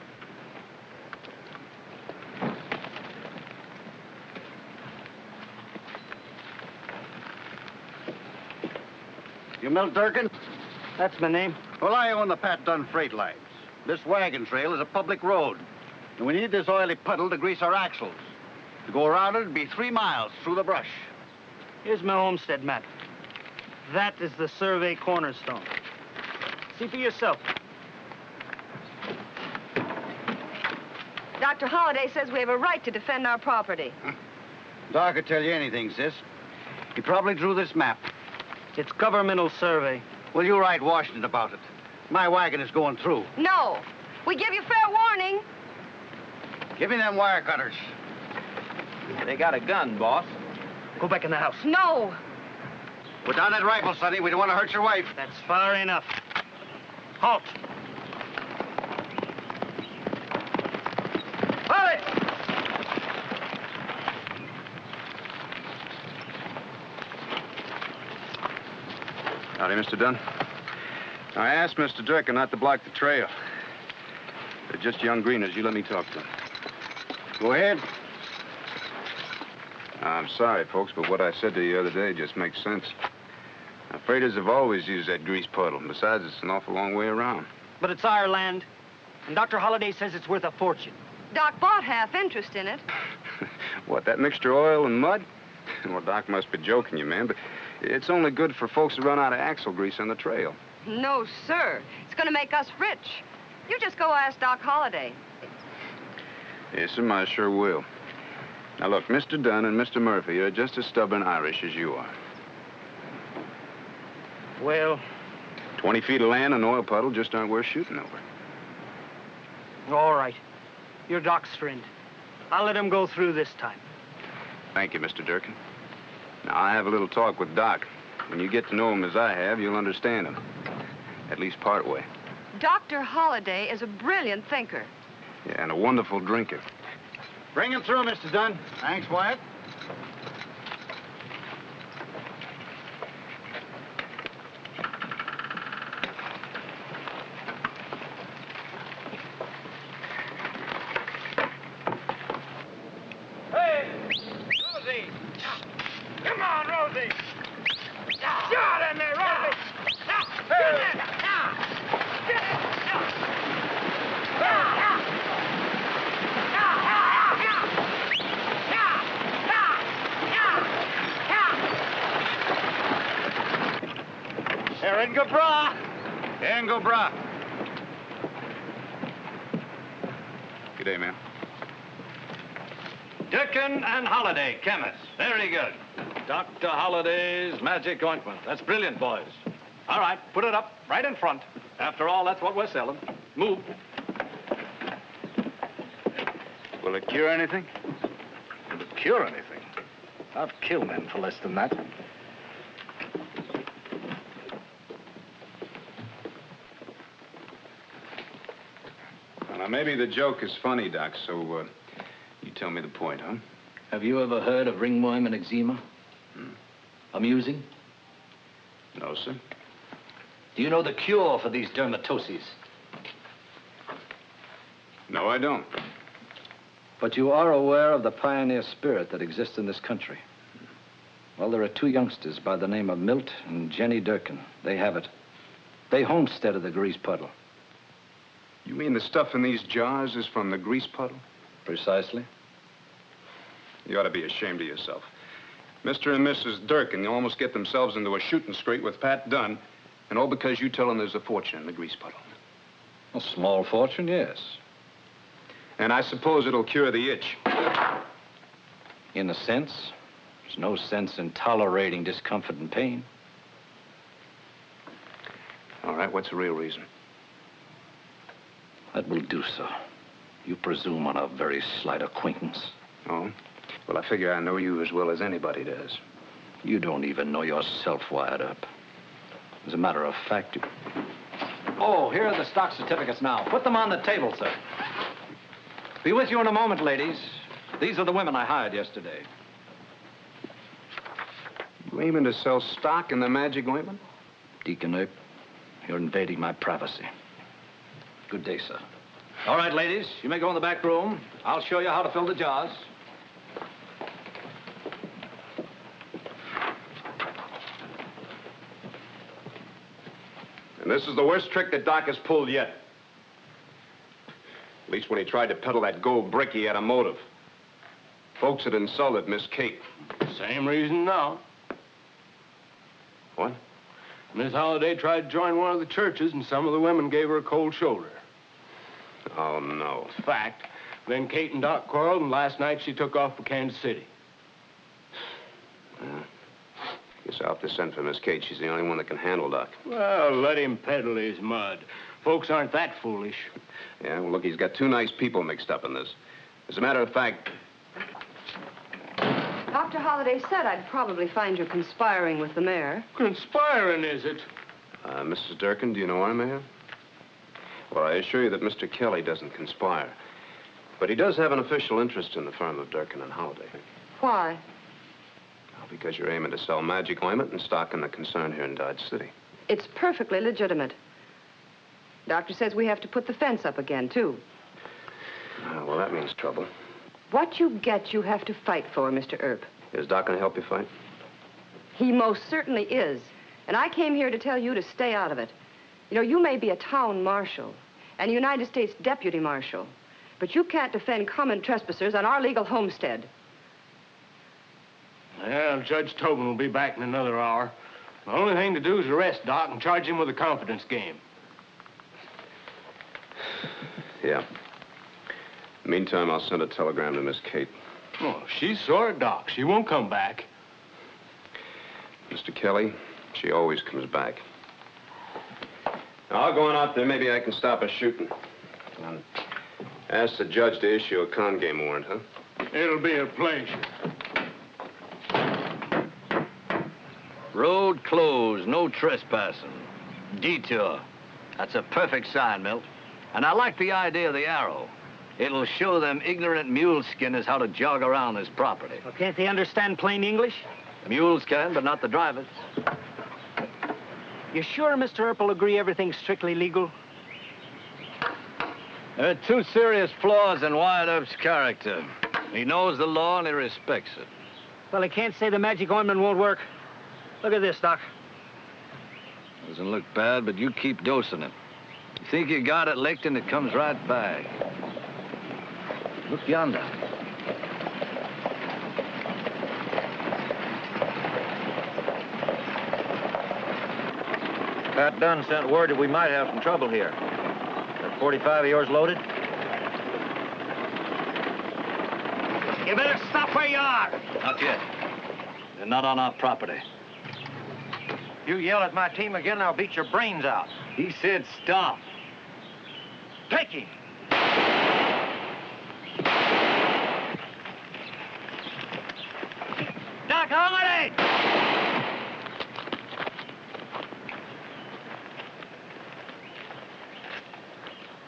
You Milt Durkin? That's my name. Well, I own the Pat Dunn Freight Lines. This wagon trail is a public road, and we need this oily puddle to grease our axles. To go around it, it'd be 3 miles through the brush. Here's my homestead map. That is the survey cornerstone. See for yourself. Dr. Holliday says we have a right to defend our property. Doc could tell you anything, sis. He probably drew this map. It's governmental survey. Well, you write Washington about it. My wagon is going through. No. We give you fair warning. Give me them wire cutters. They got a gun, boss. Go back in the house. No. Put down that rifle, Sonny. We don't want to hurt your wife. That's far enough. Halt. Howdy, Mr. Dunn. I asked Mr. Durkin not to block the trail. They're just young greeners. You let me talk to them. Go ahead. I'm sorry, folks, but what I said to you the other day just makes sense. Freighters have always used that grease puddle. Besides, it's an awful long way around. But it's our land, and Dr. Holliday says it's worth a fortune. Doc bought half interest in it. What, that mixture of oil and mud? Well, Doc must be joking you, man, but it's only good for folks who run out of axle grease on the trail. No, sir. It's going to make us rich. You just go ask Doc Holliday. Yes, sir, I sure will. Now, look, Mr. Dunn and Mr. Murphy are just as stubborn Irish as you are. Well... 20 feet of land and oil puddle just aren't worth shooting over. All right. You're Doc's friend. I'll let him go through this time. Thank you, Mr. Durkin. Now, I'll have a little talk with Doc. When you get to know him as I have, you'll understand him. At least part way. Dr. Holliday is a brilliant thinker. Yeah, and a wonderful drinker. Bring him through, Mr. Dunn. Thanks, Wyatt. Hey, Rosie! Come on, Rosie! Shot in there, Rosie! Erin Gabra! Erin Gabra. Good day, ma'am. Durkin and Holliday, chemists. Very good. Dr. Holliday's magic ointment. That's brilliant, boys. All right, put it up right in front. After all, that's what we're selling. Move. Will it cure anything? Will it cure anything? I've killed men for less than that. Well, now, maybe the joke is funny, Doc, so you tell me the point, huh? Have you ever heard of ringworm and eczema? Amusing? No, sir. Do you know the cure for these dermatoses? No, I don't. But you are aware of the pioneer spirit that exists in this country. Well, there are two youngsters by the name of Milt and Jenny Durkin. They have it. They homesteaded the grease puddle. You mean the stuff in these jars is from the grease puddle? Precisely. You ought to be ashamed of yourself. Mr. and Mrs. Durkin almost get themselves into a shooting scrape with Pat Dunn, and all because you tell them there's a fortune in the grease puddle. A small fortune, yes. And I suppose it'll cure the itch. In a sense. There's no sense in tolerating discomfort and pain. All right, what's the real reason? That will do, sir. You presume on a very slight acquaintance. Oh? Well, I figure I know you as well as anybody does. You don't even know yourself, Wyatt Earp. As a matter of fact, you... Oh, here are the stock certificates now. Put them on the table, sir. Be with you in a moment, ladies. These are the women I hired yesterday. You aiming to sell stock in the magic ointment? Deacon Earp, you're invading my privacy. Good day, sir. All right, ladies, you may go in the back room. I'll show you how to fill the jars. And this is the worst trick that Doc has pulled yet. At least when he tried to peddle that gold brick, he had a motive. Folks had insulted Miss Kate. Same reason now. What? Miss Holliday tried to join one of the churches, and some of the women gave her a cold shoulder. Oh, no. Fact. Then Kate and Doc quarreled, and last night she took off for Kansas City. Guess I'll have to send for Miss Kate. She's the only one that can handle Doc. Well, let him peddle his mud. Folks aren't that foolish. Yeah, well, look, he's got two nice people mixed up in this. As a matter of fact... Dr. Holliday said I'd probably find you conspiring with the mayor. Conspiring, is it? Mrs. Durkin, do you know our mayor? Well, I assure you that Mr. Kelly doesn't conspire. But he does have an official interest in the firm of Durkin and Holliday. Why? Because you're aiming to sell magic ointment and stock in the concern here in Dodge City. It's perfectly legitimate. Doctor says we have to put the fence up again, too. Well, that means trouble. What you get, you have to fight for, Mr. Earp. Is Doc going to help you fight? He most certainly is. And I came here to tell you to stay out of it. You know, you may be a town marshal and a United States deputy marshal, but you can't defend common trespassers on our legal homestead. Well, Judge Tobin will be back in another hour. The only thing to do is arrest Doc and charge him with a confidence game. Yeah. Meantime, I'll send a telegram to Miss Kate. Oh, she's sore at Doc. She won't come back. Mr. Kelly, she always comes back. Now, I'll go on out there. Maybe I can stop a shooting. Ask the judge to issue a con game warrant, huh? It'll be a pleasure. Road closed, no trespassing. Detour. That's a perfect sign, Milt. And I like the idea of the arrow. It'll show them ignorant mule skinners how to jog around this property. Well, can't they understand plain English? The mules can, but not the drivers. You sure Mr. Earp will agree everything's strictly legal? There are two serious flaws in Wyatt Earp's character. He knows the law and he respects it. Well, he can't say the magic ointment won't work. Look at this, Doc. Doesn't look bad, but you keep dosing it. You think you got it licked and it comes right back. Look yonder. Pat Dunn sent word that we might have some trouble here. That 45 of yours loaded? You better stop where you are. Not yet. They're not on our property. You yell at my team again, I'll beat your brains out. He said stop. Take him. Doc Holliday!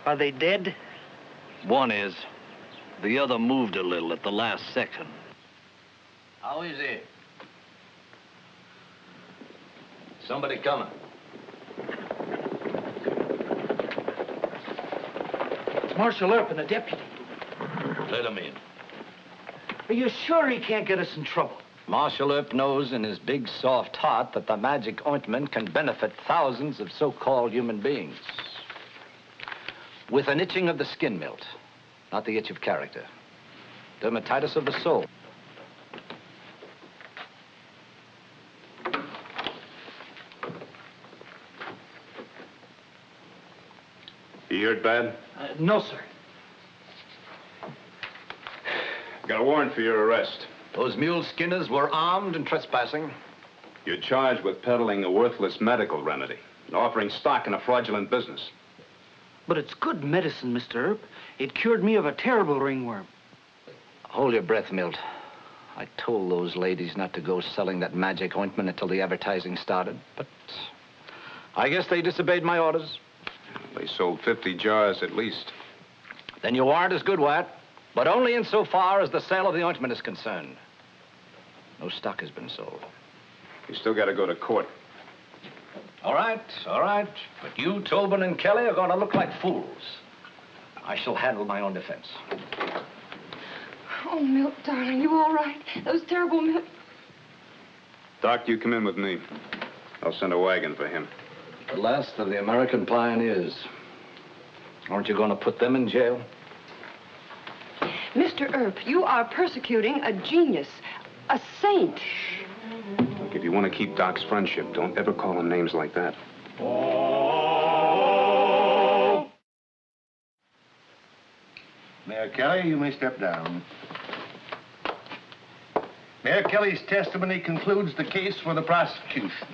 Are they dead? One is. The other moved a little at the last second. How is it? Somebody coming. It's Marshal Earp and the deputy. Let him in. Are you sure he can't get us in trouble? Marshal Earp knows in his big, soft heart that the magic ointment can benefit thousands of so-called human beings. With an itching of the skin, Milt, not the itch of character. Dermatitis of the soul. You heard bad? No, sir. Got a warrant for your arrest. Those mule skinners were armed and trespassing. You're charged with peddling a worthless medical remedy and offering stock in a fraudulent business. But it's good medicine, Mr. Earp. It cured me of a terrible ringworm. Hold your breath, Milt. I told those ladies not to go selling that magic ointment until the advertising started, but I guess they disobeyed my orders. They sold 50 jars at least. Then your warrant is good, Wyatt, but only insofar as the sale of the ointment is concerned. No stock has been sold. You still got to go to court. All right. But you, Tobin, and Kelly are going to look like fools. I shall handle my own defense. Oh, Milt, darling, you all right? Those terrible Milt... Doc, you come in with me. I'll send a wagon for him. The last of the American pioneers. Aren't you going to put them in jail? Mr. Earp, you are persecuting a genius, a saint. Look, if you want to keep Doc's friendship, don't ever call him names like that. Mayor Kelly, you may step down. Mayor Kelly's testimony concludes the case for the prosecution.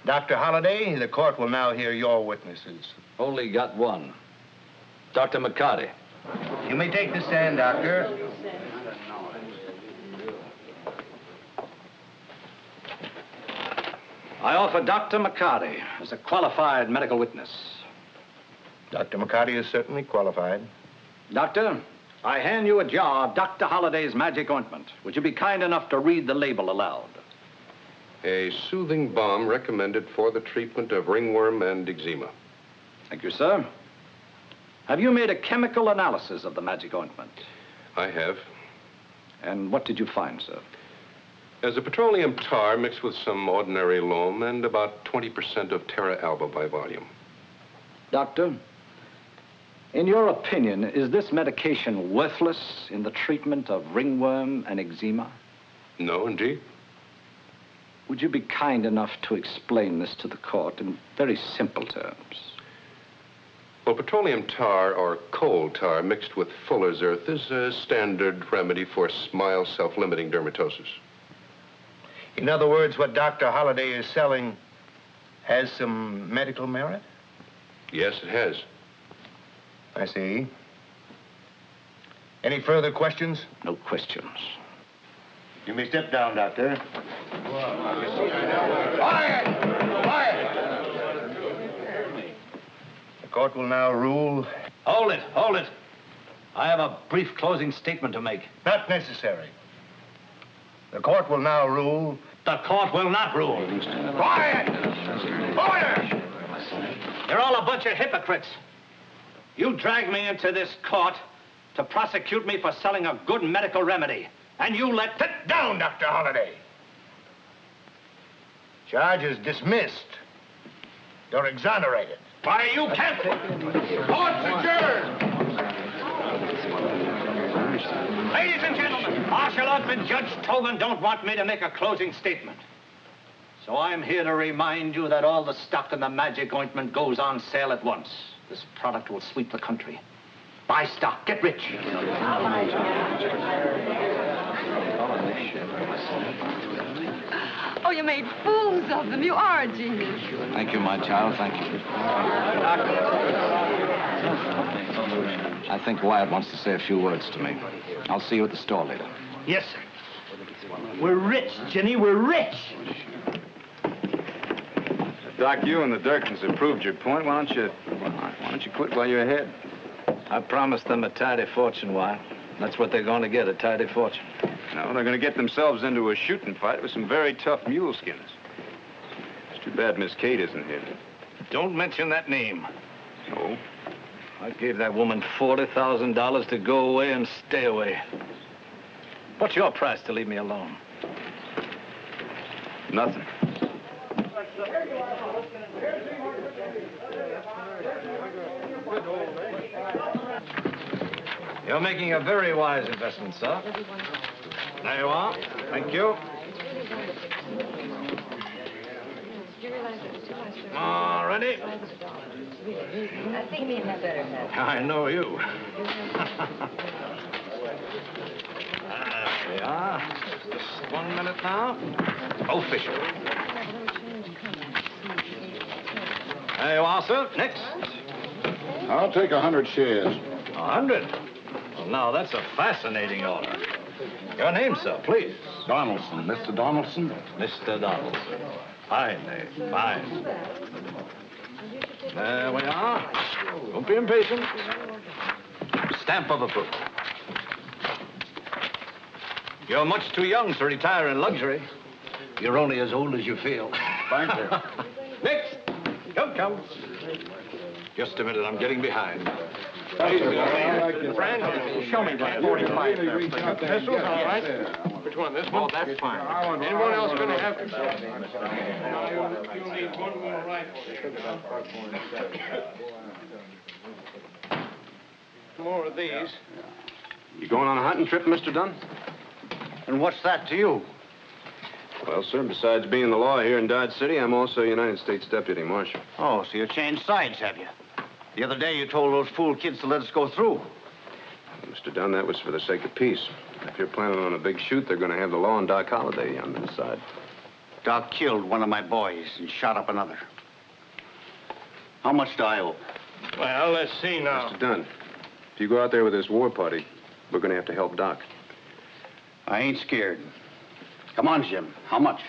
Dr. Holliday, the court will now hear your witnesses. Only got one. Dr. McCarty. You may take the stand, Doctor. I offer Dr. McCarty as a qualified medical witness. Dr. McCarty is certainly qualified. Doctor, I hand you a jar of Dr. Holliday's magic ointment. Would you be kind enough to read the label aloud? A soothing balm recommended for the treatment of ringworm and eczema. Thank you, sir. Have you made a chemical analysis of the magic ointment? I have. And what did you find, sir? As a petroleum tar mixed with some ordinary loam and about 20% of terra alba by volume. Doctor, in your opinion, is this medication worthless in the treatment of ringworm and eczema? No, indeed. Would you be kind enough to explain this to the court in very simple terms? Well, petroleum tar or coal tar mixed with fuller's earth is a standard remedy for mild self-limiting dermatosis. In other words, what Dr. Holliday is selling has some medical merit? Yes, it has. I see. Any further questions? No questions. You may step down, Doctor. Quiet! Quiet! The court will now rule. Hold it, hold it. I have a brief closing statement to make. Not necessary. The court will now rule. The court will not rule. Quiet! Order! You're all a bunch of hypocrites. You dragged me into this court to prosecute me for selling a good medical remedy. And you let... Sit down, Dr. Holliday. Charge is dismissed. You're exonerated. Why, you can't... Court's adjourned! Ladies and gentlemen, Marshal Oath and Judge Tobin don't want me to make a closing statement. So I'm here to remind you that all the stock in the magic ointment goes on sale at once. This product will sweep the country. Buy stock, get rich. Oh, you made fools of them. You are a genius. Thank you, my child, thank you. I think Wyatt wants to say a few words to me. I'll see you at the store later. Yes, sir. We're rich, Jenny, we're rich. Doc, you and the Durkins have proved your point. Why don't you quit while you're ahead? I promised them a tidy fortune, Wyatt. That's what they're going to get, a tidy fortune. No, they're going to get themselves into a shooting fight with some very tough muleskins. It's too bad Miss Kate isn't here. Don't mention that name. No? I gave that woman $40,000 to go away and stay away. What's your price to leave me alone? Nothing. You're making a very wise investment, sir. There you are. Thank you. All ready? I think we had better have. I know you. There we are. Just 1 minute now. Official. There you are, sir. Next. I'll take 100 shares. 100? Well, now, that's a fascinating order. Your name, sir, please. Donaldson. Mr. Donaldson? Mr. Donaldson. Fine name. Fine. There we are. Don't be impatient. Stamp of approval. You're much too young to retire in luxury. You're only as old as you feel. Thank you. Next. Come. Just a minute, I'm getting behind. Friend, show me that 45 there. This one's all right. Which one, this one? Oh, that's fine. Anyone else going to have to? You'll need one more rifle. More of these. You going on a hunting trip, Mr. Dunn? And what's that to you? Well, sir, besides being the law here in Dodge City, I'm also a United States Deputy Marshal. Oh, so you changed sides, have you? The other day you told those fool kids to let us go through. Mr. Dunn, that was for the sake of peace. If you're planning on a big shoot, they're going to have the law and Doc Holliday on their side. Doc killed one of my boys and shot up another. How much do I owe? Well, let's see now. Mr. Dunn, if you go out there with this war party, we're going to have to help Doc. I ain't scared. Come on, Jim. How much?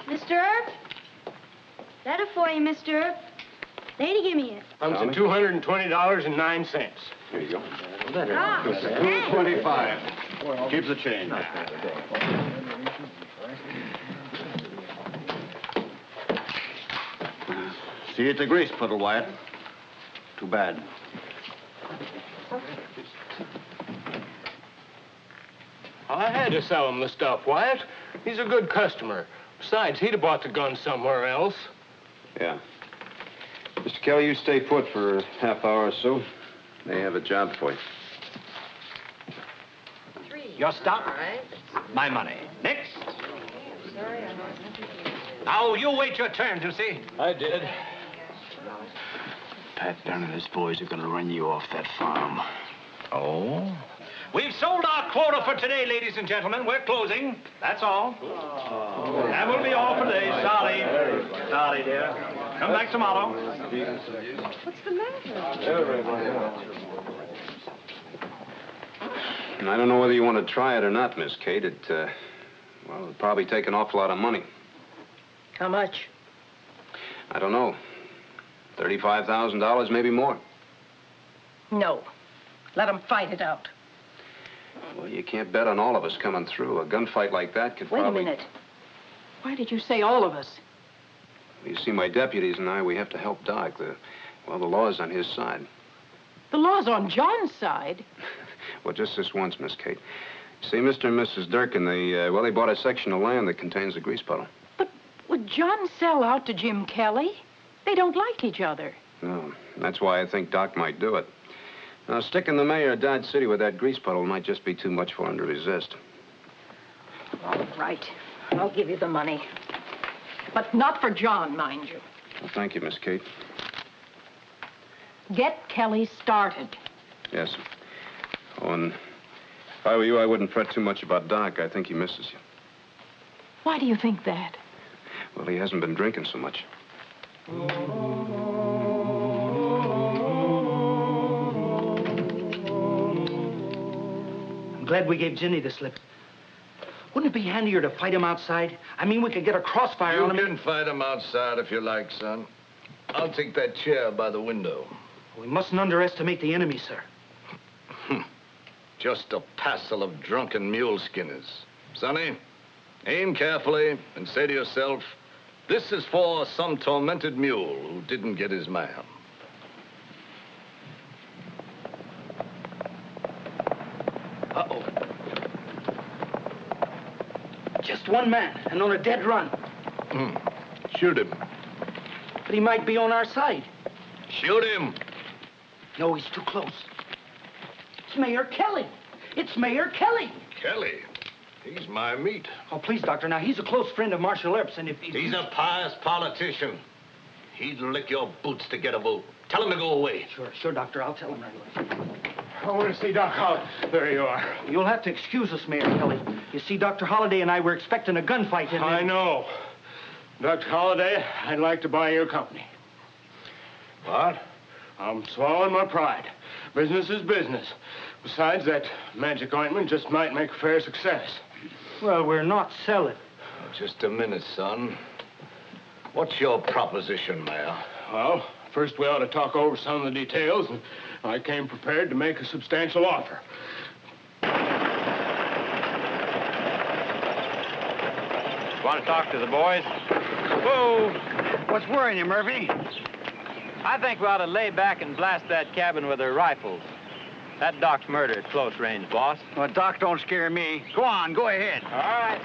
Mr. Earp? That'll for you, Mr. Earp. Lady, give me it. Comes to $220.09. Here you go. Ah, thanks. 25. Keep the change. See you at the grease puddle, Wyatt. Too bad. I had to sell him the stuff, Wyatt. He's a good customer. Besides, he'd have bought the gun somewhere else. Yeah. Mr. Kelly, you stay put for a half hour or so. They have a job for you. Your stop. My money. Next. Now, you wait your turn, you see. I did. Pat Dunn and his boys are going to run you off that farm. Oh? We've sold our quota for today, ladies and gentlemen. We're closing. That's all. That will be all for today. Sorry. Sorry, dear. Come back tomorrow. What's the matter? And I don't know whether you want to try it or not, Miss Kate. Well, it'll probably take an awful lot of money. How much? I don't know. $35,000, maybe more. No. Let them fight it out. Well, you can't bet on all of us coming through. A gunfight like that could Wait probably... a minute. Why did you say all of us? You see, my deputies and I, we have to help Doc. The law's on his side. The law's on John's side. Well, just this once, Miss Kate. See, Mr. and Mrs. Durkin, they bought a section of land that contains the grease puddle. But would John sell out to Jim Kelly? They don't like each other. No, that's why I think Doc might do it. Now, sticking the mayor of Dodge City with that grease puddle might just be too much for him to resist. All right. I'll give you the money. But not for John, mind you. Well, thank you, Miss Kate. Get Kelly started. Yes. Oh, and if I were you, I wouldn't fret too much about Doc. I think he misses you. Why do you think that? Well, he hasn't been drinking so much. I'm glad we gave Ginny the slip. Wouldn't it be handier to fight him outside? I mean, we could get a crossfire on him. You can fight him outside if you like, son. I'll take that chair by the window. We mustn't underestimate the enemy, sir. Just a passel of drunken mule skinners. Sonny, aim carefully and say to yourself, this is for some tormented mule who didn't get his man. Uh-oh. Just one man and on a dead run. Shoot him. But he might be on our side. Shoot him. No, he's too close. It's Mayor Kelly. It's Mayor Kelly. Kelly? He's my meat. Oh, please, Doctor. Now, he's a close friend of Marshal Earp's, and if He's a pious politician. He'd lick your boots to get a vote. Tell him to go away. Sure, Doctor. I'll tell him right away. I want to see Doc Holliday. There you are. You'll have to excuse us, Mayor Kelly. You see, Dr. Holliday and I were expecting a gunfight, and I know. Dr. Holliday, I'd like to buy your company. What? I'm swallowing my pride. Business is business. Besides, that magic ointment just might make a fair success. Well, we're not selling. Just a minute, son. What's your proposition, Mayor? Well, first we ought to talk over some of the details, and I came prepared to make a substantial offer. Want to talk to the boys? Whoa! What's worrying you, Murphy? I think we ought to lay back and blast that cabin with our rifles. That Doc's murder at close range, boss. Well, Doc don't scare me. Go on, go ahead. All right.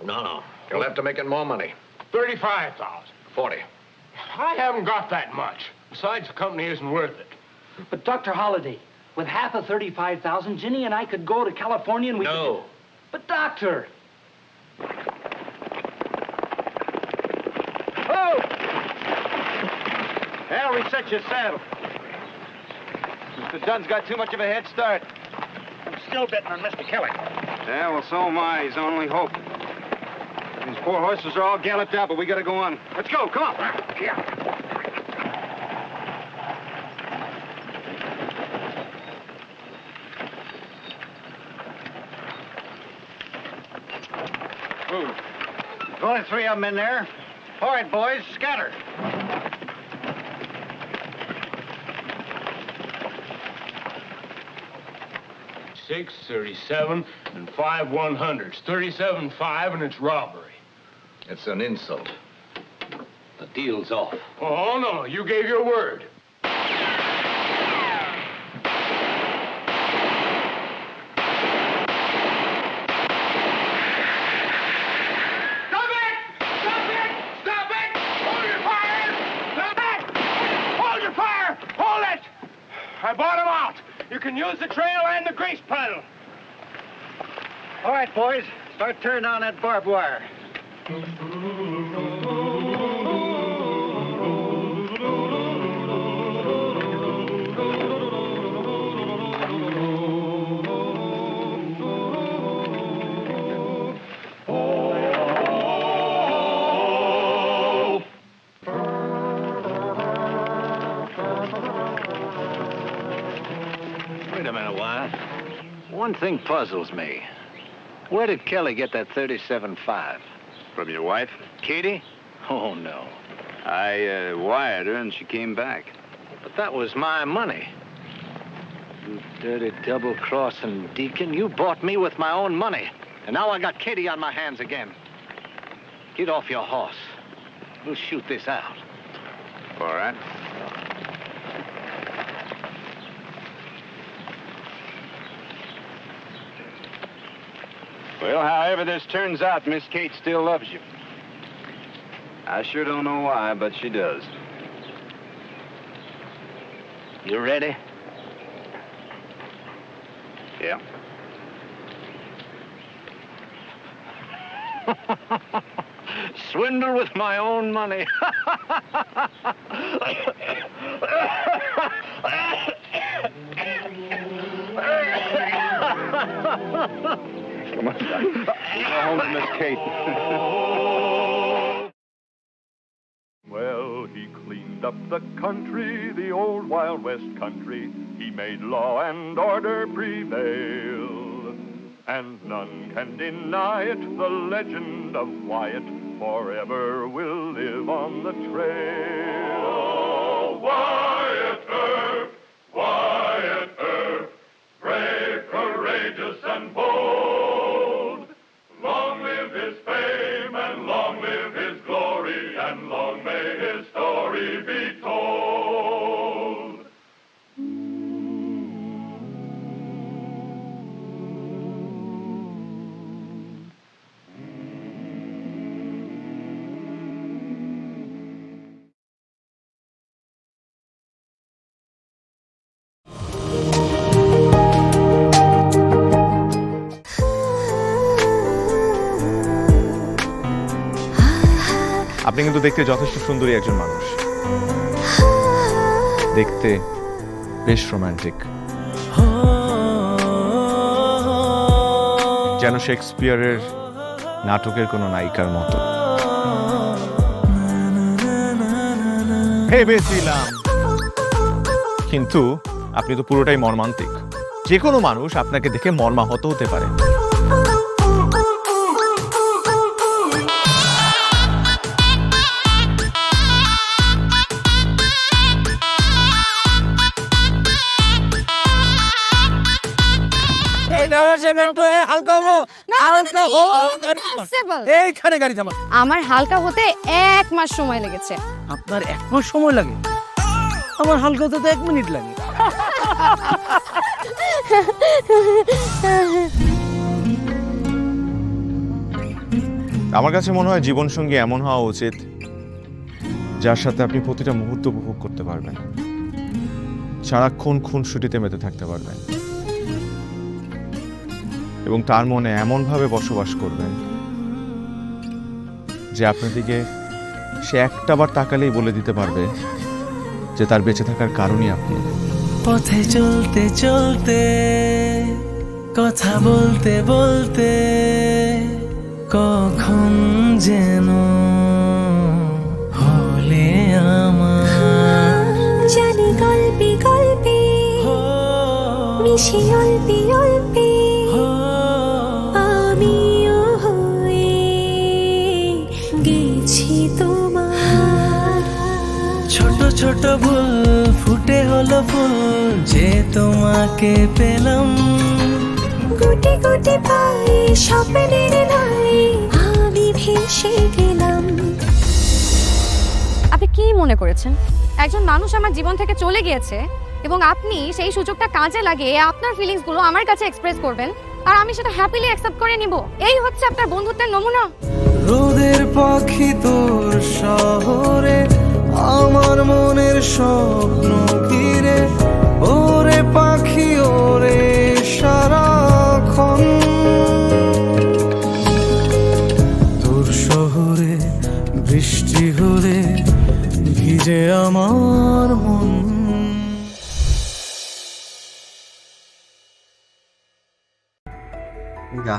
No. You'll have to make it more money. 35,000. 40. I haven't got that much. Besides, the company isn't worth it. But, Dr. Holliday, with half of 35,000, Ginny and I could go to California and we No. But, Doctor! Oh! Well, reset your saddle. Mr. Dunn's got too much of a head start. I'm still betting on Mr. Kelly. Yeah, well, so am I. He's our only hope. These poor horses are all galloped out, but we gotta go on. Let's go, come on. Yeah. There's only 3 of them in there. All right, boys, scatter. 36, 37, and 5 100s. 37.5, and it's robbery. It's an insult. The deal's off. Oh, no, you gave your word. I bought him out. You can use the trail and the grease paddle. All right, boys. Start turning on that barbed wire. Wait a minute, Wyatt. One thing puzzles me. Where did Kelly get that 37.5? From your wife? Katie? Oh, no. I wired her and she came back. But that was my money. You dirty double-crossing deacon. You bought me with my own money. And now I got Katie on my hands again. Get off your horse. We'll shoot this out. All right. Well, however this turns out, Miss Kate still loves you. I sure don't know why, but she does. You ready? Yeah. Swindle with my own money. Come on, Doc. We'll go home to Miss Kate. Well, he cleaned up the country, the old Wild West country. He made law and order prevail. And none can deny it, the legend of Wyatt forever will live on the trail. Oh, Wyatt Earp, Wyatt Earp, brave, courageous, and bold. Long live his fame, and long live his glory, and long may his story be told. আপনি কিন্তু দেখতে যথেষ্ট সুন্দরী একজন মানুষ, দেখতে বেশ romantic, যেন শেক্সপিয়ারের নাটকের কোনো নায়িকার মতো। ভেবেছিলাম, কিন্তু আপনি তো পুরোটাই মর্মান্তিক। যে কোনো মানুষ আপনাকে দেখে মর্মাহত হতে পারে। আমার হালকা হতে 1 মাস সময় লেগেছে। আপনার 1 মাস সময় লাগে? আমার হালকা হতে তো 1 মিনিট লাগে। আমার কাছে মনে হয় জীবনসঙ্গী এমন হওয়া উচিত যার সাথে আপনি প্রতিটা মুহূর্ত উপভোগ করতে পারবেন, সারাক্ষণ খুনসুটিতে মেতে থাকতে পারবেন, এবং তার মনে এমনভাবে বসবাস করবেন যে আপনার দিকে সে একটাবার তাকালেই বলে দিতে পারবে যে তার বেঁচে থাকার কারণই আপনি। পথে চলতে চলতে, কথা বলতে বলতে, কখন যেন হলে আমার, জানি গল্পে গল্পে মিশে অল্পে অল্পে আমিও হয়ে গেছি তোমার। ছোট ছোট ভুল ফুটে হলো ফুল, যে তোমাকে পেলাম গুটি গুটি পায়ে স্বপ্নের লাই আমি ভেসে গেলাম। আপনি কি মনে করেছেন একজন মানুষ আমার জীবন থেকে চলে গিয়েছে এবং আপনি সেই সুযোগটা কাজে লাগিয়ে আপনার ফিলিংস গুলো আমার কাছে এক্সপ্রেস করবেন আর আমি সেটা হ্যাপিলি অ্যাকসেপ্ট করে নিব? এই হচ্ছে আপনার বন্ধুত্বের নমুনা? রোদের পাখি তোর শহরে আমার মনের স্বপ্ন ঘিরে, ওরে পাখি ওরে সারাক্ষণ তোর শহরে বৃষ্টি হলে ভিজে আমার মন। যা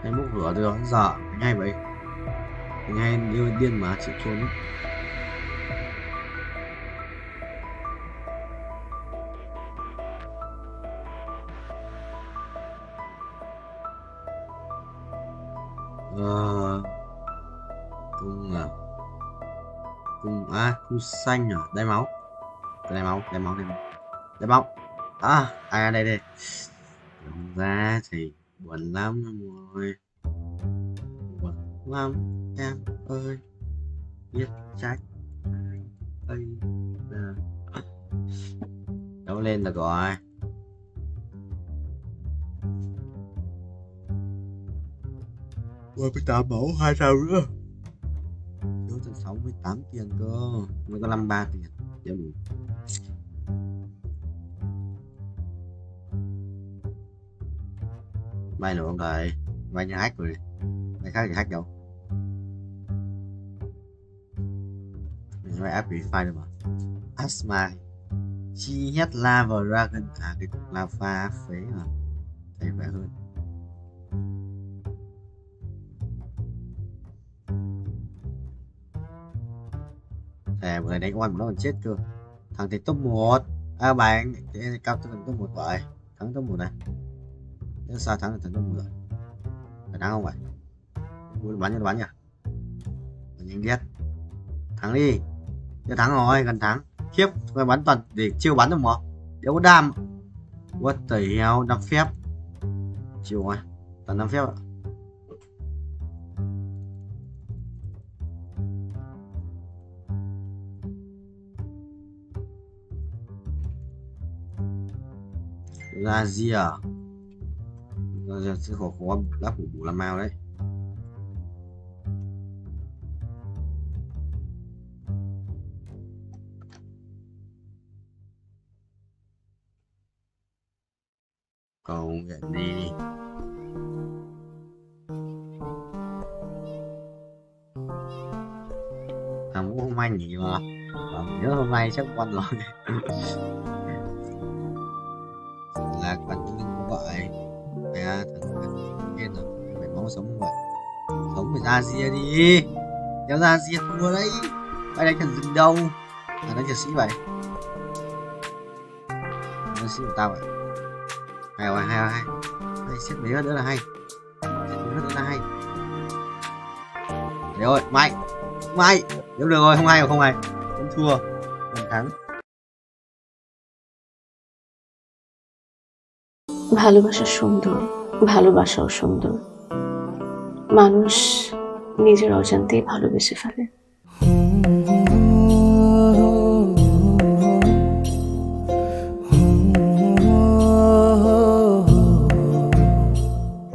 em bốc lửa được giờ ngay vậy ngay như điên mà chịu trốn. Cung à, cung xanh à, đai máu, đai máu, đai máu, đai máu, đây đây, ra thì buồn lắm rồi, buồn lắm em ơi, biết trách ơi, đâu lên là gọi. Ôi, 18 mẫu 2 sao nữa. Thiếu tận 68 tiền cơ. Mới có 53 tiền. Dạ đủ. May nữa không thầy? May như hack rồi. May khác thì hack đâu. May app verify được mà. Asma chi nhất Lava Dragon. Cái cục lava phế mà. Thầy khỏe hơn. Vừa này đánh oan nó còn chết cơ. Thằng thì top 1. Bạn cao top 1 vậy. Thắng top 1 này. Nếu sao thắng là thằng top 10. Phải thắng không vậy? Bắn cho nó bắn nhỉ? Nhanh ghét. Thắng đi. Chưa thắng rồi, gần thắng. Khiếp, phải bắn toàn để chiêu bắn được mà. Đéo có đam. What the hell, 5 phép. Chịu rồi. Toàn 5 phép ạ. Ra gì à? Ra sẽ khó lắp bù làm mao đấy. Còn vậy đi. Thằng cũng không may nghỉ mà. Nhớ hôm nay chắc quan rồi. Là quan cũng không gọi. Mẹ thằng kia rồi. Mày máu sống không vậy? Sống phải ra gì đi. Kéo ra gì thua đấy. Mày đánh thằng rừng đâu. Đánh thằng sĩ vậy. Thằng sĩ của tao vậy. Hay rồi, hay rồi, hay. Xếp mấy nữa là hay. Xếp mấy nữa là hay. Đấy rồi, mày. Nếu được rồi, không hay rồi, không hay. Không thua. Không thắng. ভালোবাসা সুন্দর, ভালোবাসাও সুন্দর। মানুষ নিজের অজান্তেই ভালোবেসে ফেলে।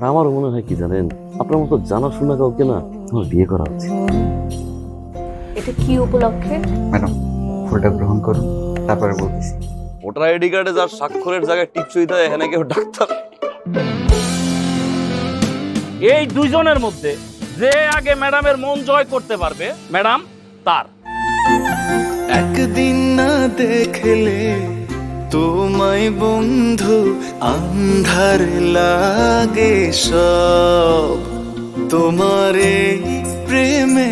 আমারও মনে হয় কি জানেন, আপনার মতো জানাশোনা কাউকে না আমার বিয়ে করা উচিত। এটা কি উপলক্ষে? ম্যাডাম, ফুলটা গ্রহণ করুন, তারপরে বলতেছি। ভোটার আইডি কার্ডে যার স্বাক্ষরের জায়গায় টিপসই দেয়, এখানে কেউ ডাক্তার। এই দুইজনের মধ্যে যে আগে ম্যাডামের মন জয় করতে পারবে, ম্যাডাম তার। একদিন না দেখলে তোমায় বন্ধু আন্ধার লাগে সব, তোমার এই প্রেমে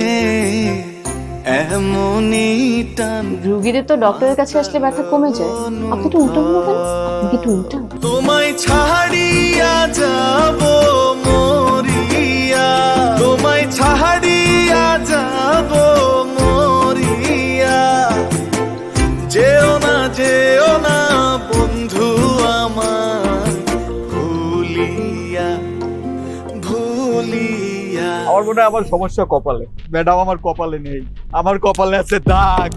এমনই টান। রোগীদের তো ডক্টরের কাছে আসলে ব্যথা কমে যায়, আপনি তো উল্টো হলো কেন? আপনি কি একটু উল্টা? তোমায় ছাড়িয়া যাব মরিয়া, তোমায় ছাড়িয়া বলিয়া। আমার মনে হয় আমার সমস্যা কপালে। ম্যাডাম আমার কপালে নেই, আমার কপালে আছে দাগ।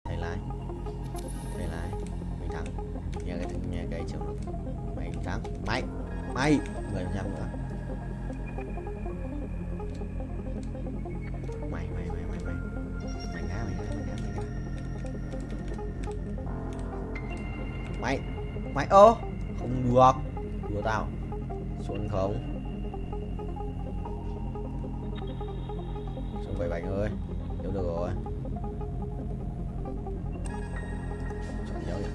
Thầy lái mình thắng, nghe cái chiều mày thắng, mày 10% nữa. Mày ngã. Mày ô không được, đùa tao xuống không. Xuống 7 bánh ơi, đều được rồi. Chọn dấu vậy.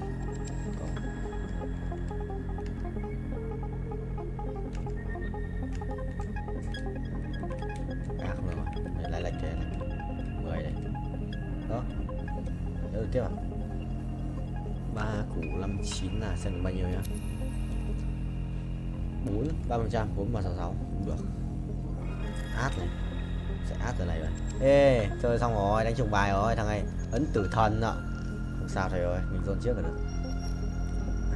Không được rồi, mình lại lệch cái này 10 đây. Đó, nhớ được tiếp à? 3 củ 59 là xem được bao nhiêu nhá. 3%, 4,66 cũng được. Át này, sẽ át từ này rồi. Ê, chơi xong rồi, đánh trùng bài rồi, thằng này ấn tử thần ạ. Không sao thầy ơi, mình dồn trước là được.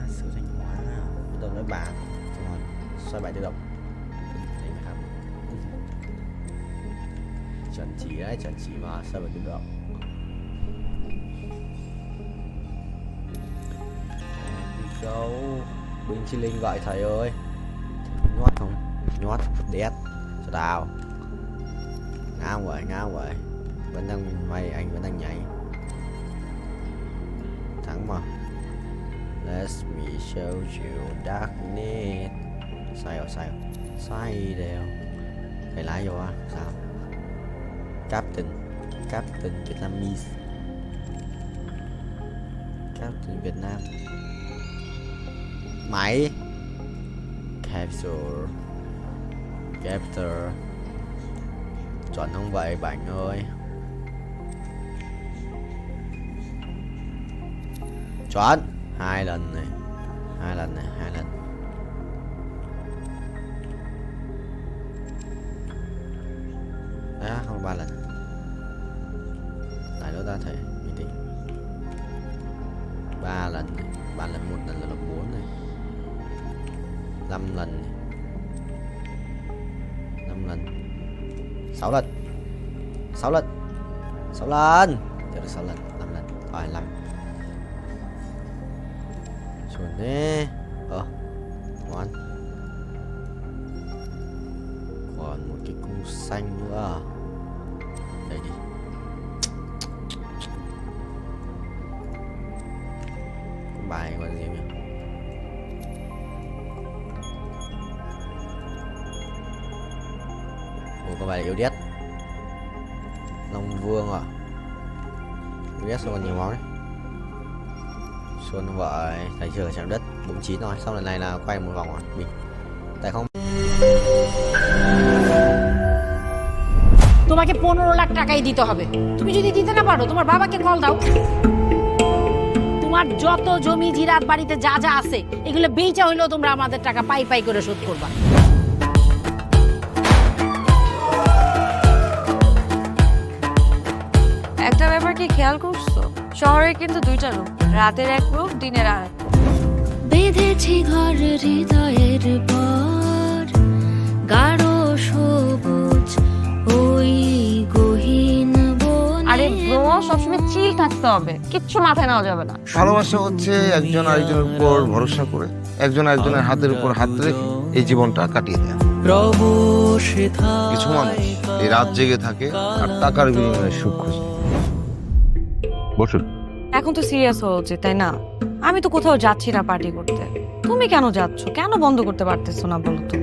Sử thanh hóa, bắt đầu nói bàn, xong rồi xoay bài tự động. Đấy mới thắng. Chuẩn chỉ đấy, chuẩn chỉ mà xoay bài tự động. Go. Bình Chi Linh gọi thầy ơi. Nhót không? Nhót đét cho tao. Ngao vậy. Vẫn đang mày, anh vẫn đang nhảy. Thắng mà. Let me show you darkness. Sai đều. Phải lái vô á, sao? Captain Vietnamese. Captain Việt Nam. Máy capture chuẩn không vậy bạn ơi, chuẩn 2 lần này, 2 lần đấy, không 3 lần lại nữa ta thể mình tính 3 lần này, 3 lần 1 lần là 4 này, 5 lần này. 5 lần 6 lần 6 lần 6 lần được 6 lần 5 lần rồi 5 chuẩn đi ngon, còn một cái cung xanh nữa đây đi. Bài còn gì nhỉ? Có bài yêu đét Long Vương à, yêu đét xong còn nhiều máu đấy. Xuân vợ thầy chưa chạm đất 49 rồi, xong lần này là quay một vòng rồi mình tại không. তোমাকে 15 লাখ টাকাই দিতে হবে, তুমি যদি দিতে না পারো তোমার বাবাকে কল দাও। তোমার যত জমি জিরাত বাড়িতে যা যা আছে এগুলো বেচা হইলেও তোমরা আমাদের টাকা পাই করে শোধ করবা। একটা ব্যাপার কি খেয়াল করছো, শহরে কিন্তু দুইটা রূপ, রাতের এক রূপ, দিনের আর এক রূপ। বেঁধেছি ঘর হৃদয়ের পর, গাঢ় সবুজ ওই গহীন বনে। আরে ব্রো, সবসময় চিল থাকতে হবে, কিচ্ছু মাথায় নেওয়া যাবে না। ভালোবাসা হচ্ছে একজন আরেকজনের উপর ভরসা করে, একজন আরেকজনের হাতের উপর হাত রেখে এই জীবনটা কাটিয়ে দেয়। কিছু মানুষ এই রাত জেগে থাকে আর টাকার বিনিময়ে সুখ খোঁজে। বসুন। এখন তো সিরিয়াস হওয়া উচিত, তাই না? আমি তো কোথাও যাচ্ছি না পার্টি করতে, তুমি কেন যাচ্ছ? কেন বন্ধ করতে পারতেছো না বলো তো?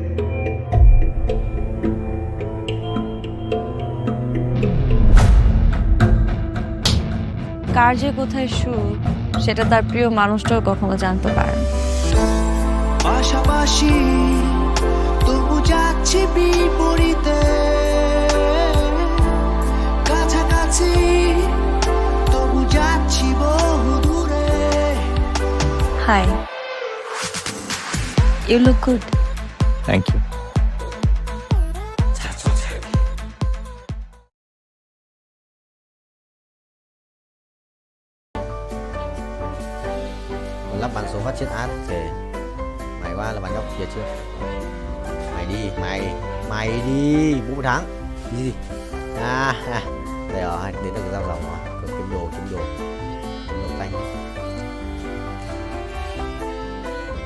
কার যে কোথায় সুখ সেটা তার প্রিয় মানুষটাও কখনো জানতে পারে না। পাশাপাশি তবু যাচ্ছি বিপরীতে, কাছাকাছি তবু যাচ্ছি বহু দূরে। Hi, you look good. Thank you. Lắp bắn số phát chết át thì mày qua là bắn góc kia chưa? Mày đi, mày đi, Vũ Thắng. Đi gì? Đây rồi, đến được giao dòng rồi. Có kiếm đồ xanh.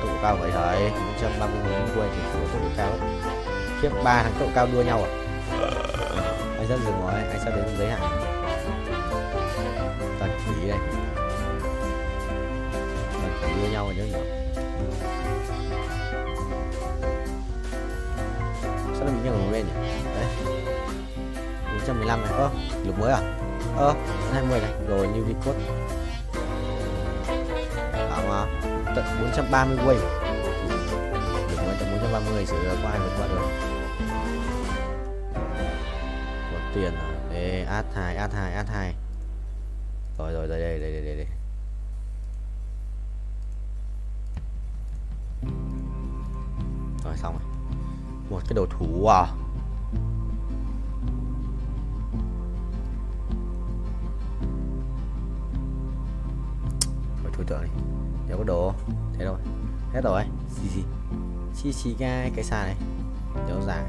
Tốc độ cao vậy thôi, 430 người quay thì có tốc độ cao ấy. Khiếp 3 thằng tốc độ cao đua nhau à? Anh sắp dừng rồi, anh sắp đến giới hạn. Toàn quỷ đây. Đua nhau rồi nhớ nhỉ? Sao nó bị nhau lên nhỉ? Đấy 415 này. Lục mới à? 20 này. Rồi new record. Bảo mà tận 430 quay. Lục mới tận 430 sự qua ai vượt qua được. Một tiền à? Đây add 2. Rồi đây. Rồi xong rồi. Một cái đồ thủ à? Thôi tượng này đéo có đồ. Thế rồi. Hết rồi. Xì cái xa này đéo dài.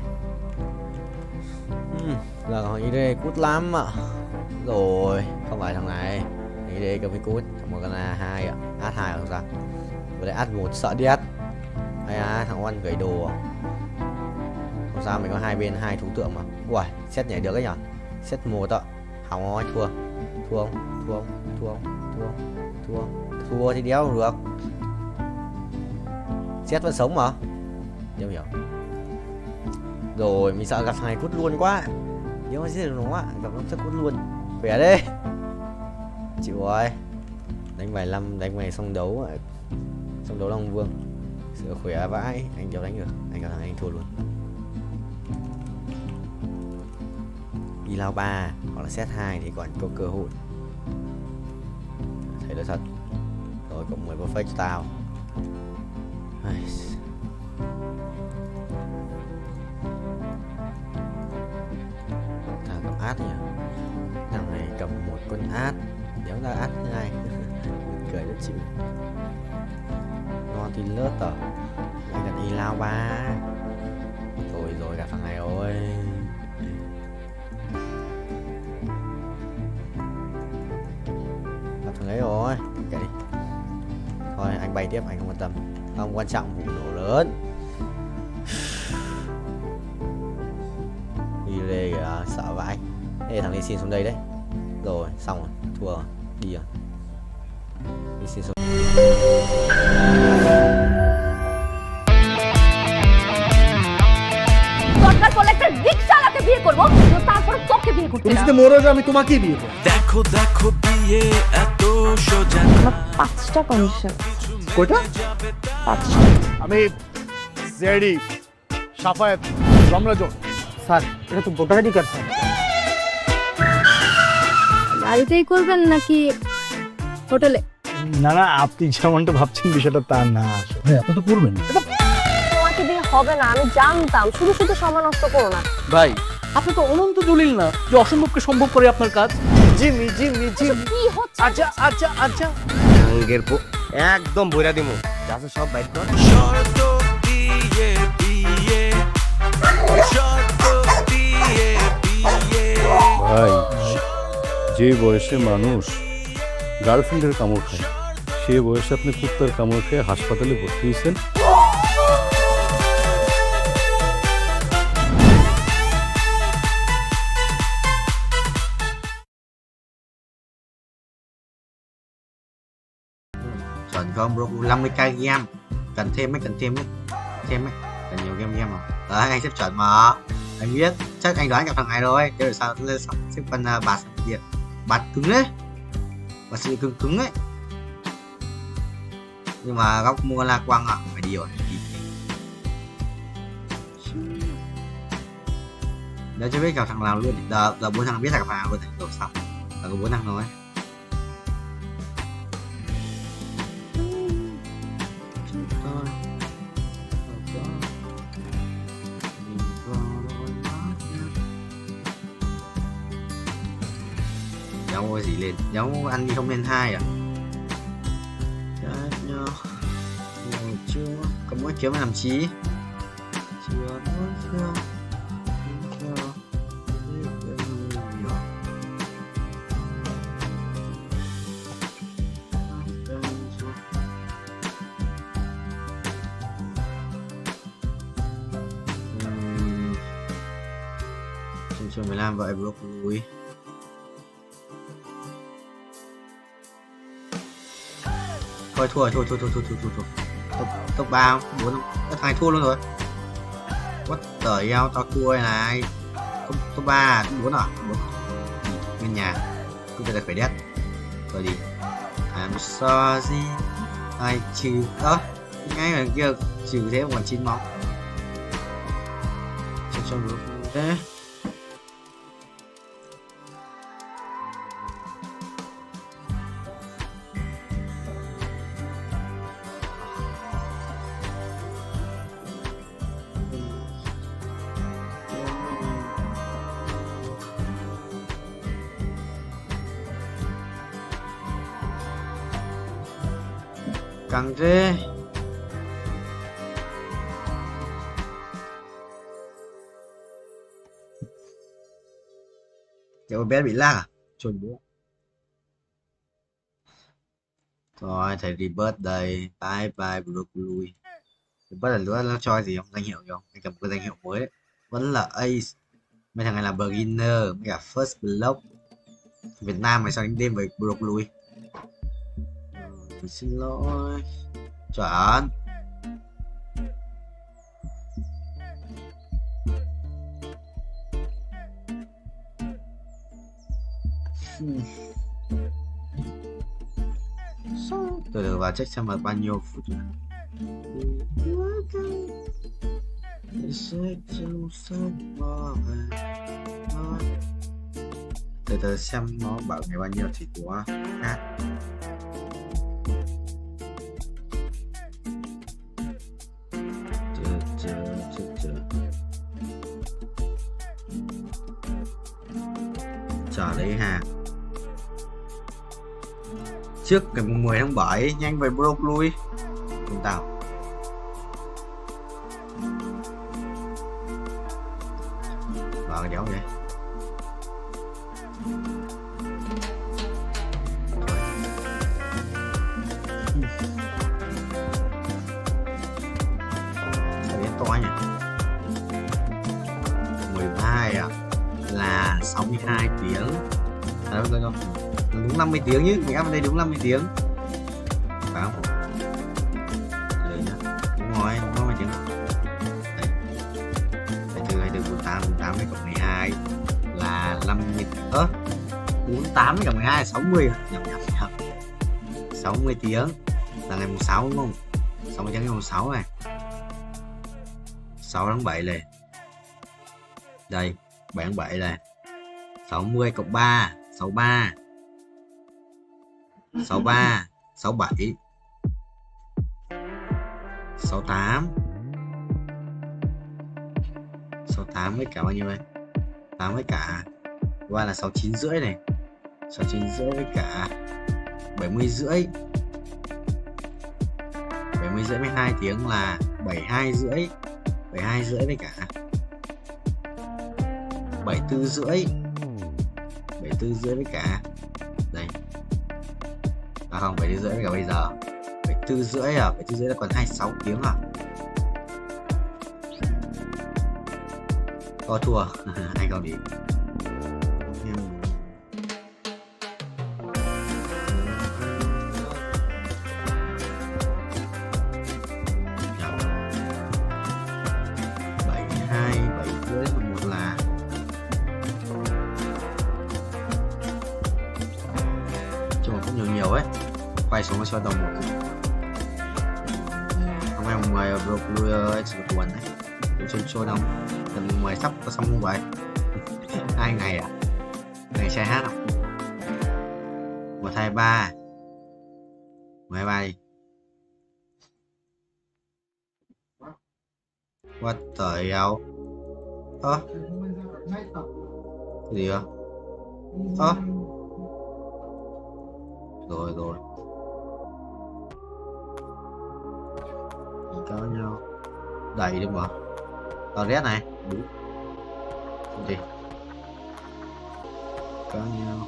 Là hỏi đây cút lắm ạ. Rồi không phải thằng này. Đây cầm cái cút. Một con là 2 ạ. Add 2 không sao. Với lại add 1 sợ điết. Thằng Oan gửi đồ à? Không sao, mình có hai bên 2 thú tượng mà. Ui, set nhảy được ấy nhở? Set 1 ạ. Hỏng rồi, thua thì đéo được. Set vẫn sống mà. Đéo hiểu. Rồi, mình sợ gặp thằng này cút luôn quá. Đéo mà giết được nó ạ, gặp nó chắc cút luôn. Khỏe đi. Chịu rồi. Đánh bài 5, đánh bài xong đấu Long Vương. Sữa khỏe vãi, anh đéo đánh được. Anh gặp thằng anh thua luôn. Đi lao 3 hoặc là set 2 thì còn có cơ hội. Thấy là thật. Rồi cộng 10 perfect cho tao. Thằng cầm át nhỉ? Thằng này cầm một con át, đéo ra át 2. Cười rất chịu. Ngon thì lớt à? Anh đặt đi lao 3. Rồi gặp thằng này rồi. Gặp thằng ấy rồi. Kệ đi. Thôi anh bay tiếp, anh không quan tâm. Không quan trọng vụ nổ lớn. Đi lê kìa, sợ vãi. Ê thằng này xin xuống đây đấy. Rồi xong rồi, thua rồi. Đi rồi. Đi xin xuống. দেখো বিয়ে এত সোজা। 5টা condition. কয়টা? 5টা। আমি JD Safayet রমরাজন। Sir এটা তো ভোটার আইডি কার্ড স্যার। বাড়িতেই করবেন নাকি হোটেলে? না আপনি যেমনটা ভাবছেন বিষয়টা তা না। আপনি তো করবেন। তোমাকে দিয়ে হবে না, আমি জানতাম। শুধু সময় নষ্ট করো না। ভাই আপনি তো অনন্ত দলিল না যে অসম্ভবকে সম্ভব করে আপনার কাজ। জিমি কি হচ্ছে? আচ্ছা আঙ্গের একদম বইরা দিমু। যাচ্ছে সব বাইট কর। শর্ত দিয়ে বিয়ে, শর্ত দিয়ে বিয়ে। ভাই যে বয়সে মানুষ গার্লফ্রেন্ডের কামড় খায়, সে বয়সে আপনি কুত্তার কামড় খেয়ে হাসপাতালে ভর্তি হয়েছেন। Chuẩn không bro, 50k game. Cần thêm mấy? Cần nhiều game không? Đấy, anh xếp chuẩn mà. Anh biết, chắc anh đoán gặp thằng này rồi. Thế rồi sao lên xếp con bạt điện. Bạt cứng đấy. Bạt sự cứng đấy. Nhưng mà góc mua la quăng à, phải đi rồi. Nếu chưa biết gặp thằng nào luôn, giờ 4 thằng biết là gặp thằng nào luôn, rồi xong là có 4 thằng thôi. Dấu gì lên, dấu ăn đi không lên 2 à? Chưa có mỗi kiếm làm chí chưa. Chương 15 vậy broccoli. Thôi thua. Top 3 4 thằng này thua luôn rồi. What the hell, tao thua này. Top 3 top 4 à? 4. Nguyên nhà. Cứ phải phải đét. Rồi đi. I'm sorry. Ai trừ đó. Ngay là kia trừ thế còn 9 máu. Cho thế. Căng thế. Cháu bé bị lag à? Chuẩn bố. Rồi thầy rebirth đây. Bye bye broccoli. Rebirth là nữa nó cho gì không? Danh hiệu không? Anh cầm cái danh hiệu mới đấy. Vẫn là ace. Mấy thằng này là beginner. Mấy cả first block. Việt Nam mày sao đánh đêm với broccoli? Xin lỗi. Chuẩn. Từ từ vào check xem là bao nhiêu phút rồi. Từ từ xem nó bảo ngày bao nhiêu thì của hát. Chờ đấy ha. Trước ngày 10 tháng 7 nhanh về broccoli cùng tao. Vào cái đéo vậy. Sao đến to nhỉ? 12 à? Là 62 tiếng. À, đâu, đúng 50 tiếng chứ, mình áp đây đúng 50 tiếng. Phải không? Đấy nhá. Đúng rồi, đúng 50 tiếng. Đấy. 48 với cộng 12 là 50. 48 với cộng 12 là 60. Nhầm. 60 tiếng là ngày 6 đúng không? 60 tiếng ngày 6 này. 6 tháng 7 này. Đây, 7 tháng 7 này. 60 cộng 3, 63. 63, 67, 68. 68 với cả bao nhiêu đây? 8 với cả qua là 69 rưỡi này. 69 rưỡi với cả 70 rưỡi. 70 rưỡi với 2 tiếng là 72 rưỡi. 72 rưỡi với cả 74 rưỡi. 74 rưỡi với cả đây. À không, 74 rưỡi với cả bây giờ 74 rưỡi à? 74 rưỡi là còn 26 tiếng à? Có thua. Anh không đi. Quay xuống cho đầu một. Ngày mùng 10 broccoli sự cuốn đấy. Show đâu. Tầm mùng 10 sắp có xong không vậy? 2 ngày à? Ngày xe hát không? 123. 123 đi. What the hell? Ơ? Cái gì vậy? Ơ? Rồi. Có nhau. Đầy đi mà. Red này. Đúng. Gì? Có nhau.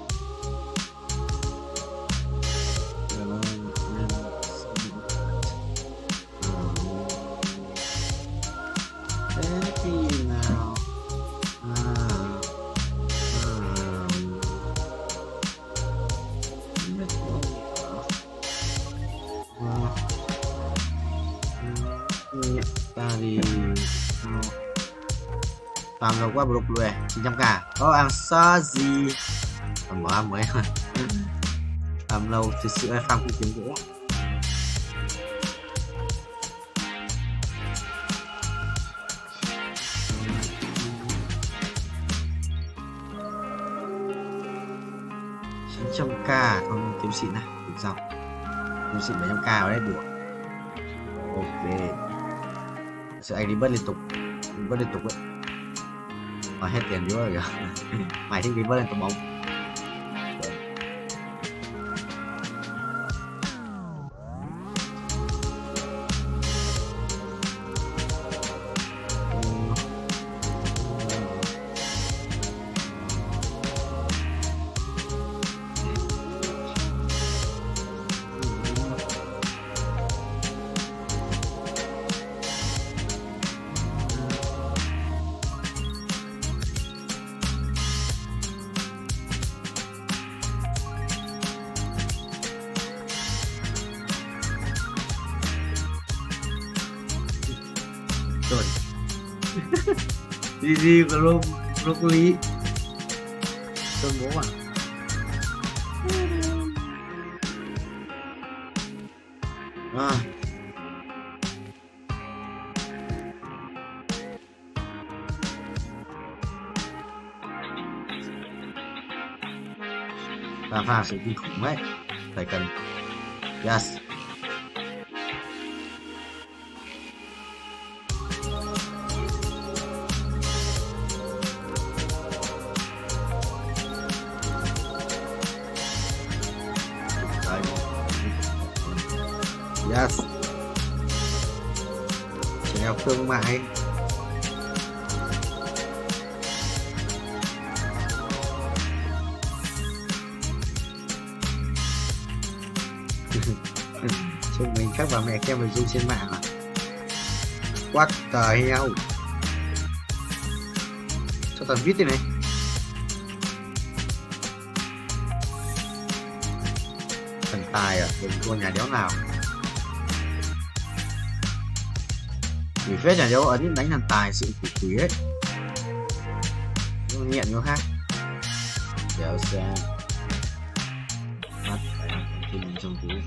Làm đâu quá broccoli 900k. I'm sorry. Mở mới làm lâu thực sự em farm không kiếm gỗ. Trăm k không kiếm xịn này được xong kiếm xịn 700k vào đây được. Ok sự anh đi bớt liên tục ấy. Hết tiền vô rồi kìa. Mày thích đi bớt lên tụi bóng. Rồi. Gì của broccoli. Sơn bố à? Pha sự kinh khủng ấy. Phải cần. Yes. Yes. Chèo thương mại. Chúng mình các bà mẹ kêu mình dung trên mạng à? What the hell? Cho tao viết thế này. Thần tài à? Đừng cô nhà đéo nào. Vì phết nhà dấu ấn đánh thần tài sự quỷ ấy. Nhưng nghiện nó khác. Đéo xem. Bắt phải thì mình trong túi.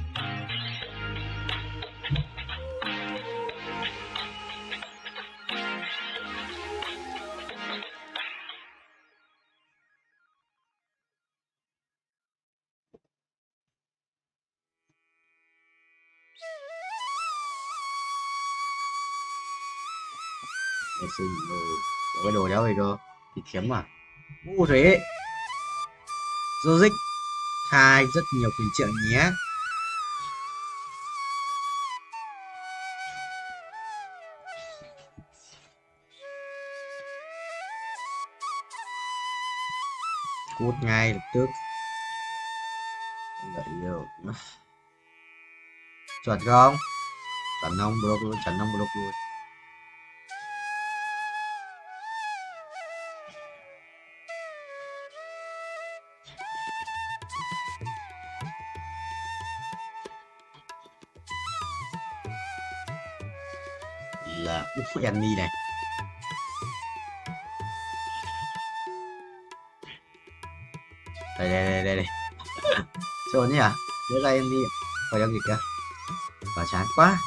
Có cái đồ đéo gì cơ thì kiếm mà ngu thế. Logic khai rất nhiều quyền trợ nhé. Cút ngay lập tức. Vậy đâu chuẩn không? Chuẩn không broccoli, chuẩn không broccoli. Là úp Annie này. Đây. Trốn nhỉ? Nhớ ra Annie. Phải giao dịch kìa. Và chán quá.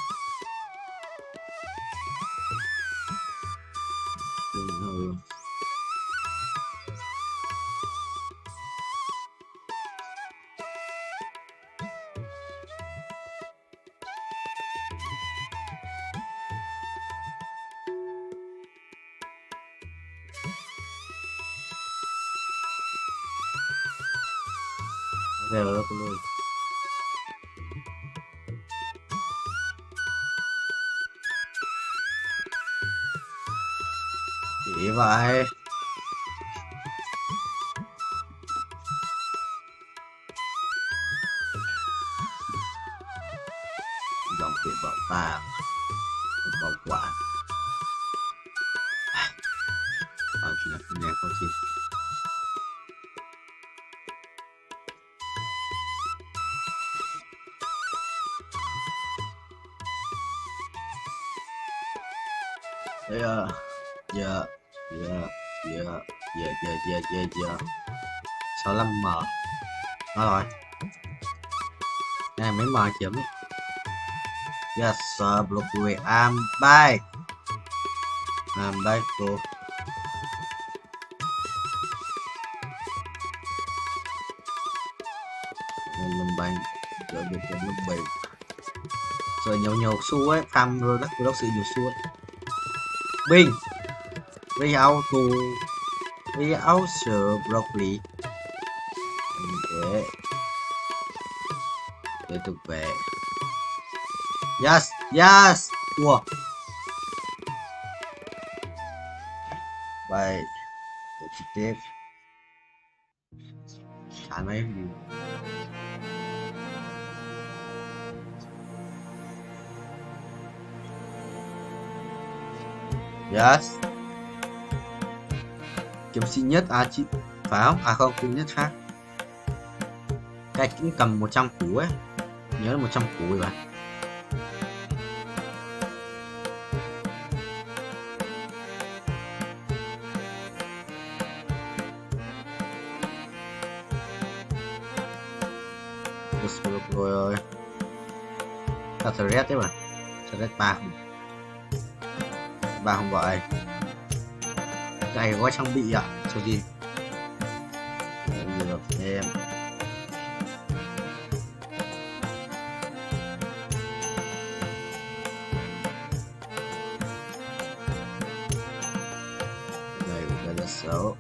Đều đó cô nuôi. Chỉ vậy. Dòng tiền bảo tàng, bảo quản. Chị nghe có chị. Yeah. 65M. Đó rồi. Này mấy M chiếm ấy. Yes, Broadway. I'm back. Bro. Lâm bánh. Rồi được cái lâm bánh. Rồi nhiều xu ấy. Farm rồi đất của sự nhiều xu ấy. Binh. Với áo sữa broccoli. Để tục về. Yes. Ủa. Vậy. Để trực tiếp. Chán mấy gì. Yes. Kiếm sĩ nhất chị phải không? À không, kiếm nhất khác. Cái cũng cầm 100 củ ấy. Nhớ là 100 củ rồi bạn. Rồi. Ta thread đấy mà. Thread 3 không gọi. Cái gói trang bị ạ, cho gì? Được em. Đây là 6.